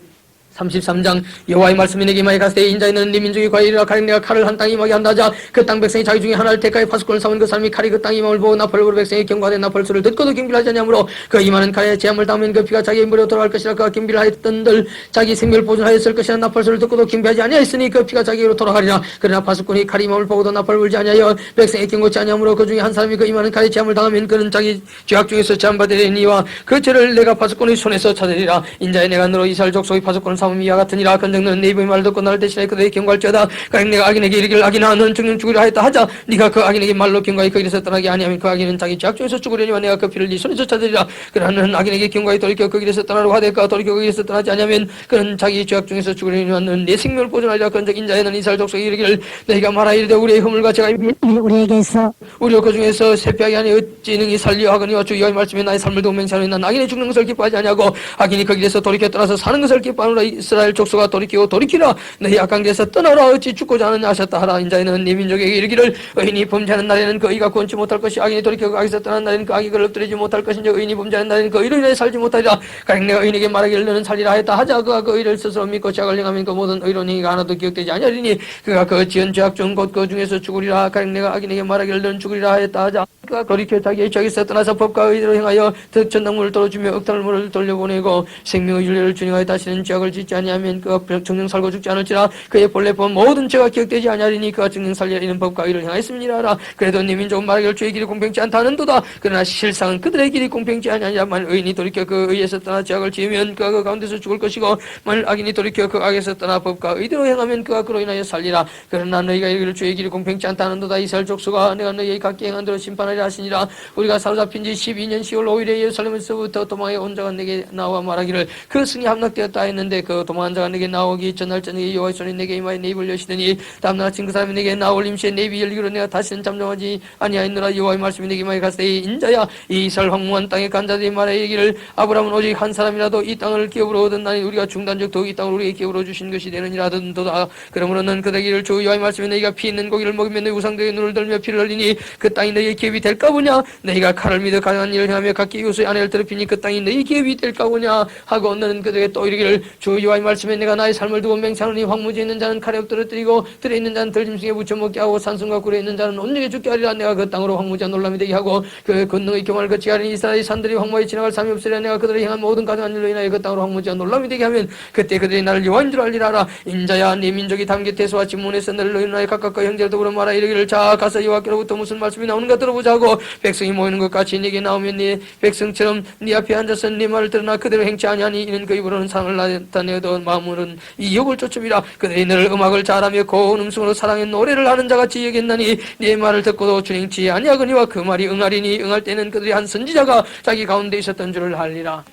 33장 여호와의 말씀이 내게 임하여 가시되 인자에 너는 네 민족이 과히 이르라. 가령 내가 칼을 한 땅에 임하게 한다자 그 땅 백성이 자기 중에 하나를 택하여 파수꾼을 삼은 그 사람이 칼이 그 땅에 임함을 보고 나팔로 백성이 경과된 나팔소를 듣고도 경비하지 아니하므로 그 임하는 칼에 제함을 당하면 그 피가 자기의 머리로 돌아갈 것이라. 그가 경비를 하였던들 자기 생명을 보존하였을 것이라. 나팔소를 듣고도 경비하지 아니하였으니 그 피가 자기로 돌아가리라. 그러나 파수꾼이 칼이 임함을 보고도 나팔을 불지 아니하여 백성이 경고치 아니하므로 그 중에 한 사람이 그 임하는 칼에 제함을 당하면 그는 자기 죄악 중에서 제함받으리니와 그 죄를 내가 파수꾼의 손에서 찾으리라. 인자에 내가 너로 이스라엘 족속의 파수꾼을 삼은 이와 같으니라. 건정는 네 입의 말을 듣고 나를 대신하여 그들에게 경고할지어다. 가령 내가 악인에게 이르기를 악인아 너는 죽는 죽으려 하였다 하자 네가 그 악인에게 말로 경고하여 그 길에서 떠나게 아니하면 그 악인은 자기 죄악 중에서 죽으려니와 내가 그 피를 네 손에서 찾으리라. 그러나 너는 악인에게 경고하여 돌이켜 그 길에서 떠나려고 하되 그가 돌이켜 그 길에서 떠나지 아니하면 그는 자기 죄악 중에서 죽으려니와 너는 내 생명을 보존하리라. 건적 인자에는 이스라엘 족속이 이르기를 너희가 말하이르되 우리의 허물과 제가 우리에게서 우리가 그 중에서 세피하게 하니 어찌 능히 살리려 하거니와 주 여호와의 말씀에 나의 삶을 도우 맹세하노니 난 악인이 죽는 것을 기뻐하지 아니하고 악인이 그 길에서 돌이켜 떠나서 사는 것을 기뻐하노라. 이스라엘 족속아 돌이키라. 너희 악한 길에서 떠나라. 어찌 죽고자 하느냐 하셨다 하라. 인자에는 네 민족에게 이르기를 의인이 범죄하는 날에는 그 의가 구원치 못할 것이 악인이 돌이켜 그 악에서 떠난 날에는 그 악이 그를 엎드리지 못할 것인지 의인이 범죄하는 날에는 그 의로 인해 살지 못하리라. 가령 내가 의인에게 말하기를 너는 살리라 하였다 하자 그가 그 의를 스스로 믿고 죄악을 행하면 그 모든 의로운 행위가 하나도 기억되지 아니하리니 그가 그 지은 죄악 중 곧 그 중에서 죽으리라. 가령 내가 악인에게 말하기를 너는 죽으리라 하였다 하자 그가 거리켜 자기의 적에서 떠나서 법과 의대로 행하여 득천당물을 떨어주며 억탈물을 돌려보내고 생명의 윤례를 준행하여 다시는 죄악을 짓지 아니하면 그가 정령 살고 죽지 않을지라. 그의 본래 법 모든 죄가 기억되지 아니하리니 그가 정령 살리라. 이는 법과 의를 행하였음이니라. 그래도 네 민족은 말하기를 주의 길이 공평치 않다 하는도다. 그러나 실상은 그들의 길이 공평치 아니하냐. 만일 의인이 돌이켜 그 의에서 떠나 죄악을 지으면 그가 그 가운데서 죽을 것이고, 만일 악인이 돌이켜 그 악에서 떠나 법과 의대로 행하면 그가 그로 인하여 살리라. 그러나 너희가 이르기를 주의 길이 공평치 않다 하는도다. 이스라엘 족속아, 내가 너희의 각기 행한 대로 심판하리라 하시니라. 우리가 사로잡힌 지 12년 10월 5일에 예루살렘에서부터 도망해 온 자가 내게 나와 말하기를 그 승이 함락되었다 했는데, 그 도망한 자가 내게 나오기 전날 저녁에 여호와의 손이 내게 임하여 내 입을 여시더니 다음날 아침 그 사람이 내게 나올 임시에 내 입이 열리기로 내가 다시는 잠잠하지 아니하였노라. 여호와의 말씀이 내게 임하여 가시되, 인자야, 이 이스라엘 황무한 땅에 간 자들이 말하여 이르기를 아브라함은 오직 한 사람이라도 이 땅을 기업으로 얻었나니 우리가 중단적 더욱 이 땅을 우리에게 기업으로 주신 것이 되느니라 하던도다. 그러므로 는 그들에게 이를 주 여호와의 말씀이 너희가 피 있는 고기를 먹으면 너희 우상들에게 눈을 들며 피를 흘리니 그 땅이 너희의 기업이 될까 보냐. 너희가 칼을 믿어 강한 일을 행하며 각기 이웃의 아내를 더럽히니 그 땅이 너희 기업이 될까 보냐 하고, 너는 그들에게 또 이르기를 주 여호와의 말씀에 내가 나의 삶을 두고 맹세하노니 황무지에 있는 자는 칼에 엎드러뜨리고 들에 있는 자는 들짐승에 붙여먹게 하고 산성과 굴에 있는 자는 온전히 죽게 하리라. 내가 그 땅으로 황무지와 놀람이 되게 하고 그 권능의 교만을 거치게 하리니 이스라엘 산들이 황무에 지나갈 삶이 없으리라. 내가 그들이 행한 모든 가증한 일로 인하여 그 땅으로 황무지와 놀람이 되게 하면 그때 그들이 나를 여호와인 줄 알리라. 인자야, 네 민족이 담게 태소와 진문에서 너를 너희 나의 각각과 형제를 더불어 말하 이르기를 자 가서 여호와께로부터 무슨 말씀이 나오는가 들어보자고. 백성이 모이는 것 같이 네게 나오면 네 백성처럼 네 앞에 앉아서 네 말을 들으나 그대로 행치 아니하니 이는 그 입으로는 상을 나타내어도 마음으로는 이 욕을 쫓음이라. 그들이 너를 음악을 잘하며 고운 음성으로 사랑의 노래를 하는 자같이 여겼나니 네 말을 듣고도 준행치 아니하거니와 그 말이 응하리니 응할 때는 그들이 한 선지자가 자기 가운데 있었던 줄을 알리라.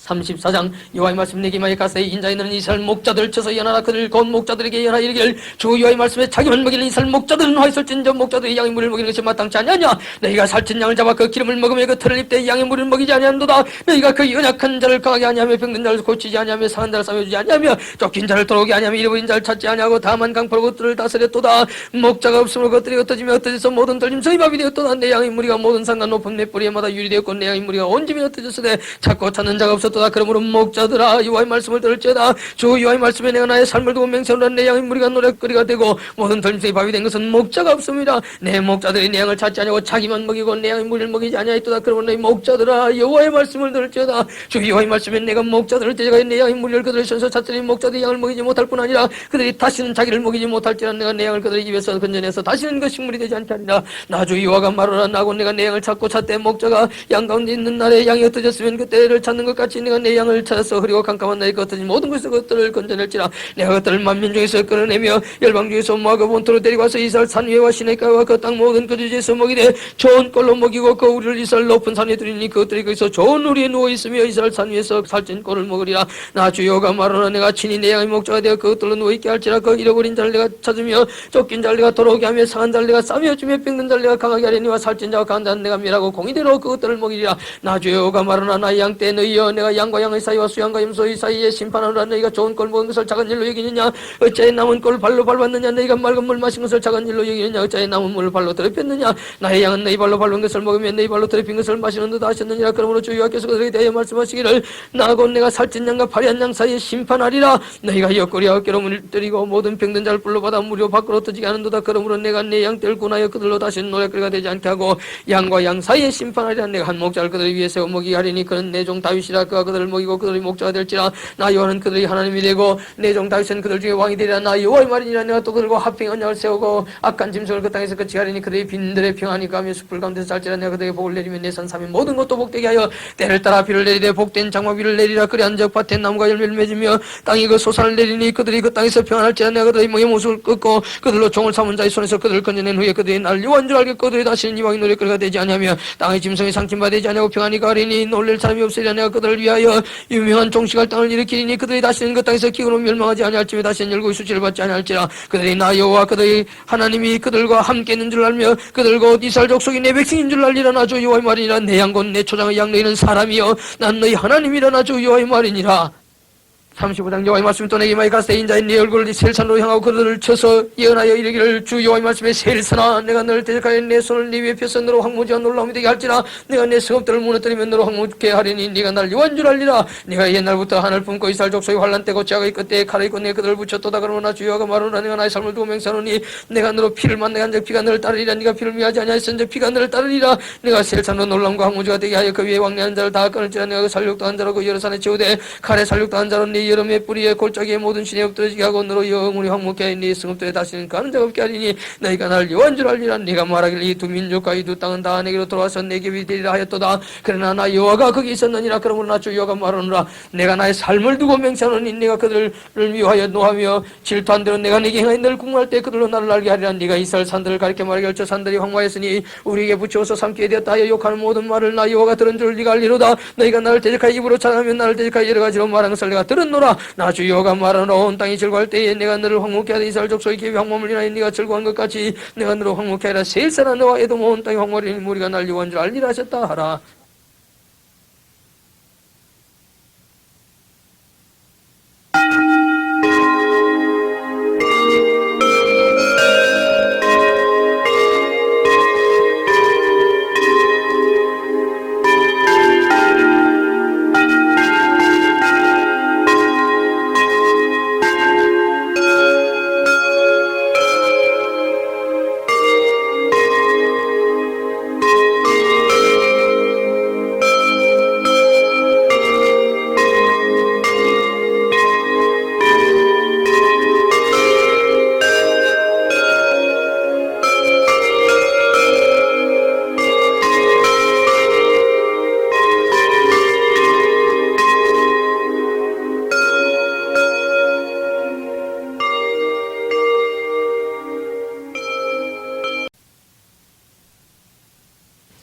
34장 여호와의 말씀 내게 임하여 가시되, 인자의 너는 이스라엘 목자들을 쳐서 연하라. 그들 곧 목자들에게 연하 이르기를 주 여호와의 말씀에 자기만 먹이는 이스라엘 목자들은 화있을진저 목자들이 양의 물을 먹이는 것이 마땅치 아니하냐. 너희가 살찐 양을 잡아 그 기름을 먹으며 그 털을 입되 양의 물을 먹이지 아니한도다. 너희가 그 연약한 자를 강하게 아니하며 병든 자를 고치지 아니하며 상한 자를 싸매주지 아니하며 쫓긴 자를 돌아오게 아니하며 잃어버린 자를 찾지 아니하고 다만 강포로 그들을 다스렸도다. 목자가 없으므로 그들이 흩어지며 흩어져서 모든 떨림성이 밥이 되었도다. 내 양의 무리가 모든 산과 높은 맷뿌리에마다 유리되었고 내 양의 무리가 온 집이 흩어졌으되 찾고 찾는 자가 없었도다. 그러므로 목자들아, 여호와의 말씀을 들을지어다. 주 여호와의 말씀에 내가 나의 삶을 두고 맹세하노라. 내 양의 무리가 노랫거리가 되고 모든 덜림성이 밥이 된 것은 목자가 없습니다. 내 목자들이 내 양을 찾지 아니하고 자기만 먹이고 내 양의 무리를 먹이지 아니하였도다. 그러므로 너희 목자들아, 여호와의 말씀을 들을지어다. 주 여호와의 말씀에 내가 목자들을 데려가 내 양의 무리를 그들의 손에서 찾으니 목자들이 양을 먹이지 못할 뿐 아니라 그들이 다시는 자기를 먹이지 못할지라. 내가 내 양을 그들의 입에서 건져내서 다시는 그 식물이 되지 않게 하리라. 나 주 여호와가 말하라. 나고 내가 내 양을 찾고 찾되 목자가 양 가운데 있는 날에 양이 흩어졌으면 그때를 찾는 것 같이 내가 내 양을 찾아서 흐리고 캄캄한 나의 겉은 모든 곳에서 그것들을 건져낼지라. 내가 그것들을 만민 중에서 끌어내며 열방 중에서 모아가 본토로 데리고 와서 이스라엘 산 위에와 시내가와 그 땅 모든 그 주제에서 먹이되 좋은 꼴로 먹이고 그 우리를 이스라엘 높은 산에 두리니 그것들이 거기서 좋은 우리에 누워있으며 이스라엘 산 위에서 살찐 꼴을 먹으리라. 나 주 여호와가 말하노라. 내가 친히 내 양의 목자가 되어 그것들로 누워있게 할지라. 그 잃어버린 자를 내가 찾으며 쫓긴 자를 내가 돌아오게 하며 상한 자를 내가 싸매어 주며 병든 자를 내가 강하게 하려니와 살찐 자와 강한 자는 내가 멸하고 공의대로 그것들을 먹이리라. 나 주 여호와가 말하노라. 나의 양 때 너희여, 내가 양과 양의 사이와 수양과 염소의 사이에 심판하노라. 너희가 좋은 꼴 먹은 것을 작은 일로 여기느냐. 어찌하여 남은 꼴을 발로 밟았느냐. 너희가 맑은 물 마신 것을 작은 일로 여기느냐. 어찌하여 남은 물을 발로 더럽혔느냐. 나의 양은 너희 발로 밟은 것을 먹으면 너희 발로 더럽힌 것을 마시는도다 하셨느니라. 그러므로 주 여호와께서 그들에게 대하여 말씀하시기를, 나 곧 내가 살찐 양과 파리한 양 사이에 심판하리라. 너희가 옆구리와 어깨로 문을 때리고 모든 병든 자를 불러받아 무료 밖으로 터지게 하는도다. 그러므로 내가 내 양떼를 군하여 그들로 다시는 노랫거리가 되지 않게 하고 양과 양 사이에 심판하리라. 내가 한 목자를 그들 위에 세워 먹이게 하리니 그는 내 종 다윗이라. 그가 그들을 먹이고 그들의 목자가 될지라. 나 여호와는 그들이 하나님이 되고 내 종 다윗은 그들 중에 왕이 되리라. 나 여호와의 말이니라. 내가 또 그들과 화평 언약을 세우고 악한 짐승을 그 땅에서 끝이 하리니 그들이 빈들에 평안히 가며 숲을 가운데서 살지라. 내가 그들에게 복을 내리며 내 산삼의 모든 것도 복되게 하여 때를 따라 비를 내리되 복된 장막 위를 내리라. 그리 한적 밭에 나무가 열매를 맺으며 땅이 그 소산을 내리니 그들이 그 땅에서 평안할지라. 내가 그들의 목의 모습을 끊고 그들로 종을 삼은 자의 손에서 그들을 건져낸 후에 그들이 나를 여호와인 줄 알겠고 그들이 다시는 이방의 노랫거리가 되지 아니하며 땅의 짐승이 삼킨 바 되지 아니하고 평안히 가리니 놀랄 사람이 없으리라. 내가 그들을 위하여 유명한 종식할 땅을 일으키리니 그들이 다시는 그 땅에서 기근으로 멸망하지 아니할지며 다시는 열고의 수치를 받지 아니할지라. 그들이 나 여호와 그들의 하나님이 그들과 함께 있는 줄 알며 그들 곧 이스라엘 족속이 내 백성인 줄 알리라. 나 주 여호와의 말이니라. 내 양 곧 내 초장의 양 너희는 사람이여 난 너희 하나님이라. 나 주 여호와의 말이니라. 35장 여호와의 말씀이 또 내게 임하여 인자인 네 얼굴을 셀산으로 향하고 그들을 쳐서 예언하여 이르기를 주 여호와의 말씀에 셀산아 내가 너를 대적하여 내 손을 네 위에 펴서 너로 황무지와 놀라움이 되게 할지라 내가 내 성읍들을 무너뜨리면 너로 황무게 하리니 네가 날 여호와인 줄 알리라. 네가 옛날부터 하늘 품고 이스라엘 족속의 환난 때고 제약의 끝때에 칼을 입고 내 그들을 붙였도다. 그러나 주 여호와가 말하노라 내가 나의 삶을 두고 맹세하노니 내가 너로 피를 만내간즉 피가 너를 따르리라. 네가 피를 미하지 아니하였은즉 피가 너를 따르리라. 내가 셀산으로 놀라움과 황무지가 되게 하여 그 위에 왕래한 자를 다 끊을지라. 내가 그 살육당한 자로 그 여러 산에 채우되 칼에 살육당한 자로 네 여름에 뿌리에 골짜기에 모든 신에 엎드러지게 하고 너로 영원히 황무케 하니 네 성읍들에 다시는 가는 자가 없게 하리니 너희가 날 여호와인 줄 알리라. 네가 말하기를 이 두 민족과 이 두 땅은 다 내게로 돌아와서 내 겹이 되리라 하였도다. 그러나 나 여호와가 거기 있었느니라. 그러므로 나 주 여호와가 말하노라 내가 나의 삶을 두고 맹세하노니 네가 그들을 미워하여 노하며 질투한 대로 내가 네게 행하여 너를 궁금할 때 그들로 나를 알게 하리라. 네가 이스라엘 산들을 가리켜 말하기를 저 산들이 황무하였으니 우리에게 붙여서 삼키게 되었다 하여 욕하는 모든 말을 나 여호와가 들은 줄 네가 알리로다. 너희가 나를 대적하여 입으로 자랑하며 나를 대적하여 여러 가지로 말하는 것을 내가 들었노라. 나 주 여호와가 말하노라 온 땅이 즐거워할 때에 내가 너를 황무케 하되 이스라엘 족속의 기업이 황무함을 인하여 네가 즐거워한 것 같이 내가 너를 황무케 하라. 셀산아 너와 에돔 온 땅이 황무하리니 우리가 날 여호와인 줄 알리라 하셨다 하라.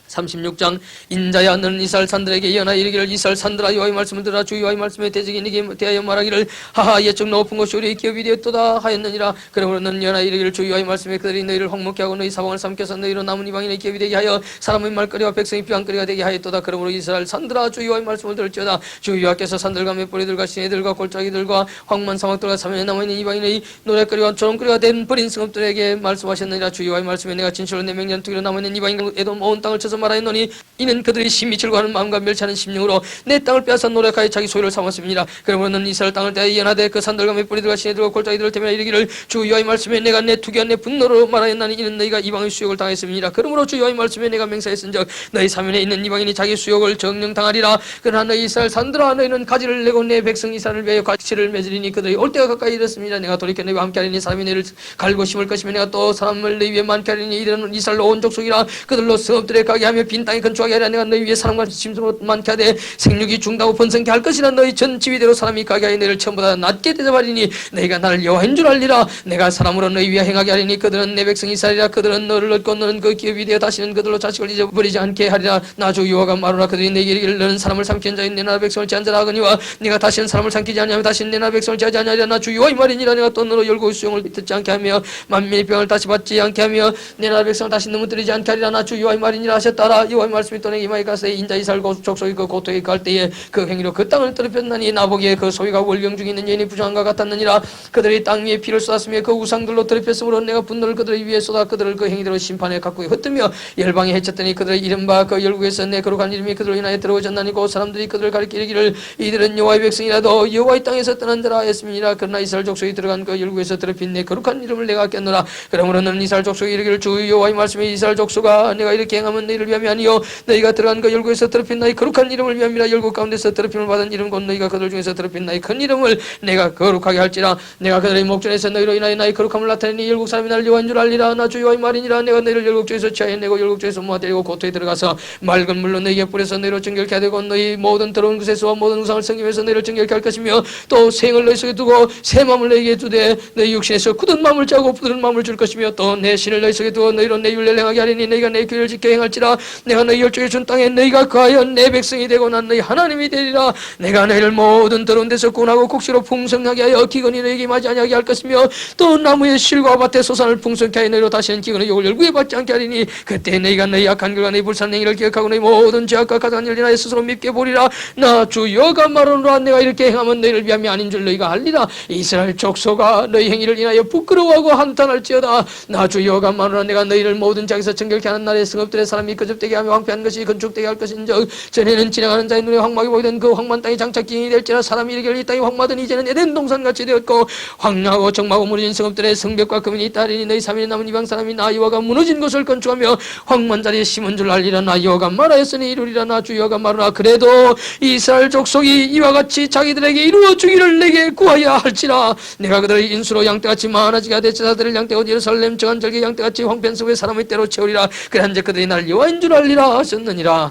(36장) 인자야 너는 이스라엘 산들에게 예언하여 이르기를 이스라엘 산들아 여호와의 말씀을 들으라. 주 여호와의 말씀에 대적이 네게 대하여 말하기를 하하 옛적 높은 곳이 우리의 기업이 되었도다 하였느니라. 그러므로 너는 예언하여 이르기를 주 여호와의 말씀에 그들이 너희를 황무케 하고 너희 사방을 삼켜서 너희로 남은 이방인의 기업이 되게 하여 사람의 말거리와 백성의 비방거리가 되게 하였도다. 그러므로 이스라엘 산들아 주 여호와의 말씀을 들을지어다. 주 여호와께서 산들과 맷뿌리들과 시내들과 골짜기들과 황만 사막들과 사면에 남아있는 이방인의 노랫거리와 조롱거리가 된 버린 성읍들에게 말씀하셨느니라. 주 여호와의 말씀에 내가 진실로 내 명령 투기로 남아있는 이방인 에돔 온 땅을 쳐서 말하였노니 이는 그들이 심히 즐거워하는 마음과 멸치하는 심령으로 내 땅을 빼앗아 노력하여 자기 소유를 삼았습니다. 그러므로 너는 이스라엘 땅을 대하여 예언하되 그 산들과 맷뿌리들과 시내들과 골짜기들을 대면하 이르기를 주 여호와의 말씀에 내가 내 투기한 내 분노로 말하였나니 이는 너희가 이방의 수욕을 당했습니다. 그러므로 주 여호와의 말씀에 내가 맹세했은즉 너희 사면에 있는 이방인이 자기 수욕을 정령 당하리라. 그러나 너희 이스라엘 산들아 너희는 가지를 내고 내 백성 이스라엘을 위하여 가치를 맺으리니 그들이 올 때가 가까이 이르렀습니다. 내가 돌이켜 너희와 함께 하리니 사람이 너희를 갈고 심을 것이며 내가 또 사람을 너희 위에 많게 하리니 이들은 이스라엘 온 족속이라. 그들로 성읍들에 가게 하며 빈 땅에 건축하게 하리라. 내가 너희 위에 사람과 짐승을 많게 하되 생육이 중다고 번성케 할 것이라. 너희 전 지위대로 사람이 가게 하여 너희를 처음보다 낮게 대접하리니 너희가 나를 여호와인 줄 알리라. 내가 사람으로 너희 위에 행하게 하리니 그들은 내 백성 이스라엘이라. 그들은 너를 얻고 너는 그 기업이 되어 다시는 그들로 자식을 잊어버리지 않게 하리라. 나 주 여호와가 말하노라. 그들이 내게 이르기를 너는 사람을 삼키는 자인 내 나라 백성을 제한 자라 하거니와 네가 다시는 사람을 삼키지 아니하며 다시는 내 나라 백성을 제하지 아니하리라. 나 주 여호와의 말이니라. 내가 또 너로 열고 수용을 듣지 않게 하며 만민의 병을 다시 받지 않게 하며 내 나라 백성을 다시 넘어뜨리지 않게 하리라. 나 주 여호와의 말이니라 하셨다라. 여호와의 말씀이 또 내게 임하여 가세 인자 이스라엘 족속이 그 고토에 갈 때에 그 행위로 그 땅을 더럽혔나니 나보기에 그 소유가 월경 중에 있는 여인이 부정한 것 같았느니라. 그들이 땅 위에 피를 쏟았으며 그 우상들로 더럽혔으므로 내가 분노를 그들 위에 쏟아 그들을 그 행위대로 심판에 갖고 흩으며 열방에 해쳤더니 그들의 이른바 그 열국에서 내 거룩한 이름이 그들로 인하여 들어오졌나니 그 사람들이 그들을 가리키기를 이들은 여호와의 백성이라도 여호와의 땅에서 떠난 자라 했습니다. 그러나 이스라엘 족속이 들어간 그 열국에서 더럽힌 내 거룩한 이름을 내가 아꼈노라. 그러므로 너는 이스라엘 족속이 이르기를 주 여호와의 말씀에 이스라엘 족속아 내가 이렇게 행하면 너희를 위함이 아니요 너희가 들어간 그 열국에서 더럽힌 나의 거룩한 이름을 위함이라. 열국 가운데서 더럽힘을 받은 이름 곧 너희가 그들 중에서 더럽힌 나의 큰 이름을 내가 거룩하게 할지라. 내가 그들의 목전에서 너희로 인하여 나의 거룩함을 나타내니 열국 사람이 나를 여호와인 줄 알리라. 나 주 여호와의 말이니라. 내가 너희를 열국 중에서 취하여내고 열국 중에서 모아들이고 고토에 들어가서 맑은 물로 너희에게 뿌려서 너희로 정결케 하되고 너희 모든 더러운 것에서 모든 우상을 섬기면서 너희를 정결케 할 것이며 또 생을 너희 속에 두고 새 마음을 너희에게 두되 너희 육신에서 굳은 마음을 짜고 부드러운 마음을 줄 것이며 또 내 신을 너희 속에 두어 너희로 내 율례를 행하게 하리니 너희가 내 규례를 지켜 행할지라. 내가 너희 열조에 준 땅에 너희가 거하여 내 백성이 되고 난 너희 하나님이 되리라. 내가 너희를 모든 더러운 데서 구원하고 곡식으로 풍성하게 하여 기근이 너희에게 임하지 아니하게 할 것이며 또 나무의 실과 밭의 소산을 풍성케 하여 너희로 다시는 기근의 욕을 열구에 받지 않게 하리니 그때 너희가 너희 악한 결과 너희 불쌍한 행위를 기억하고 너희 모든 죄악과 가장 일을 인하여 스스로 밉게 보리라. 나 주 여호와가 말하노라. 내가 이렇게 행하면 너희를 위함이 아닌 줄 너희가 알리라. 이스라엘 족속아 너희 행위를 인하여 부끄러워하고 한탄할지어다. 나 주 여호와가 말하노라. 내가 너희를 모든 자에서 정결케 하는 날에 성읍들의 사람이 거듭되게 하며 황폐한 것이 건축되게 할 것인즉 전에는 지나가는 자의 눈에 황막이 보이던 그 황만 땅이 장차 기인이 될지라. 사람이 이르기를 이 땅이 황마든 이제는 에덴 동산같이 되었고 황량하고 정마고 무너진 성읍들의 성벽과 금이 있다 하리니 너희 3일 남은 이방 사람이 나 여호와가 무너진 것을 건축하며 황만 자리에 심은 줄 알리라. 나 여호와가 말하였으니 이루리라. 나 주 여호와가 말하노라. 그래도 이스라엘 족속이 이와 같이 자기들에게 이루어 주기를 내게 구하여 할지라. 내가 그들의 인수로 양떼같이 많아지게 하되 제사들을 양떼 예루살렘 정한 절개 양떼같이 황폐한 숲에 사람의 때로 채우리라. 그래한즉 그들이 날 여호와인 줄 알리라 하셨느니라.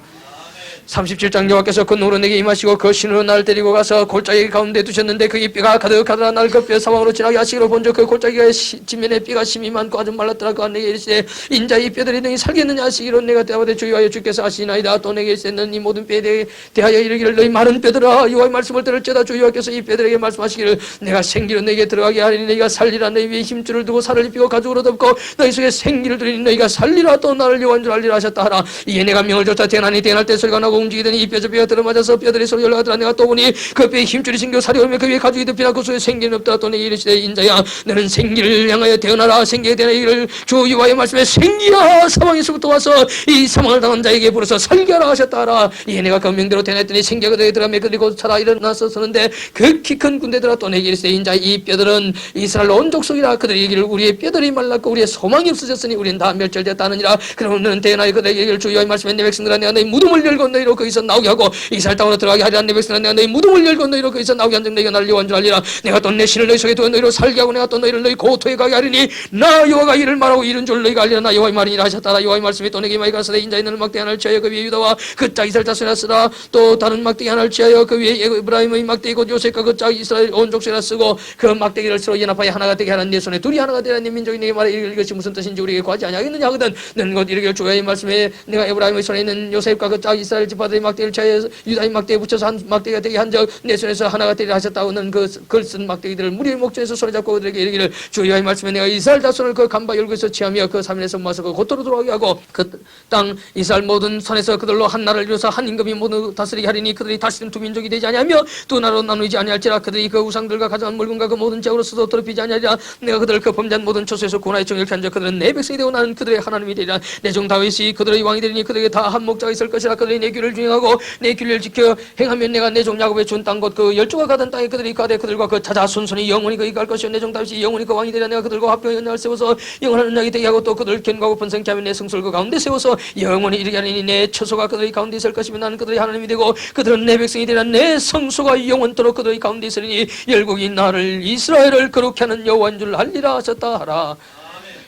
37장 여호와께서 그 노로 내게 임하시고 그 신으로 날 데리고 가서 골짜기 가운데 두셨는데 그의 뼈가 가득하더라. 날 그 뼈 사방으로 지나게 하시기로 본즉 그 골짜기가 지면에 뼈가 심이 많고 아주 말랐더라. 그가 내게 이르시되 인자 이 뼈들이 능히 살겠느냐 하시기로 내가 대답하되 주여하여 주께서 하시나이다. 또 내게 이르시되 이 모든 뼈에 대하여 이르기를 너희 많은 뼈들아 여호와의 말씀을 들을지어다. 주 여호와께서 이 뼈들에게 말씀하시기를 내가 생기로 너희에게 들어가게 하리니 너희가 살리라. 너희 위에 힘줄을 두고 살을 입히고 가죽으로 덮고 너희 속에 생기를 두리니 너희가 살리라. 또 나를 여호와인 줄 알리라 하셨다 하라. 이에 내가 명을 쫓아 대나니 대날 때 소리가 나고 움직이더니 이 뼈저 뼈가 들어맞아서 뼈들이 서로 연락하더라. 내가 또 보니 그 뼈에 힘줄이 생겨 살이 오면 그 위에 가죽이 덮이나 그 속에 생기는 없더라. 또 내게 이르시되 인자야 너는 생기를 향하여 태어나라. 생기에 대하여 이를 주 여호와의 말씀에 생기야 사망에서부터 와서 이 사망을 당한 자에게 불어서 살게 하라 하셨다 하라. 이에 내가 그 명대로 대나했더니 생기가 그들에게 들어가며 그들이 곧 살아 일어나서 서는데 극히 큰 군대들아. 또 내게 이르시되 인자 이 뼈들은 이스라엘 온 족속이라. 그들이 이르기를 우리의 뼈들이 말랐고 우리의 소망이 없어졌으니 우리는 다 멸절되었다 하느니라. 그러면 너는 대나에 그들에게 이르기를 주 여호와의 말씀에 내 백성들아 내가 너희 무덤을 열고 너희로 거기서 나오게 하고 이스라엘 땅으로 들어가게 하리라. 내 백성들아 내가 너희 무덤을 열고 너희로 거기서 나오게 한즉 너희가 나를 여호와인 줄 알리라. 내가 또 내 신을 너희 속에 두어 너희로 살게 하고 내가 또 너희를 너희 고토에 가게 하리니 나 여호와가 이를 말하고 이른 줄 너희가 알리라. 나 여호와의 말이니라 하셨다. 여호와의 말씀이 또 내게 임하여 가라사대 인자의 너는 막대기 하나를 취하여 그 위에 유다와 그 짝 이스라엘 자손이라 쓰라. 또 다른 막대기 하나를 취하여 그 위에 에브라임의 막대기 곧 요셉과 그 짝 이스라엘 온 족속이라 쓰고 그 막대기를 서로 연합하여 하나가 되게 하는 네 손에 둘이 하나가 되라. 네 민족이 내게 말해 이것이 무슨 뜻인지 우리에게 구하지 아니하겠느냐 하거든. 너는 곧 이르기를 주 여호와의 말씀에 내가 에브라임의 손에 있는 요셉과 그 짝 이스라엘 지파들의 막대기를 취하여 유다의 막대기에 붙여서 한 막대기가 되게 한적 내 손에서 하나가 되리라 하셨다고. 너는 그 글 쓴 막대기들을 무리의 목전에서 손에잡고 그들에게 이르기를 주 여호와의 말씀에 내가 이스라엘 자손을 그 간바 열고에서 취하며 그 사면에서 모아서 그 고토로 돌아가게 하고 그 땅 이스라엘 모든 선에서 그들로 한 나라를 이루어서 한 임금이 모두 다스리게 하리니 그들이 다시는 두 민족이 되지 아니하며 두 나라로 나누지 아니할지라. 그들이 그 우상들과 가져간 물건과 그 모든 재으로서도 더럽히지 아니하리라. 내가 그들을 그 범죄한 모든 초소에서 고나의 정결케 한적 그들은 내 백성이 되고 나는 그들의 하나님이 되리라. 내 종 다윗이 그들의 왕이 되리니 그들에게 다 한 목자가 있을 것이라. 그들이 내 규를 준행하고 내 규례를 지켜 행하면 내가 내 종 야곱의 준 땅 곧 그 열조가 가던 땅에 그들이 가되 그들과 그 자자 손손이 영원히 거기 갈 것이요 내 종 다윗이 영원히 그 왕이 되리라. 내가 그들과 합병의 언약을 세워서 영원한 언약이 되게 하고 또 그들을 견고하고 번성케 하며 내 성소를 그 가운데 세워서 영원히 이르게 하리니 내 처소가 그들의 가운데 있을 것이며 나는 그들의 하나님이 되고 그들은 내 백성이 되리라. 내 성소가 영원토록 그들의 가운데 있으리니 열국이 나를 이스라엘을 거룩히 하는 여호와인 줄 알리라 하셨다 하라.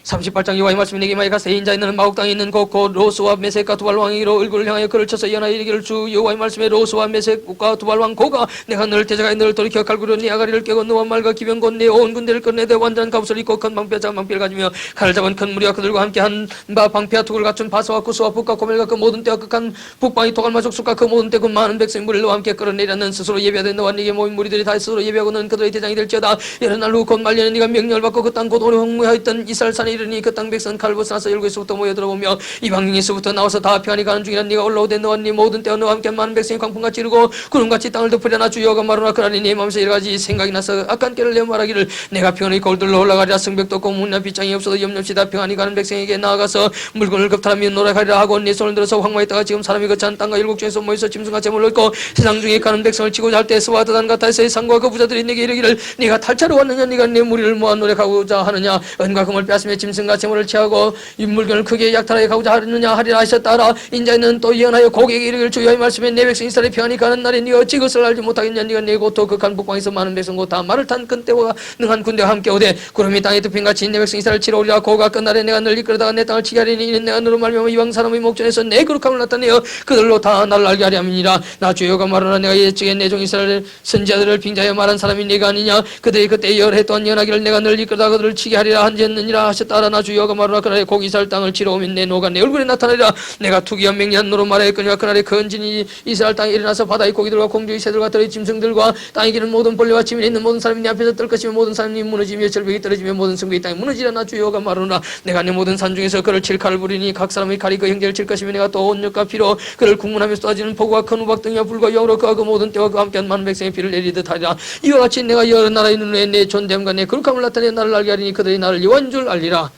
38장 여호와의 말씀이 내게 임하여 가세 인자 있는 마옥 땅에 있는 곳 로스와 메섹과 두발 왕이로 얼굴을 향하여 그를 쳐서 연하여 이르기를 주 여호와의 말씀에 로스와 메섹과 두발 왕 고가 내가 너를 대적하여 너를 돌이켜 갈구려 네 아가리를 깨고 너와 말과 기병 곧 내 온 군대를 끝내되 완전한 갑옷을 입고 큰 방패와 작은 방패를 가지며 칼을 잡은 큰 무리와 그들과 함께 한 바 방패와 툭을 갖춘 바사와 구스와 북과 고멜과 그 모든 때와 극한 북방이 토갈마 족속과 그 모든 때 그 많은 백성 무리를 너와 함께 끌어내려는 스스로 예비하되 너와 네게 모인 무리들이 다 스스로 예비하고 너는 그들의 대장이 될지어다. 여러 날 후 곧 말년에 네가 명령을 받고 그 땅 곧 오래 황무하였던 이스라엘 산에 이르니 그 땅 백성 칼을 벗어나서 열국에서부터 모여들어보며 이방인에서부터 나와서 다 평안히 가는 중이라. 네가 올라오되 너와 네 모든 때와 너와 함께 많은 백성이 광풍같이 이르고 구름같이 땅을 덮으려 나 주 여호와가 말하노라. 그러니 네 마음에서 여러 가지 생각이 나서 악한 깨를 내어 말하기를 내가 평안히 골들로 올라가리라. 성벽도 없고 문이나 빗장이 없어도 염려없이 다 평안히 가는 백성에게 나아가서 물건을 겁탈하며 노력하리라 하고 네 손을 들어서 황무에 있다가 지금 사람이 거처한 땅과 열국 중에서 모여서 짐승과 재물을 얻고 세상 중에 가는 백성을 치고자 할 때 스와 드단 같아 세상과 그 부자들이 내게 이르기를 네가 탈차로 왔느냐 네가 내 무리를 모아 노력하고자 하느냐 은과 금을 빼앗으며 짐승과 재물을 취하고 이 물건을 크게 약탈하여 가고자 하느냐 하리라 하셨다 하라. 인자는 또 예언하여 고객에게 이르기를 주 여호와의 말씀에 내 백성 이스라엘이 평안히 가는 날에 네가 어찌 그것을 알지 못하겠냐. 네가 내 고토 극한 북방에서 많은 백성 곧 다 말을 탄 큰 때와 능한 군대와 함께 오되 구름이 땅에 덮인같이 내 백성 이스라엘 치러 오리라. 고가 끝날에 내가 널 이끌어다가 내 땅을 치게 하리니 이는 내가 너로 말미암아 이방 사람의 목전에서 내 거룩함을 나타내어 그들로 다 나를 알게 하려 함이니라. 나 주 여호와가 말하노라. 내가 옛적에 내 종 이스라엘 선지자들을 빙자하여 말한 사람이 네가 아니냐. 그들이 그때 열해 또한 연하기를 내가 널 이끌어다가 그들을 치게 하리라 한지였느니라 하셨다. 하셨다라. 나 주여가 말하라. 그날에 고기 살 땅을 치러 오면 내 노가 내 얼굴에 나타나리라. 내가 투기한 맹렬한 노로 말하였거니와 그날에 건진이 이스라엘 땅에 일어나서 바다의 고기들과 공중의 새들과 들의 짐승들과 땅에 기는 모든 벌레와 지면에 있는 모든 사람이 네 앞에서 뜰 것이며 모든 사람이 무너지며 절벽이 떨어지며 모든 성벽이 땅에 무너지라. 나 주여가 말하노라. 내가 내 모든 산 중에서 그를 칠 칼을 부리니 각 사람의 칼이 그 형제를 칠 것이며 내가 또 온역과 피로 그를 국문하며 쏟아지는 폭우와 큰 우박 등이와 불과 영으로 그와 그 모든 때와 그 함께한 많은 백성의 피를 내리듯 하리라. 이와 같이 내가 여러 나라의 눈에 내 존됨과 내 거룩함을 나타내 나를 알게 하리니 그들이 나를 여호와인 줄 알리라.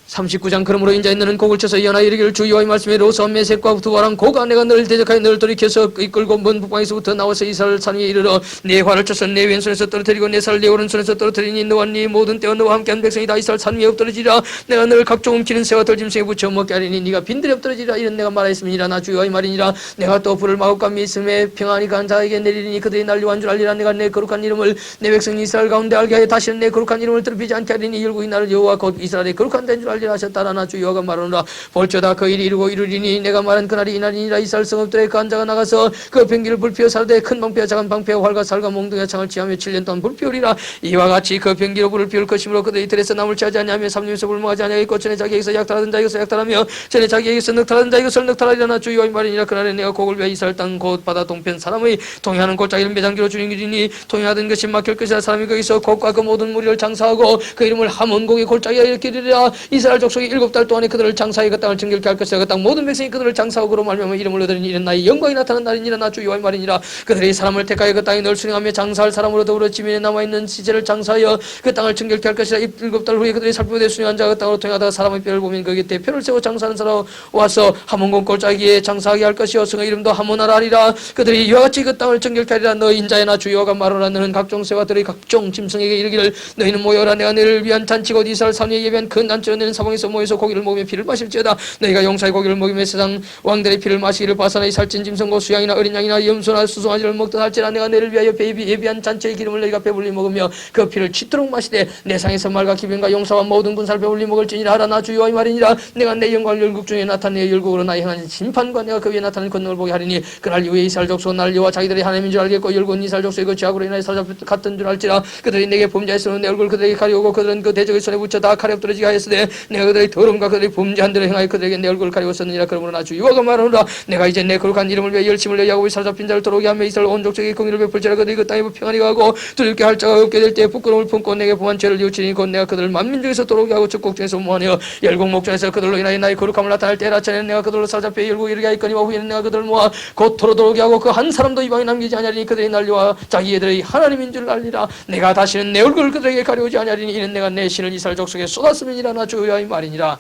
39장. 그러므로 인자의 너는 곡을 쳐서 연하 이르기를 주 여호와의 말씀에 로서 메섹과 두바랑 고가 내가 너를 대적하여 너를 돌이켜서 이끌고 먼 북방에서부터 나와서 이스라엘 산 위에 이르러 내 활을 쳐서 내 왼손에서 떨어뜨리고 내 살을 내 오른손에서 떨어뜨리니 너와 네 모든 때와 너와 함께한 백성이 다 이스라엘 산 위에 엎드러지리라. 내가 너를 각종 움키는 새와 들짐승에 붙여 먹게 하리니 네가 빈들에 엎드러지리라. 이런 내가 말하였음이니라. 나 주 여호와의 말이니라. 내가 또 불을 마법과 미스에 평안히 간 자에게 내리리니 그들이 날 여호와인 줄 알리라. 내가 내 거룩한 이름을 내 백성 이스라엘 가운데 알게 하여 다시는 내 거룩한 이름을 더럽히지 않게 하리니 열국이 나를 여호와 곧 이스라엘의 거룩한 데인 줄 알리라 하셨다라. 나 주 여호와가 말하노라. 볼지어다 그 일이 이루고 이루리니 내가 말한 그날이 이날이니라. 이스라엘 성읍들의 그 한 자가 나가서 그 병기를 불피워 살되 큰 방패와 작은 방패와 활과 살과 몽둥이와 창을 취하며 7년 동안 불피우리라. 이와 같이 그 병기로 불을 피울 것이므로 그들이 이틀에서 남을 취하지 아니하며 3년에서 불멍하지 아니하겠고 전에 자기에게서 약탈하던 자에게서 약탈하며 전에 자기에게서 넉탈하던 자에게서 넉탈하리라. 나 주 여호와의 말이니라. 그날에 내가 곡을 위하여 이스라엘 땅 곧 바다 동편 사람의 통행하는 골짜기를 매장기로 주는 길이니 통행하던 것이 막힐 것이라. 사람이 거기서 곡과 그 모든 무리를 장사하고 그 이름을 하몬곡의 골짜기에 일으키리라. 이스라엘 족속이 7달 동안에 그들을 장사하여 그 땅을 정결케 할 것이라. 그 땅 모든 백성이 그들을 장사하고 그로 말미암아 이름을 얻으리니 이는 나의 영광이 나타난 날이니라. 나 주 여호와의 말이니라. 그들이 사람을 택하여 그 땅에 널 수령하며 장사할 사람으로 더불어 지면에 남아있는 시체를 장사하여 그 땅을 정결케 할 것이라. 7달 후에 그들이 살펴보되 수령한 자가 그 땅으로 통하다가 사람의 뼈를 보면 거기에 대표를 세워 장사하는 사람 와서 하몬곡 골짜기에 장사하게 할 것이요 성의 이름도 하모나라 하리라. 그들이 이와 같이 그 땅을 정결케 하리라. 너 인자의 나 주 여호와가 말하노라. 너는 각종 새와 들의 각종 짐승에게 이르기를 너희는 모여라. 내가 너희를 위한 잔치 곧 이스라엘 산 위에 예비한 큰 단체로 너는 사방에서 모여서 고기를 먹으며 피를 마실지어다. 너희가 용사의 고기를 먹으며 세상 왕들의 피를 마시기를 바사나이 살찐 짐승과 수양이나 어린 양이나 염소나 수송아지를 먹든 할지라. 내가 너희를 위하여 예비한 잔치의 기름을 너희가 배불리 먹으며 그 피를 치도록 마시되 내 상에서 말과 기병과 용사와 모든 군사를 배불리 먹을지니라 하라. 나 주 여호와의 말이니라. 내가 내 영광을 열국 중에 나타내 열국으로 나의 행한 심판과 내가 그 위에 나타낸 권능을 보게 하리니 그날 이후에 이스라엘 족속은 날 여호와 자기들이 하나님인 줄 알겠고 열국은 이스라엘 족속의 그 죄악으로 인하여 사로잡혔던 줄 알지라. 그들이 내게 범죄하였으므로 내 얼굴 그들에게 가리우고 그들은 그 대적의 손에 붙여 다 칼에 엎드러지게 하였으되 내가 그들의 더러움과 그들의 범죄한 대로 행하여 그들에게 내 얼굴을 가리웠었느니라. 그러므로 나 주 여호와가 말하노라. 내가 이제 내 거룩한 이름을 위해 열심을 내게 하고 사로잡힌 자를 돌아오게 하며 이스라엘 온 족속에게 공의를 베풀지라. 그들이 그 땅에 평안히 가고 두렵게 할 자가 없게 될 때에 부끄러움을 품고 내게 범한 죄를 뉘우치니 곧 내가 그들을 만민 중에서 돌아오게 하고 적국 중에서 모하여 열국 목전에서 그들로 인하여 나의 거룩함을 나타낼 때라. 전에는 내가 그들로 사로잡혀 열국에 이르게 하였거니와 후에는 내가 그들을 모아 곧토로 돌아오게 하고 그 한 사람도 이방에 남기지 아니하리니 그들이 날 여호와 자기 애들의 하나님인 줄 알리라. 내가 다시는 내 얼굴을 그들에게 가려우지 아니하리니 이는 내가 내 신을 이스라엘 족속에 쏟았음이니라. 나 주 여호와의 말이니라.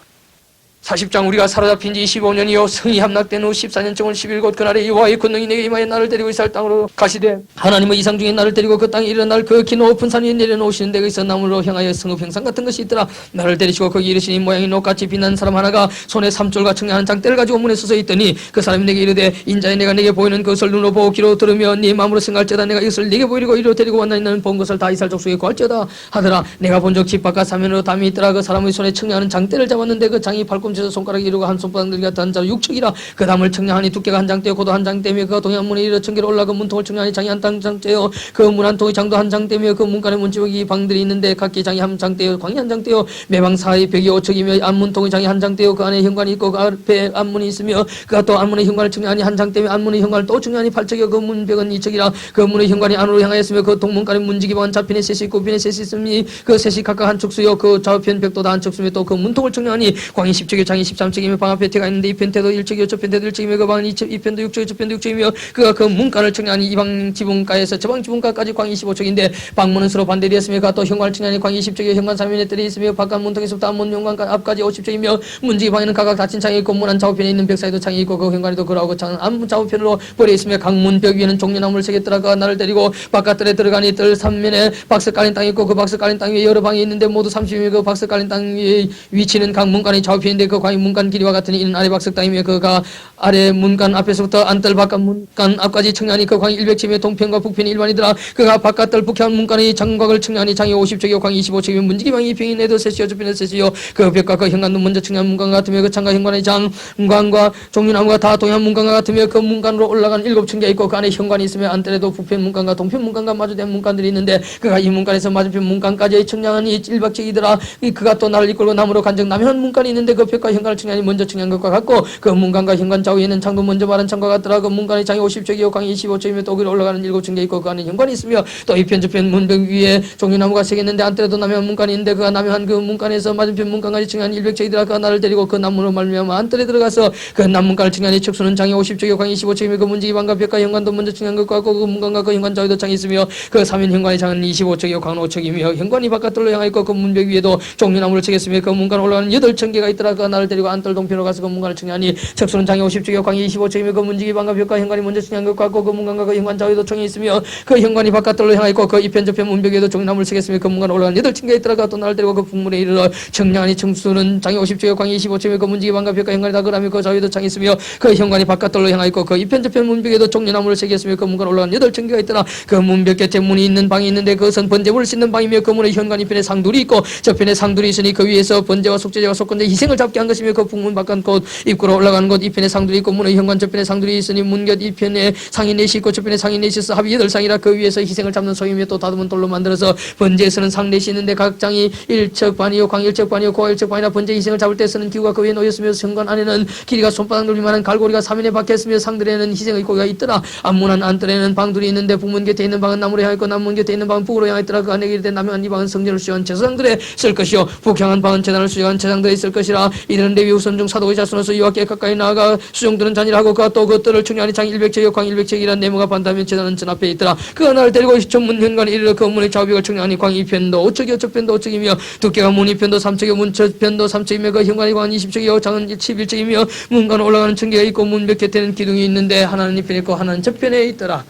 40장. 우리가 사로잡힌 지 25년이요 성이 함락된 후 14년 동안 11곳 그날에 여호와의 권능이 내게 임하여 나를 데리고 이스라엘 땅으로 가시되 하나님의 이상 중에 나를 데리고 그 땅에 이르러 날 그 긴 높은 산 위에 내려놓으시는 데가 있어 나무로 향하여 성읍 형상 같은 것이 있더라. 나를 데리시고 거기 이르시니 모양이 녹같이 빛난 사람 하나가 손에 삼줄과 청량한 장대를 가지고 문에 서서 있더니 그 사람이 내게 이르되 인자의 내가 내게 보이는 그것을 눈으로 보고 귀로 들으며 네 마음으로 생각할지어다. 내가 이것을 네게 보이리고 이리로 데리고 왔나니 너는 본 것을 다 이스라엘 족속에 구할지어다 하더라. 내가 본 적 집 바깥 사면으로 담이 있더라. 그 사람의 손에 청량한 장대를 잡았는데 그 장이 발꿈치에서 손가락이 이루고 한 손바닥 같은 자로 6척이라. 그 담을 청량하니 두께가 한 장대요 고도 한 장대며 그 동해안 문에 이르러 청계로 올라 그 문통을 청량하니 장이 한 장대요 그 문 한 통의 장도 한 장대며 그 문간에 문지벽이 방들이 있는데 각기 장이 한 장대요 광이 한 장대요 매방 사이 벽이 5척이며 안문통의 장이 한 장대요 그 안에 현관이 있고 그 앞에 안문이 있으며 그가 또 안문의 현관을 청량하니 한 장대며 안문의 현관을 또 청량하니 8척이요 그 문벽은 2척이라. 그 문의 현관이 안으로 향하였으며 그 동문간에 문지기방은 좌편에 셋이 있고 우편에 셋이 있으니 그 셋이 각각 한 척수요 그 좌편 벽도 다 한 척수며 또 그 문통을 청량하니 광이 10척이요 장이 13척이며 방 앞에 태가 있는데 이편태도 1척이요 저편태도 1척이며 그 방은 이편도 6척이요 저편도 6척이며 그가 그 문간을 청량하니 이방 지붕가에서 저방 지붕가까지 광이 25척인데 방문은 서로 반대되었으며 그가 또 현관을 청량하니 광이 10척이요 현관 사면에 뜰이 있으며 바깥 문통에서부터 안문 현관 앞까지 50척이며 문지기 방에는 각각 닫힌 창이 있고 문 한 좌우편에 있는 벽 사이도 창이 있고 그 현관에도 그러하고 창은 안문 좌우편으로 버려 있으며 각 문벽 위에는 종려나무를 새겼더라. 그가 나를 데리고 바깥들에 들어가니 뜰 3면에 박스 깔린 땅이 있고 그 박스 깔린 땅 위에 여러 방이 있는데 모두 30이며 그 박스 깔린 땅 위에 위치는 각 문간의 좌우편인데 있는데 그 광이 문간 길이와 같으니 이는 아래 박석 땅이며 그가 아래 문간 앞에서부터 안뜰 바깥 문간 앞까지 청량하니 그 광이 100층이며 동편과 북편이 일반이더라. 그가 바깥뜰 북편 문간의 장곽을 청량하니 장이 50척이요 광이 25척이며 문지기 방이 병이 내도 셋이요 저편에 셋이요 그 벽과 그 현관도 먼저 청량한 문간 같으며 그 창과 현관의 장관과 종류나무가 다 동양 문간과 같으며 그 문간으로 올라간 7층계가 있고 그 안에 현관이 있으며 안뜰에도 북편 문간과 동편 문간과 마주된 문간들이 있는데 그가 이 문간에서 맞은편 문간까지 청량하니 1박씩이더라. 그가 또 나를 이끌고 남으로 간즉 남현 문간이 있는데 그 벽과 현관을 청량하니 먼저 청량한 것과 같고 그 문간과 현관 좌우에는 창도 먼저 마른 창과 같더라. 그 문간의 장이 50척이요 광이 25척이며 또 위로 올라가는 7층계 있고 그 안에 현관이 있으며 또 이편 저편 문벽 위에 종류나무가 세 개 있는데 안뜰에도 남현 문간이 있는데 그가 남현 그 문간에서 맞은편 문간까지 청량한 100척이더라. 그가 나를 데리고 그 나무로 말미암아 안뜰에 들어가서 그 남문간을 청량하니 척수는 장이 50척이요 광이 25척이며 그 문지기 방과 벽과 현관도 먼저 청량한 것과 같고 그 문간과 그 현관 좌우에도 창이 있으며 그 사면 현관의 장은 25척이요 광은 5척이며 현관이 바깥으로 향하여 있고 그 문벽 위에도 종류나무를 채겠으며 그 문간 올라가는 8층계가 있더라. 그가 나를 데리고 안뜰 동편으로 가서 그 문간을 청량하니 척수는 장이 50척이요 광이 25척이며 그 문지기 방과 벽과 현관이 먼저 청량한 것과 같고 그 문간과 그 현관 좌우에도 청이 있으며 그 현관이 바깥으로 향하여 있고 그 이편 저편 문벽 위에도 종류나무를 채겠으며 그 문간 올라가는 8층계가 있더라. 그가 또 나를 데리고 그 북문에 이르러 청량하니 척수는 장이 50척이요 광이 25척이며 그 문지기 방과 벽과 현관이 다 그라며 그 좌우에도 창이 있으며 그 현관이 바깥으로 향하여 있고 그 이편 저편 문벽에도 종류나무를 새겼으며 그 문간 올라가는 8층계가 있더라. 그 문벽 곁에 문이 있는 방이 있는데 그것은 번제물을 씻는 방이며 그 문의 현관 이편에 상둘이 있고 저편에 상둘이 있으니 그 위에서 번제와 속죄제와 속건제 희생을 잡게 한 것이며 그 북문 바깥 곳 입구로 올라가는 곳 이편에 상둘이 있고 문의 현관 저편에 상둘이 있으니 문곁 이편에 상이 넷이 있고 저편에 상이 넷이 있어 합이 8상이라 그 위에서 희생을 잡는 소이며 또 다듬은 돌로 만들어서 번제에서는 상 넷이 있는데 각 장이 1척 반이요 광 1척 반이요 고가 1척 반이라 번제 희생을 잡을 때 쓰는 기구가 그 위에 놓였으며 현관 안에는 길이가 손바닥 눌릴만한 갈고리가 3인에 박혔으며 상들에는 희생의 고기가 있더라. 앞문 안뜰에는 방들이 있는데 북문 곁에 있는 방은 남으로 향하여 있고 남문 곁에 있는 방은 북으로 향하여 있더라. 그 안에 이르되 남향한 이 방은 성전을 수여한 제사장들의 쓸 것이요 북향한 방은 제단을 수여한 제사장들의 쓸 것이라. 이들은 레위 후손 중 사도의 자손으로서 이와께 가까이 나아가 수종들은 잔일하고 그가 또 그 뜰을 충분히 장 100척이요 광 100척이란 네모가 반다면 제단은 전 앞에 있더라. 그가 나를 데리고 전문 현관에 이르러 그 문의 좌우벽을 청량하니 광 2편도 5척이요 적편도 5척이며 두께가 문 2편도 3척이요 문 저편도 3척이며 그 현관이 광 20척이요 장은 11척이며 문간 올라가는 층계가 있고 문벽 곁에는 기둥이 있는데 하나는 이편에 있고 하나는 저편에 있더라.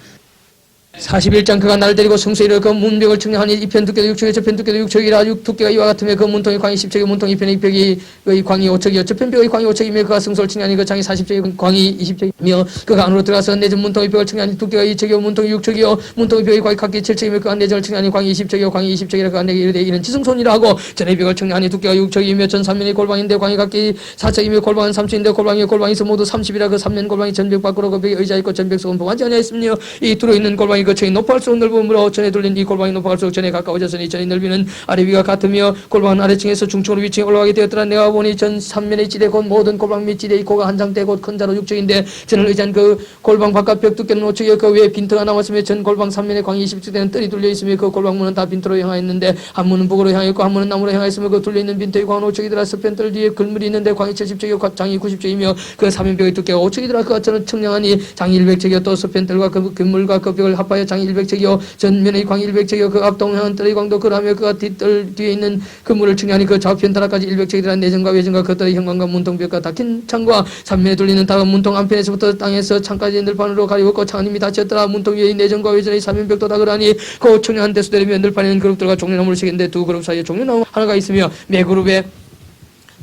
41장 그가 나를 데리고 성소에 이르러 그 문벽을 청량하니 이편 두께도 6척이요 저편 두께도 6척이라 두께가 이와 같으며 그 문통이 광이 10척이요 문통 이편의 벽이 광이 5척이요 저편 벽의 광이 5척이며 그가 성소를 청량하니 그 장이 40척이요 광이 20척이며 그가 안으로 들어가서 내전 문통의 벽을 청량하니 두께가 2척이요 문통이 6척이요 문통의 벽이 광이 각기 7척이며 그가 내전을 청량하니 광이 20척이요 광이 20척이라 그가 내게 이르되 이는 지성손이라 하고 전의 벽을 청량하니 두께가 6척이며 전 3면의 골방인데 광이 각기 4척이며 골방은 3척인데 골방에서 모두 30이라 그 3면 골방이 전벽 밖으로 그 벽에 의자 있고 전벽 속은 봉하지 아니하였으며 이 들어있는 골방이 거쳐이 높아갈수록 넓음으로 전에 돌린 이 골방이 높아갈수록 전에 가까워졌으니 전의 넓이는 아래 위가 같으며 골방은 아래층에서 중층으로 위층에 올라가게 되었더라. 내가 보니 전 3면의 지대 곧 모든 골방 및 지대의 고가 한 장대 곧 큰 자로 6척인데 전을 의지한 그 골방 바깥 벽 두께는 5척이요 그 위에 빈터가 나왔으며 전 골방 3면의 광이 20척되는 뜰이 둘려 있으며 그 골방문은 다 빈터로 향하였는데 한 문은 북으로 향하였고 한 문은 남으로 향하였으며 그 둘려 있는 빈터의 광은 5척이더라. 서편 뜰 뒤에 글물이 있는데 광이 70척이요 장이 90척이며 그 3면벽의 두께가 5척이더라. 그가 저는 청량하니 장이 100척이요 또 서편 뜰과 그 그물과 그 벽을 합하여 장이 100척이요 전면의 광이 100척이요 그 앞동향한 뜰의 광도 그라며 그가 뒷뜰 뒤에 있는 그물을 청량하니 그 좌편 타락까지 100척이더라. 내전과 외전과 그 뜰의 현관과 문통벽과 닫힌 창과 삼면에 둘리는 다음 문통 안편에서부터 땅에서 창까지 늘판으로 가리웠고 창은 이미 닫혔더라. 문통 위의 내전과 외전의 삼면벽도 다 그러하니 그 청량한 데수 되려면 늘판에는 그룹들과 종려나무를 새겼는데 두 그룹 사이에 종려나무 하나가 있으며 매 그룹에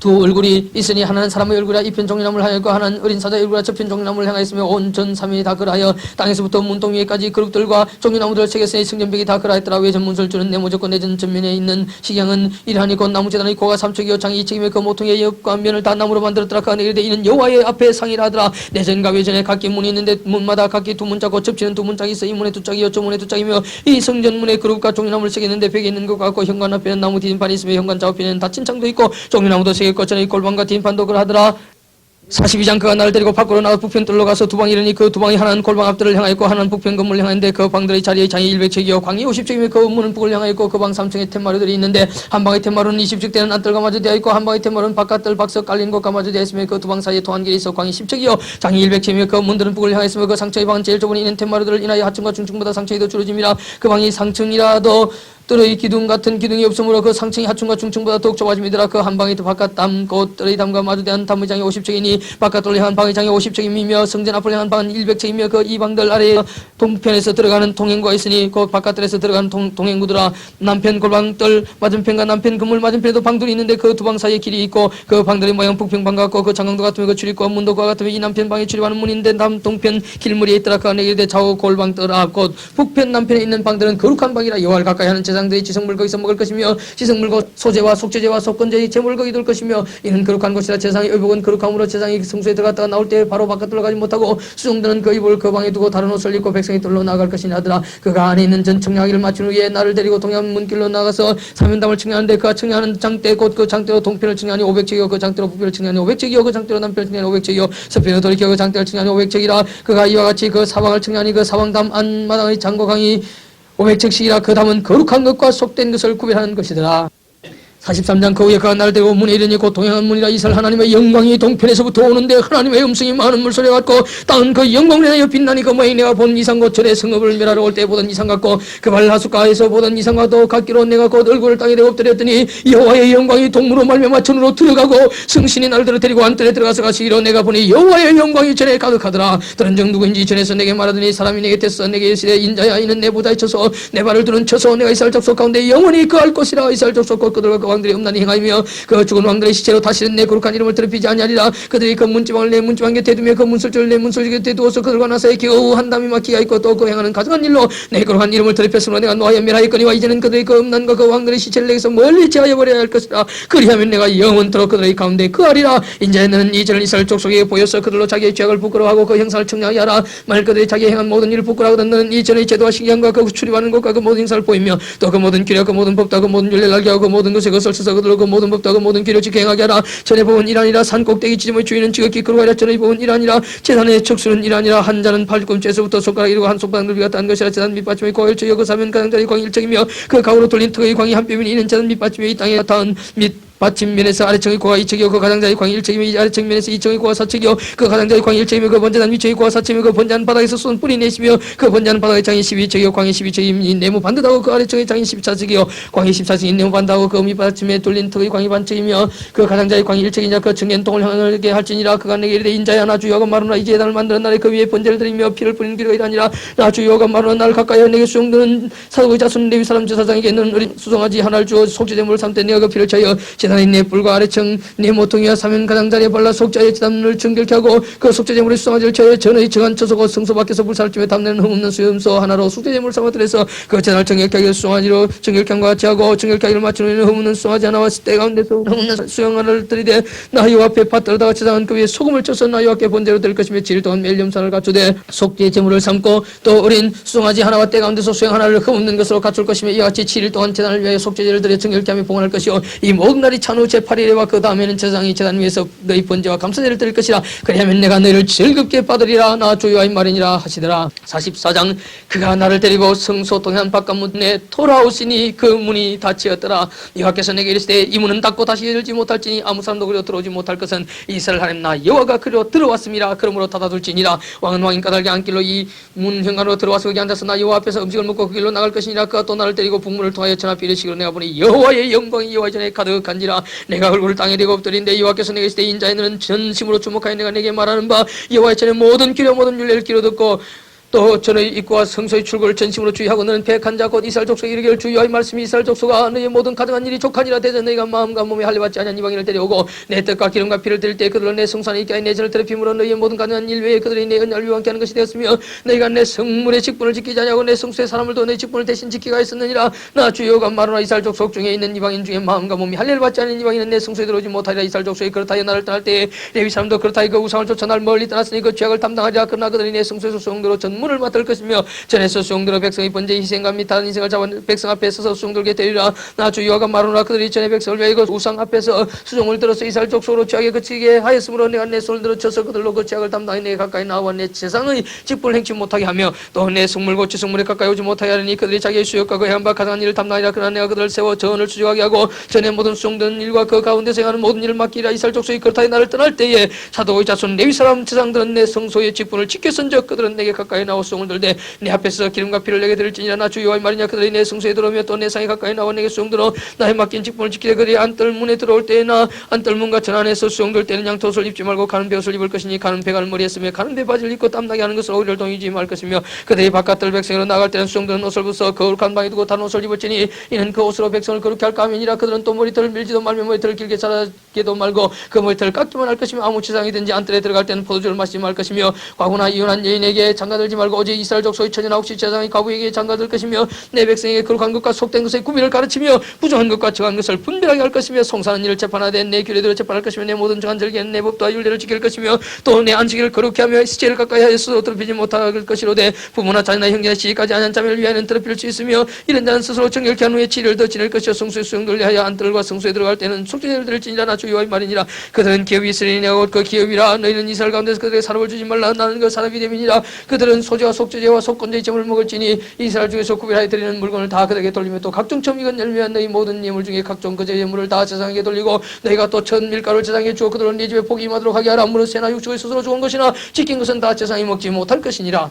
두 얼굴이 있으니 하나는 사람의 얼굴이라 이편 종려나무를 향하였고 하나는 어린 사자의 얼굴이라 저편 종려나무를 향하였으며 온 전 3면이 다 그라하여 땅에서부터 문동 위에까지 그룹들과 종려나무들을 새겼으니 성전벽이 다 그라했더라. 외전 문설 주는 네모적고 내전 전면에 있는 식양은 이러하니 곧 나무 제단의 고가 3척이요 장이 2척이며 그 모퉁이의 옆과 면을 다 나무로 만들었더라. 그가 내게 이르되 이는 여호와의 앞에 상이라 하더라. 내전과 외전에 각기 문이 있는데 문마다 각기 두 문짝고 접지는 두 문짝이 있어 이 문에 두 짝이요 저 문에 두 짝이며 이 성전문의 그룹과 종려나무를 새겼는데 벽에 있는 것 같고 현관 앞에는 나무 뒷판이 있으며 현관 좌우편에는 닫힌 창도 있고 종려나무도 새겼고 전에 골방과 뒷판도 그러하더라. 42장 그가 나를 데리고 밖으로 나와 북편 뜰로 가서 두 방이 이르니 그 두 방이 하나는 골방 앞뜰을 향하였고 하나는 북편 건물을 향하였는데 그 방들의 자리에 장이 100척이요 광이 50척이며 그 문은 북을 향하였고 그 방 3층에 텐마루들이 있는데 한 방의 텐마루는 20척되는 안뜰과 마주 되어 있고 한 방의 텐마루는 바깥뜰 박석 깔린 곳과 마주 되어 있으며 그 두 방 사이에 통한 길이 있어 광이 10척이요 장이 100척이며 그 문들은 북을 향하였으며 그 상층의 방은 제일 좁은 이는 텐마루들을 인하여 하층과 중층보다 상층이 더 줄어짐이라 그 방이 상층이라도 뜰의 기둥 같은 기둥이 없으므로 그 상층이 하층과 중층보다 더욱 좁아집니다. 그 한 방이 바깥 담 곧 뜰의 담과 마주대한 담의 장이 50척이니 바깥뜰을 향한 방의 장이 50척이며 성전 앞을 향한 방은 100척이며 그 이 방들 아래에 동편에서 들어가는 동행구가 있으니 그 바깥뜰에서 들어가는 동행구들아 남편 골방뜰 맞은편과 남편 그물 맞은편에도 방들이 있는데 그 두 방 사이에 길이 있고 그 방들의 모양 북평방 같고 그 장강도 같으며 그 출입구 문도과 같으며 이 남편 방에 출입하는 문인데 남동편 길무리에 있더라. 그 안에 이르되 좌우 골방뜰 앞 곧 북편 남편에 있는 방들은 거룩한 방이라 여호와를 가까이 하는 제사장들이 지성물 거기서 먹을 것이며 지성물 곧 소제와 속죄제와 속건제의 제물 거기 둘 것이며 이는 거룩한 곳이라. 제사장의 의복은 거룩함으로 제사장이 성소에 들어갔다가 나올 때 바로 바깥으로 가지 못하고 수종들은 그 입을 그 방에 두고 다른 옷을 입고 백성이 들로 나갈 것이니 하더라. 그가 안에 있는 전 청량하기를 마친 후에 나를 데리고 동양 문길로 나가서 사면담을 청량하는데 그가 청량하는 장대 곧 그 장대로 동편을 청량하니 500척이요 그 장대로 북편을 청량하니 500척이요 그 장대로 남편을 청량하니 500척이요 서편으로 돌이켜 그 장대를 청량하니 500척이라. 그가 이와 같이 그 사방을 청량하니 그 사방담 안마당의 장고강이 500척씩이라. 그 담은 거룩한 것과 속된 것을 구별하는 것이더라. 43장 그 후에 그가 나를 데리고 문에 이르니 곧 동행한 문이라. 이스라엘 하나님의 영광이 동편에서부터 오는데 하나님의 음성이 많은 물소리와 같고 땅은 그 영광을 인하여 빛나니 그 모양이 내가 본 이상과 전에 성읍을 멸하러 올 때 보던 이상 같고 그 발 하숫가에서 보던 이상과도 같기로 내가 곧 얼굴을 땅에 대고 엎드렸더니 여호와의 영광이 동무로 말미암아 전으로 들어가고 성신이 나를 데리고 안뜰에 들어가서 가시기로 내가 보니 여호와의 영광이 전에 가득하더라. 들은 정 누구인지 전에서 내게 말하더니 사람이 내게 됐어. 내게 이르시되 인자야 이는 내 보좌에 쳐서 내 발을 두는 쳐서 내가 이스라엘 족속 가운데 영원히 거할 것이라. 이스라엘 족속 곧 그들과 그 왕들이 없나니 행하며 그 죽은 왕들의 시체로 다시는 내 거룩한 이름을 더럽히지 아니하리라. 그들이 그 문지방을 내 문지방 곁에 두며 그 문설주를 내 문설주 곁에 두어서 그들과 나사에 겨우 한 담이 막히가 있고 또 그 행하는 가증한 일로 내 거룩한 이름을 더럽혔으므로 내가 노하여 멸하였거니와 이제는 그들의 그 음란과 그 왕들의 시체를 내게서 멀리 제하여 버려야 할 것이라. 그리하면 내가 영원토록 그들의 가운데 거하리라. 이제 너는 이전을 이스라엘 족속에게 보여서 그들로 자기의 죄악을 부끄러워하고 그 형상을 청량하게 하라. 만일 그들이 자기 행한 모든 일을 부끄러워하거든 너는 이전의 제도와 신경과 그 출입하는 것과 그 모든 행사를 보이며 또 그 모든 규례 그 모든 법과 그 모든 율례를 알게 하고 그 모든 것에 그것을 써서 그들로 그 모든 법과 그 모든 규례를 지켜 행하게 하라. 전에 보은 이라니라. 산 꼭대기 지점의 주인은 지극히 거룩하리라. 전에 보은 이라니라. 제단의 척수는 이라니라. 한 자는 팔꿈치에서부터 손가락 이르고 한 손바닥 넓이가 딴 것이라. 제단 밑받침의 고일적이요 그 사면 가장자리 광이 일정이며 그 가구로 돌린 턱의 광이 한 뼘이니 이는 제단 밑받침의 이 땅에 닿은 받침면에서 아래층의 고가 2척이요 그 가장자의 광이 1척이며 아래층면에서 2척의 고가 4척이요 그 가장자의 광이 1척이며 그 번제단 위쪽의 고가 4척이며 그 번제단 바닥에서 쏜 뿌리 내시며 그 번제단 바닥의 장이 12척이요 광이 12척이니 네모 반듯하고 그 아래층의 장이 14척이요 광이 14척이니 네모 반듯하고 그 밑받침에 돌린 턱의 광이 반척이며 그 가장자의 광이 1척이냐 그 청년통을 향하게 할지니라. 그가 내게 이르되 인자야 나 주여가 마루나 이 제단을 만드는 날에 그 위에 번제를 드리며 피를 뿌리는 기로가 이라니라. 나 주여가 마루나 나를 가까이 하여 내게 수용되는 사도의 자손 레위 사람 제사장에게 너는 어린 수송아지 하나를 주어 속죄제물을 삼되 내가 그 피를 차여 제단의 내 뿔과 아래층 네 모퉁이와 사면 가장자리에 발라 속죄의 제단을 정결케 하고 그 속죄제물의 수송아지를 쳐여 전의 정한 처소고 성소 밖에서 불사를 쬐며 담내는 흠없는 수염소 하나로 속죄제물을 삼아들여서 그 제단을 정결케 하기를 수송아지로 정결케 함과 같이 하고 정결케 하기를 맞춘 후에는 흠없는 수송아지 하나와 때 가운데서 흠없는 수영 하나를 들이대 나 여호와 앞에 받들어다가 제사장은 그 위에 소금을 쳐서 나 여호와께 번제로 드릴 것이며 7일 동안 매일 염산을 갖추되 속죄제물을 삼고 또 어린 수송아지 하나와 때 가운데서 수영 하나를 흠없는 것으로 갖출 것이며 이와 같이 7일 동안 제단을 위하여 속죄제를 드려 정결케 하며 봉헌할 것이요 이 모든 날이 찬후 제8일에와 그 다음에는 제사장이 제단 위에서 너희 번제와 감사제를 드릴 것이라. 그리하면 내가 너희를 즐겁게 받으리라. 나 주여와의 말이니라 하시더라. 44장 그가 나를 데리고 성소 동해안 바깥문에 돌아오시니 그 문이 닫히었더라. 여호와께서 내게 이르시되 이 문은 닫고 다시 열지 못할지니 아무 사람도 그리로 들어오지 못할 것은 이스라엘 하나님 나 여호와가 그리로 들어왔음이라. 그러므로 닫아둘지니라. 왕은 왕인 까닭에 안길로 이 문 현관으로 들어와서 거기 앉아서 나 여호와 앞에서 음식을 먹고 그 길로 나갈 것이니라. 그가 또 나를 데리고 북문을 통하여 전앞에 이르시기로 내가 보니 여호와의 영광이 여호와 전에 가득한지라. 내가 얼굴을 땅에 대고 엎드린데 여호와께서 내게 이르시되 인자의 너는 전심으로 주목하여 내가 내게 말하는 바 여호와의 전에 모든 규례 모든 율례를 기로 듣고 또 전의 입구와 성소의 출구를 전심으로 주의하고 너는 백한 자 곧 이스라엘 족속에 이르기를 주여의 말씀이 이스라엘 족속아 너희의 모든 가증한 일이 족하니라. 대저 너희가 마음과 몸에 할례받지 아니한 이방인을 데려오고 내 뜻과 기름과 피를 드릴 때 그들로 내 성산에 있게 하여 내 전을 더럽힘으로 너희의 모든 가증한 일 외에 그들이 내 언약을 위반케 하는 것이 되었으며 너희가 내 성물의 직분을 지키지 아니하고 내 성소의 사람을 도 내 직분을 대신 지키가 했었느니라. 나 주여가 말하노라. 이스라엘 족속 중에 있는 이방인 중에 마음과 몸이 할례를 받지 않은 이방인은 내 성소에 들어오지 못하리라. 이스라엘 족속이 그렇다여 나를 떠날 때에 레위 사람도 그렇다여 그 우상을 쫓아 날 멀리 떠났으니 그 죄악을 담당하자. 그러나 그들이 내 성소에서 수용대로 전문을 맡을 것이며 전에서 수용대로 백성의 번제 희생과 및 다른 인생을 잡아 백성 앞에 서서 수용들게 되리라. 나 주 여호와가 말하노라. 그들이 전에 백성을 위하여 그 우상 앞에서 수종을 들어서 이스라엘 족속으로 죄악에 그치게 하였으므로 내가 내 손을 들어 쳐서 그들로 그 죄악을 담당해 내 가까이 나와 내 세상의 직분을 행치 못하게 하며 또 내 성물과 지성물에 가까이 오지 못하게 하리니 그들이 자기의 수욕과 그 해안바 가장한 일을 담당하리라. 그러나 내가 그들을 세워 전을 추적하게 하고 전에 모든 수종되는 일과 그 가운데서 행하는 모든 일을 맡기라. 이스라엘 족속이 그렇다여 나를 떠날 때에 사도의 자손 레위 사람 제사장들은 내 성소의 직분을 지켰은즉 그들은 내게 가까이 나와 나와 수송을 들되 내 앞에서 기름과 피를 내게 드릴지니라. 나 주 여호와의 말이냐. 그들이 내 성소에 들어오며 또 내 상에 가까이 나와 내게 수송들어 나의 맡긴 직분을 지키되 그들이 안뜰문에 들어올 때나 안뜰문과 전 안에서 수송들 때는 양토옷을 입지 말고 가는 배옷을 입을 것이니 가는 배가는 머리에 쓰며 가는 배 바지를 입고 땀나게 하는 것을 오히려 동이지 말 것이며 그들이 바깥들 백성으로 나갈 때는 수송들은 옷을 벗어 거룩한 방에 두고 다른 옷을 입을지니 이는 그 옷으로 백성을 거룩게 할까 함이니라. 그들은 또 머리털을 밀지도 말며 머리털을 길게 자라게도 말고 그 머리털을 깎기만 할 것이며 아무 지상이든지 안뜰에 들어갈 때는 포도주를 마시지 말 것이며 과부나 이혼한 여인에게 장가들지 말고 오직 이스라엘 족속의 처녀나 혹시 제사장의 과부에게 장가들 것이며 내 백성에게 거룩한 것과 속된 것의 구별을 가르치며 부정한 것과 정한 것을 분별하게 할 것이며 송사하는 일을 재판하되 내 규례대로 재판할 것이며 내 모든 정한 절기에는 내 법도와 율례를 지킬 것이며 또 내 안식일을 거룩히 하며 시체를 가까이 하여서 더럽히지 못할 것이로되 부모나 자녀나 형제나 시집까지 아는 자매를 위하여는 더럽힐 수 있으며 이런 자는 스스로 정결케 한 후에 7일 더 지낼 것이요 성소에 수용들 위하여 안뜰과 성소에 들어갈 때는 속죄제를 드릴지니라. 나 주 여호와의 말이니라. 그들은 기업이 있으리니 내가 곧 그 기업이라. 너희는 이스라엘 가운데서 그들에게 사람을 주지 말라. 나는 그 사람이 됨이니라. 그들은 소재와 속죄제와 속건제의 제물을 먹을지니 이스라엘 중에서 구별하여 드리는 물건을 다 그들에게 돌리며 또 각종 점익은 열매한 너희 모든 예물 중에 각종 거제 예물을 다 제사장에게 돌리고 너희가 또 천 밀가루를 제사장에게 주어 그들은 네 집에 복이 임하도록 하게 하라. 물은 새나 육축의 스스로 좋은 것이나 지킨 것은 다 제사장이 먹지 못할 것이니라.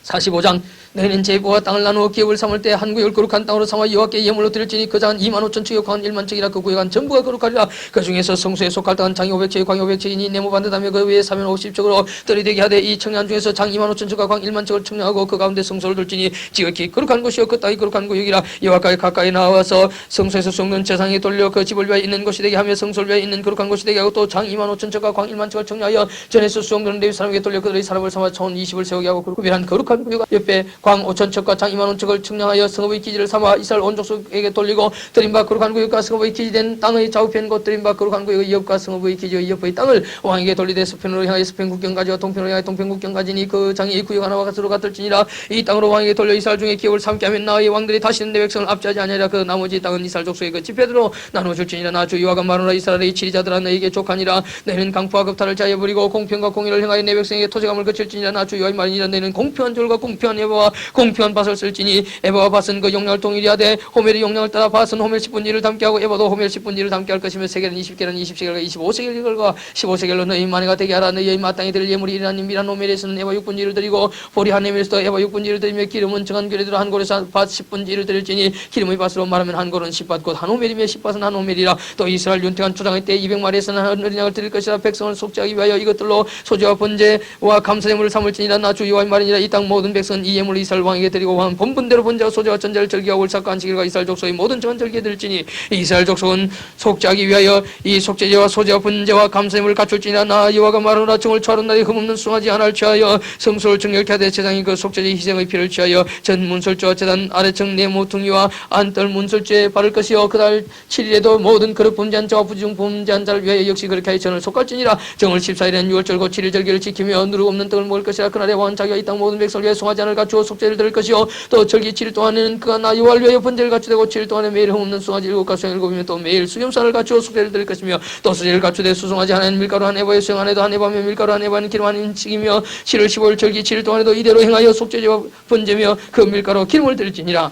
45장 너희는 제부와 땅을 나누어 기업을 삼을 때 한 구역을 거룩한 땅으로 삼아 여호와께 예물로 드릴지니 그 장은 25,000척이요 광은 1만척이라. 그 구역은 전부가 거룩하리라. 그 중에서 성소에 속할 땅은 장이 500척이 광이 500척이니 네모 반듯하며 그 위에 사면 50척으로 들이대게 하되 이 청년 중에서 장 25,000척과 광 1만척을 청량하고 그 가운데 성소를 둘지니 지극히 거룩한 곳이요 그 땅이 거룩한 구역이라. 여호와께 가까이 나와서 성소에서 썩는 제사장에 돌려 그 집을 위하여 있는 곳이 되게 하며 성소를 위하여 있는 거룩한 곳이 되게 하고 또 장 25,000척과 광 1만척을 청량하여 전에서 수용되는 레위 사람에게 돌려 그들의 사람을 삼아 천 20을 세우게 하고 구별한 거룩한 구역 옆에 광 5,000척과 장 25,000척을 청량하여 성읍의 기지를 삼아 이스라엘 온 족속에게 돌리고 드림바 거룩한 구역과 성읍의 기지된 땅의 좌우편 곧 드림바 거룩한 구역의 옆과 성읍의 기지의 옆의 땅을 왕에게 돌리되 서편으로 향하여 서편 국경까지와 동편으로 향하여 동편 국경까지니 그 장이 구역 하나와 같으로 같을지니라. 이 땅으로 왕에게 돌려 이스라엘 중에 기업을 삼게 하면 나의 왕들이 다시는 내 백성을 압제하지 아니하리라. 그 나머지 땅은 이스라엘 족속의 그 지폐대로 나눠줄지니라. 나 주 여호와가 말하노라. 이스라엘의 지리자들아 너에게 족하니라. 너희는 강포와 겁탈을 자여 버리고 공평과 공의를 행하여 내 백성에게 토제감을 거칠지니라. 나 주 여호와의 말이니라. 너희는 공평한 절과 공평한 예배와 공평한 밭을 쓸지니 에바와 밭은 그 용량을 동일하되 호멜의 용량을 따라 밭은 호멜 10분지를 담게 하고 에바도 호멜 10분지를 담게 할 것이며 세겔은 20개는 20세겔과 25세겔과 15세겔로 너희 만회가 되게 하라. 너희의 마땅히 드릴 예물이 일하니 미란 호멜에서는 에바 6분지를 드리고 보리 한 해멜에서도 에바 6분지를 드리며 기름은 정한 규례대로 한 골에서 밭 10분지를 드릴지니 기름의 밭으로 말하면 한 골은 10밭 곧 한 호멜이며 10밭은 한 호멜이라. 또 이스라엘 윤택한 초장의 때 200마리에서는 한 어린 양을 드릴 것이라. 백성을 속죄하기 위하여 이것들로 소제와 번제와 감사제물을 삼을지니라. 나 주 여호와의 말이니라. 이 땅 모든 백성은 이 예물을 이스라엘 왕에게 드리고 왕은 본분대로 번제와 소제와 전제를 절기하고 월삭과 안식일과 이스라엘 족속의 모든 정한 절기에 드릴지니 이스라엘 족속은 속죄하기 위하여 이 속죄제와 소제와 번제와 감사제물을 갖출지니라. 나 여호와가 말하노라. 정을 취하는 날에 흠없는 숭아지 하나를 취하여 성소를 정결케 하되 제사장이 그 속죄제 희생의 피를 취하여 전 문설주와 제단 아래층 네 모퉁이와 안뜰 문설주에 바를 것이요 그달 7일에도 모든 그릇 범죄한 자와 부중 범죄한 자를 위하여 역시 그렇게 하여 전을 속할지니라. 정을 14일에는 6월절고 7일 절기를 지키며 누룩 없는 떡을 먹을 것이라. 그날에 왕은 자기가 이 땅 모든 백성을 위하여 송아지 하나를 갖추어 속죄를 드릴 것이요 또 절기 7일 동안에는 그가 나 여호와를 위하여 번제를 갖추되고 7일 동안에 매일 흠없는 숭아지 7가지 수양 7이며 또 매일 수염살을 갖추어 속죄를 드릴 것이며 또 수제를 갖추되 수송아지 하나는 밀가루 한 에바에 수양 한 해도 한 에바며 밀가루 한 에바는 기름 한 인씩이며 7월 15일 절기 7일 동안에도 이대로 행하여 속죄제와 번제며 그 밀가루 기름을 드릴지니라.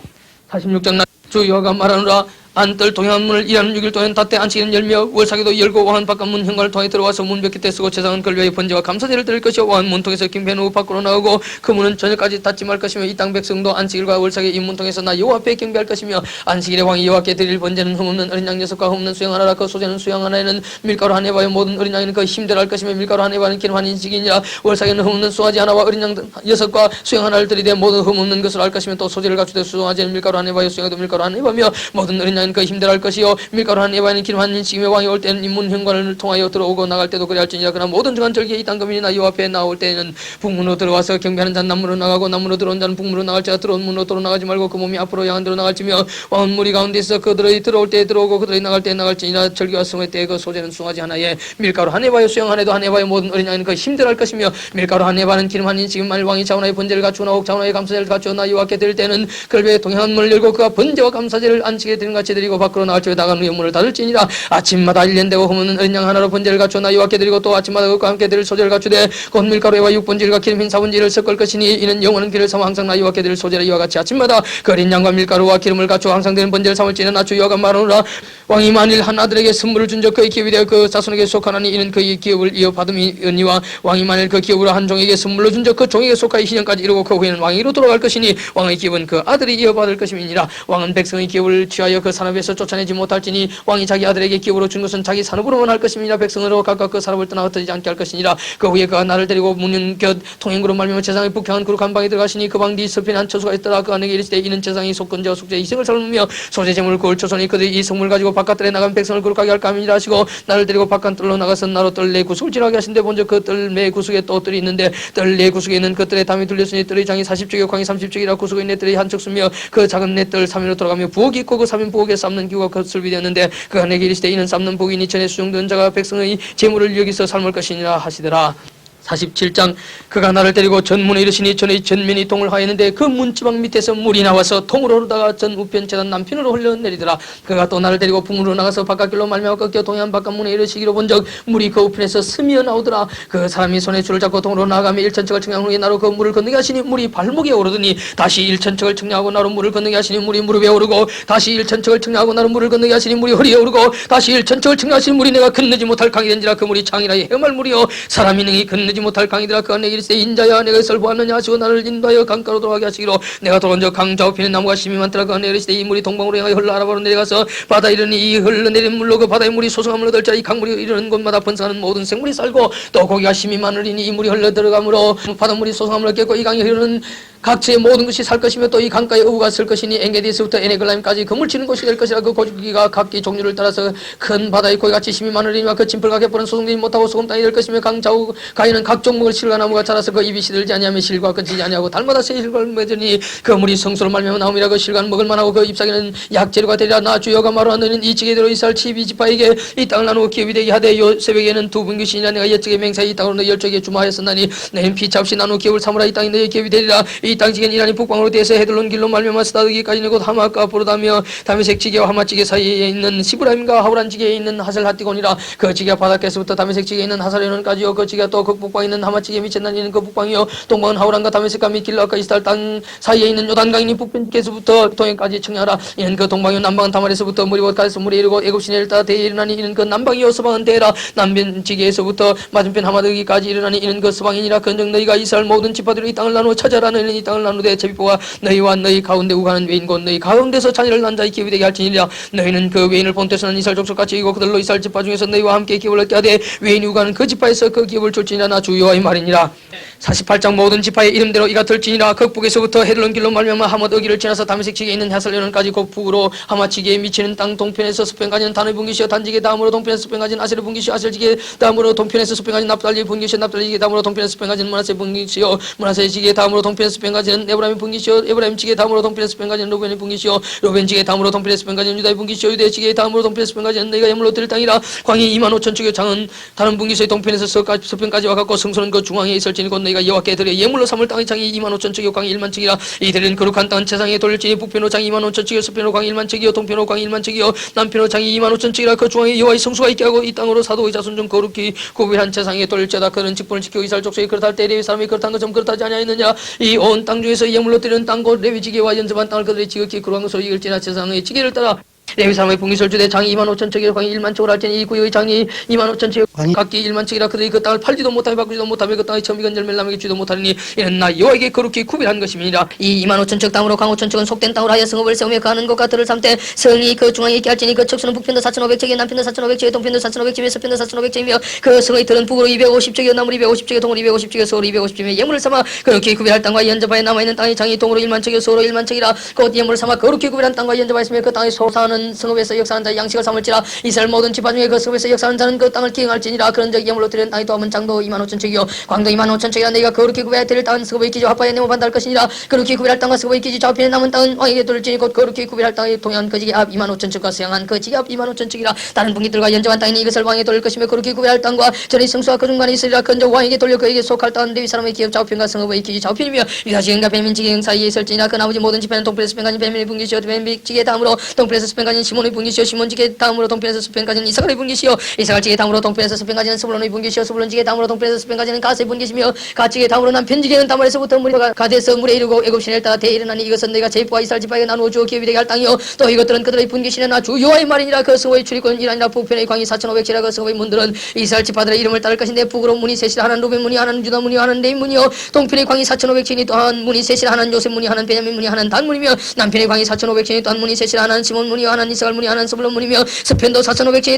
46장 주 여호와가 말하노라. 안뜰 동양문을 일하는 6일 동안 닷대 안식일은 열며 월삭에도 열고 왕은 바깥 문 현관을 통해 들어와서 문벽 곁에 쓰고 제사장은 그를 위하여 번제와 감사제를 드릴 것이요 왕은 문통에서 김배한 후 밖으로 나오고 그 문은 저녁까지 닫지 말 것이며 이 땅 백성도 안식일과 월삭의 이 문통에서 나 여호와 앞에 경배할 것이며 안식일에 왕이 여호와께 드릴 번제는 흠없는 어린 양 6과 흠없는 수양 하나라. 그 소제는 수양 하나에는 밀가루 한 에바의 모든 어린 양에는 그 힘대로 할 것이며 밀가루 한 에바는 기름 한 인식이니라. 월삭에는 흠없는 수아지 하나와 어린 양 6과 수양 하나를 드리되 모든 흠없는 것을 할 것이며 또 소제를 갖추되 수송아지는 밀가루 한 에바의 수양에도 밀가루 한 에바며 모든 어린 양은 그 힘대로 할 것이요 밀가루 한 에바는 기름 한 인씩이며 왕이 올 때는 인문 현관을 통하여 들어오고 나갈 때도 그리할지니라. 그러나 모든 정한 절기에 이 땅금이나 여호와 앞에 나올 때는 북문으로 들어와서 경배하는 자는 남문으로 나가고 남문으로 들어온 자는 북문으로 나갈 자가 들어온 문으로 돌아나가지 말고 그 몸이 앞으로 향한 대로 나갈지며 왕은 무리 가운데 있어 그들의 들어올 때 들어오고 그들의 나갈 때 나갈지니라. 절기와 성회 때 그 소재는 숭아지 하나에 밀가루 한 에바의 수양 한 해도 한 에바의 모든 어린 양은 그 힘대로 할 것이며 밀가루 한 에바는 기름 한 인씩이면 만일 왕이 자원하의 번제를 갖추거나 혹 자원하의 감사제를 갖추어 나 여호와께 드릴 때는 그를 위해 동양한 문을 열고 그가 번제와 감사제를 안식에 드린 같이 같이 드리고 밖으로 나갈 적에 나가는 영문을 닫을지니라. 아침마다 일년되고 허무는 어린 양 하나로 번제를 갖추어 나이와 함께 드리고 또 아침마다 그것과 함께 드릴 소제를 갖추되 곧 밀가루와 육번질과 기름 흰 사분질을 섞을 것이니 이는 영원한 길을 삼아 항상 나이와 함께 드릴 소제라. 이와 같이 아침마다 그 어린 양과 밀가루와 기름을 갖추어 항상 되는 번제를 삼을지는 나주 여호와가 말하노라. 왕이 만일 한 아들에게 선물을 준 적 그의 기업이 되어 그 자손에게 속하나니 이는 그의 기업을 이어받음이니와 왕이 만일 그 기업으로 한 종에게 선물로 준 적 그 종에게 속하여 희년까지 이루고 그 후에는 왕위로 돌아갈 것이니 왕의 기업은 그 아들이 이어받을 것임이니라. 왕은 백성의 기업을 취하여 그 산업에서 쫓아내지 못할지니 왕이 자기 아들에게 기업으로 준 것은 자기 산업으로만 할 것임이니라. 백성으로 각각 그 산업을 떠나 흩어지지 않게 할 것이니라. 그 후에 그가 나를 데리고 문은 곁 통행구로 말미암아 제상의 북향한 그룩한 방에 들어가시니 그 방 뒤 서편에 한 처소가 있더라. 그 안에게 이르시되 이는 제상이 속건제와 숙제 이생을 삶으며 소재 제물을 구울 초선이 그들이 이 성물을 가지고 바깥들에 나간 백성을 거룩하게 할까 함이라 하시고 나를 데리고 바깥들로 나가서 나로 뜰 내 구석을 지나게 하신데 먼저 그 뜰 내 구석에 또 뜰이 있는데 뜰 내 구석에는 그 뜰에 담이 둘렸으니 뜰의 장이 40쪽이요 광이 30쪽이라 구석의 네 뜰이 한쪽 쓰며 그 작은 네 뜰 3인으로 돌아가며 부엌이 있고 그 3인 부엌에 삶는 기구가 겉을 비되었는데 그가 내게 이르시되 이는 삶는 부엌이니 전에 수종된 자가 백성의 재물을 여기서 삶을 것이니라 하시더라. 47장 그가 나를 데리고 전문에 이르시니 전의 전면이 동을 하였는데 그 문지방 밑에서 물이 나와서 통으로 흐르다가 전 우편 재단 남편으로 흘러내리더라. 그가 또 나를 데리고 북문으로 나가서 바깥길로 말미암아 꺾여 동해안 바깥문에 이르시기로 본적 물이 그 우편에서 스미어 나오더라. 그 사람이 손에 줄을 잡고 통으로 나아가며 1천척을 청량한 후에 나로 그 물을 건너게 하시니 물이 발목에 오르더니 다시 1천척을 청량하고 나로 물을 건너게 하시니 물이 무릎에 오르고 다시 1천척을 청량하고 나로 물을 건너게 하시니 물이 허리에 오르고 다시 1천척을 청량하시니 물이 내가 건너지 못할 강이 된지라. 그 물이 창이라 헤엄할 물이요 사람이 능히 건너지 못할 강이더라. 그가 내게 이르시되 인자야 내가 이것을 보았느냐 하시고 나를 인도하여 강가로 돌아가게 하시기로 내가 돌아온 적 강 좌우편에 나무가 심이 많더라. 그가 내게 이르시되 이 물이 동방으로 향하여 흘러 아라바로 내려가서 바다에 이르니 이 흘러내린 물로 그 바다의 물이 소성함을 얻을지라. 이 강물이 이르는 곳마다 번성하는 모든 생물이 살고 또 고기가 심이 많으리니 이 물이 흘러 들어가므로 바닷물이 소성함을 얻겠고 이 강이 흐르는 각지의 모든 것이 살 것이며 또 이 강가에 어부가 쓸 것이니 엔게디에서부터 에네글라임까지 그물치는 곳이 될 것이라. 그 고기가 각기 종류를 따라서 큰 바다의 고기같이 심이 많으리니와 그 짐풀과 갯벌은 소송되지 못하고 소금 땅이 될 것이며 강 좌우 가에는 각 종목을 실과 나무가 자라서 그 입이 시들지 아니하며 실과 끊지지 아니하고 달마다 새 실과를 맺으니 그 물이 성소로 말미암아 나옴이라. 그 실과는 먹을 만하고 그 잎사귀는 약재료가 되리라. 나 주여가 말하노 너는 이 찌개대로 이스라엘 12지파에게 이 땅을 나누고 기업이 되게 하되 요 새벽에는 두 분기시니라. 내가 옛적에 맹세에 이 땅으로 너희 열적에 주마하였었나니 너희는 피차 없이 나누고 기업을 삼으라. 이 땅이 너희 기업이 되리라. 이 땅 지겐 이란이 북방으로 대해서 헤들론 길로 말미암아 스다드기까지는 곧 하마과 보르다며 다메섹 지게와 하마 지게 사이에 있는 시브라임과 하우란 지게에 있는 하셀 하티곤이라. 그 지게가 바닷가에서부터 다메섹 지게에 있는 하사레논까지요. 그 지게가 또 극북방에 있는 하마 지게에 미쳤나니는 그 북방이요. 동방은 하우란과 다메섹과 미길라과 이스탈 땅 사이에 있는 요단강이니 북편께서부터 동해까지 청량하라. 이는 그 동방이요. 남방은 다말에서부터 무리봇가에서 물이 이르고 애굽시내를 따라 대에 이르나니 이는 그 남방이요. 서방은 대라. 남편 지게에서부터 맞은편 하마드기까지 이르나니 이는 그 서방이니라. 그런즉 너희가 이스라엘 모든 지파들로 이 땅을 나누어 찾아라. 너희는 이 땅을 나누되 제비포와 너희와 너희 가운데 우가는 외인 곧 너희 가운데서 자녀를 난 자의 기업이 되게 할지니라. 너희는 그 외인을 본때서는 이스라엘 족속같이 이고 그들로 이스라엘 지파 중에서 너희와 함께 기업을 얻게 하되 외인이 우가는 그 지파에서 그 기업을 줄지니라. 나 주 여호와의 말이니라. 48장 모든 지파의 이름대로 이가 들지니라. 극북에서부터 헤들론 길로 말미암아 하못 어기를 지나서 다메섹 지게에 있는 하살레논까지 곧 북으로 하마 지게에 미치는 땅 동편에서 서편까지는 단의 분기시여 단지게 다음으로 동편에서 서편까지는 아셀의 분기시여 아셀 지게 다음으로 동편에서 서편까지는 납달리 분기시여 납달리 지게 다음으로 동편에서 서편까지는 문하세 분기시여 문하세 지게 다음으로 동편에서 서편까지는 에브라임 분기시여 에브라임 지게 다음으로 동편에서 서편까지는 로벤의 분기시여 로벤 지게 다음으로 동편에서 서편까지는 유다의 분기시여 유대 지게 다음으로 동편에서 서편까지는 너희가 예물로 드릴 땅이라. 광이 25,000축의 장은 다른 분기시의 동편에서 서편까지와 같고 성소는 그 중앙에 있을지니 곧 너희가 여호와께 드려 예물로 삼을 땅의 장이 25,000축이요 광이 1만척이라. 이들은 거룩한 땅은 세상에 돌릴지니 북편으로 장이 25,000축이요 서편으로 광이 1만척이요 동편으로 광이 1만척이요 남편으로 장이 25,000축이라. 그 중앙에 여호와의 성수가 있게 하고 이 땅으로 사도의 자손 중 거룩히 구별한 세상에 돌릴지어다. 그는 직분을 지키고 이스라엘 족속이 그렇다 할 때 레위 사람이 그렇다는 것처럼 그렇다지 아니하였느냐. 이 온 땅 중에서 예물로 드리는 땅 곧 레위 지게와 연접한 땅을 그들이 지극히 거룩한 것으로 이길지나 세상의 지게를 따라 레위 사람의 분기설 주되 장이 25,000척이요 광이 1만척을 할지니 이 구역의 장이 25,000척이요 각기 1만척이라. 그들이 그 땅을 팔지도 못하며 바꾸지도 못하며 그 땅의 처음 익은 열매를 남에게 주지도 못하리니 이는 나 여호와에게 거룩히 구별한 것임이니라. 이 25,000척 땅으로 강 5,000척은 속된 땅으로 하여 성읍을 세우며 가는 것과 들을 삼되 성이 그 중앙에 있게 할지니 그 척수는 북편도 4,500척이요 남편도 4,500척이요 동편도 4,500척이며 서편도 4,500척이며 그 성의 들은 북으로 250척이요 남으로 250척이요 동으로 250척이요 서으로 250척이며 예물을 삼아 거룩히 구별할 땅과 연접하에 남아있는 땅의 장이 동으로 1만척이요 서으로 1만척이라. 곧 예물을 삼아 거룩히 구별한 땅과 연접하에 있으며 그 땅의 소사하는 성읍에서 역사하는 자의 양식을 삼을지라. 이스라엘 모든 지파 중에 그 성읍에서 역사하는 자는 그 땅을 기행할지니라. 그런즉 예물로 드리는 땅이 또 하면 장도 25,000척이요 광도 25,000척이라. 너희가 거룩히 구별해 드릴 땅은 성읍의 기지 화파에 내모 반달할 것이니라. 거룩히 구별할 땅과 성읍의 기지 좌우편에 남은 땅은 왕에게 돌릴지니 곧 거룩히 구별할 땅의 동해안 그 지게 앞 25,000척과 서양한 그 지게 앞 25,000척이라. 다른 분기들과 연접한 땅이니 이것을 왕에게 돌릴 것이며 거룩히 구별할 땅과 전의 성수와 그 중간에 있으리라. 그런즉 왕에게 돌려 그에게 속할 땅은 레위 사람의 기업 좌우편과 성읍의 기지 좌우편이며 유다 지경과 베냐민 지경 사이에 있을지니라. 그 나머지 모든 지파는 동편에서 서편까지 베냐민의 분기시여 베냐민 지게 다음으로 동편에서 서편까지 가진 시몬의 분기시요 시몬지게 다음으로 동편에서 스펜 가진 이사갈의 분기시요 이사갈지게 다음으로 동편에서 스펜 가진 스불론의 분기시요 스불론지게 다음으로 동편에서 스펜 가지는 가스의 분기시며 가치게 다음으로 남편지게는 다말에서부터 물이 가데서 물에 이르고 애굽신을 따라 대일어나니 이것은 내가 제입과 이스라엘 지파에게 나누어 주어 기업이 되게 할 땅이요 또 이것들은 그들의 분기시는 주 여호와의 말이니라. 그 성읍의 출입권이 아니라 북편의 광이 4,500지라. 그 성읍의 문들은 이스라엘 지파들의 이름을 따를 것인데 북으로 문이 셋이라. 하나는 루벤 문이, 하나는 유다 문이, 하나는 레위 문이요 동편의 광이 4,500지니 또한 문이 셋이라. 하나는 요셉 문이, 하나는 베냐민 문이, 하나는 단 문이며 남편의 광이 4,500지니 또한 문이 셋이라. 하나는 시몬 문이요 하나는 이사갈 문이, 하나는 스불론 문이며 스펜도 4,500지니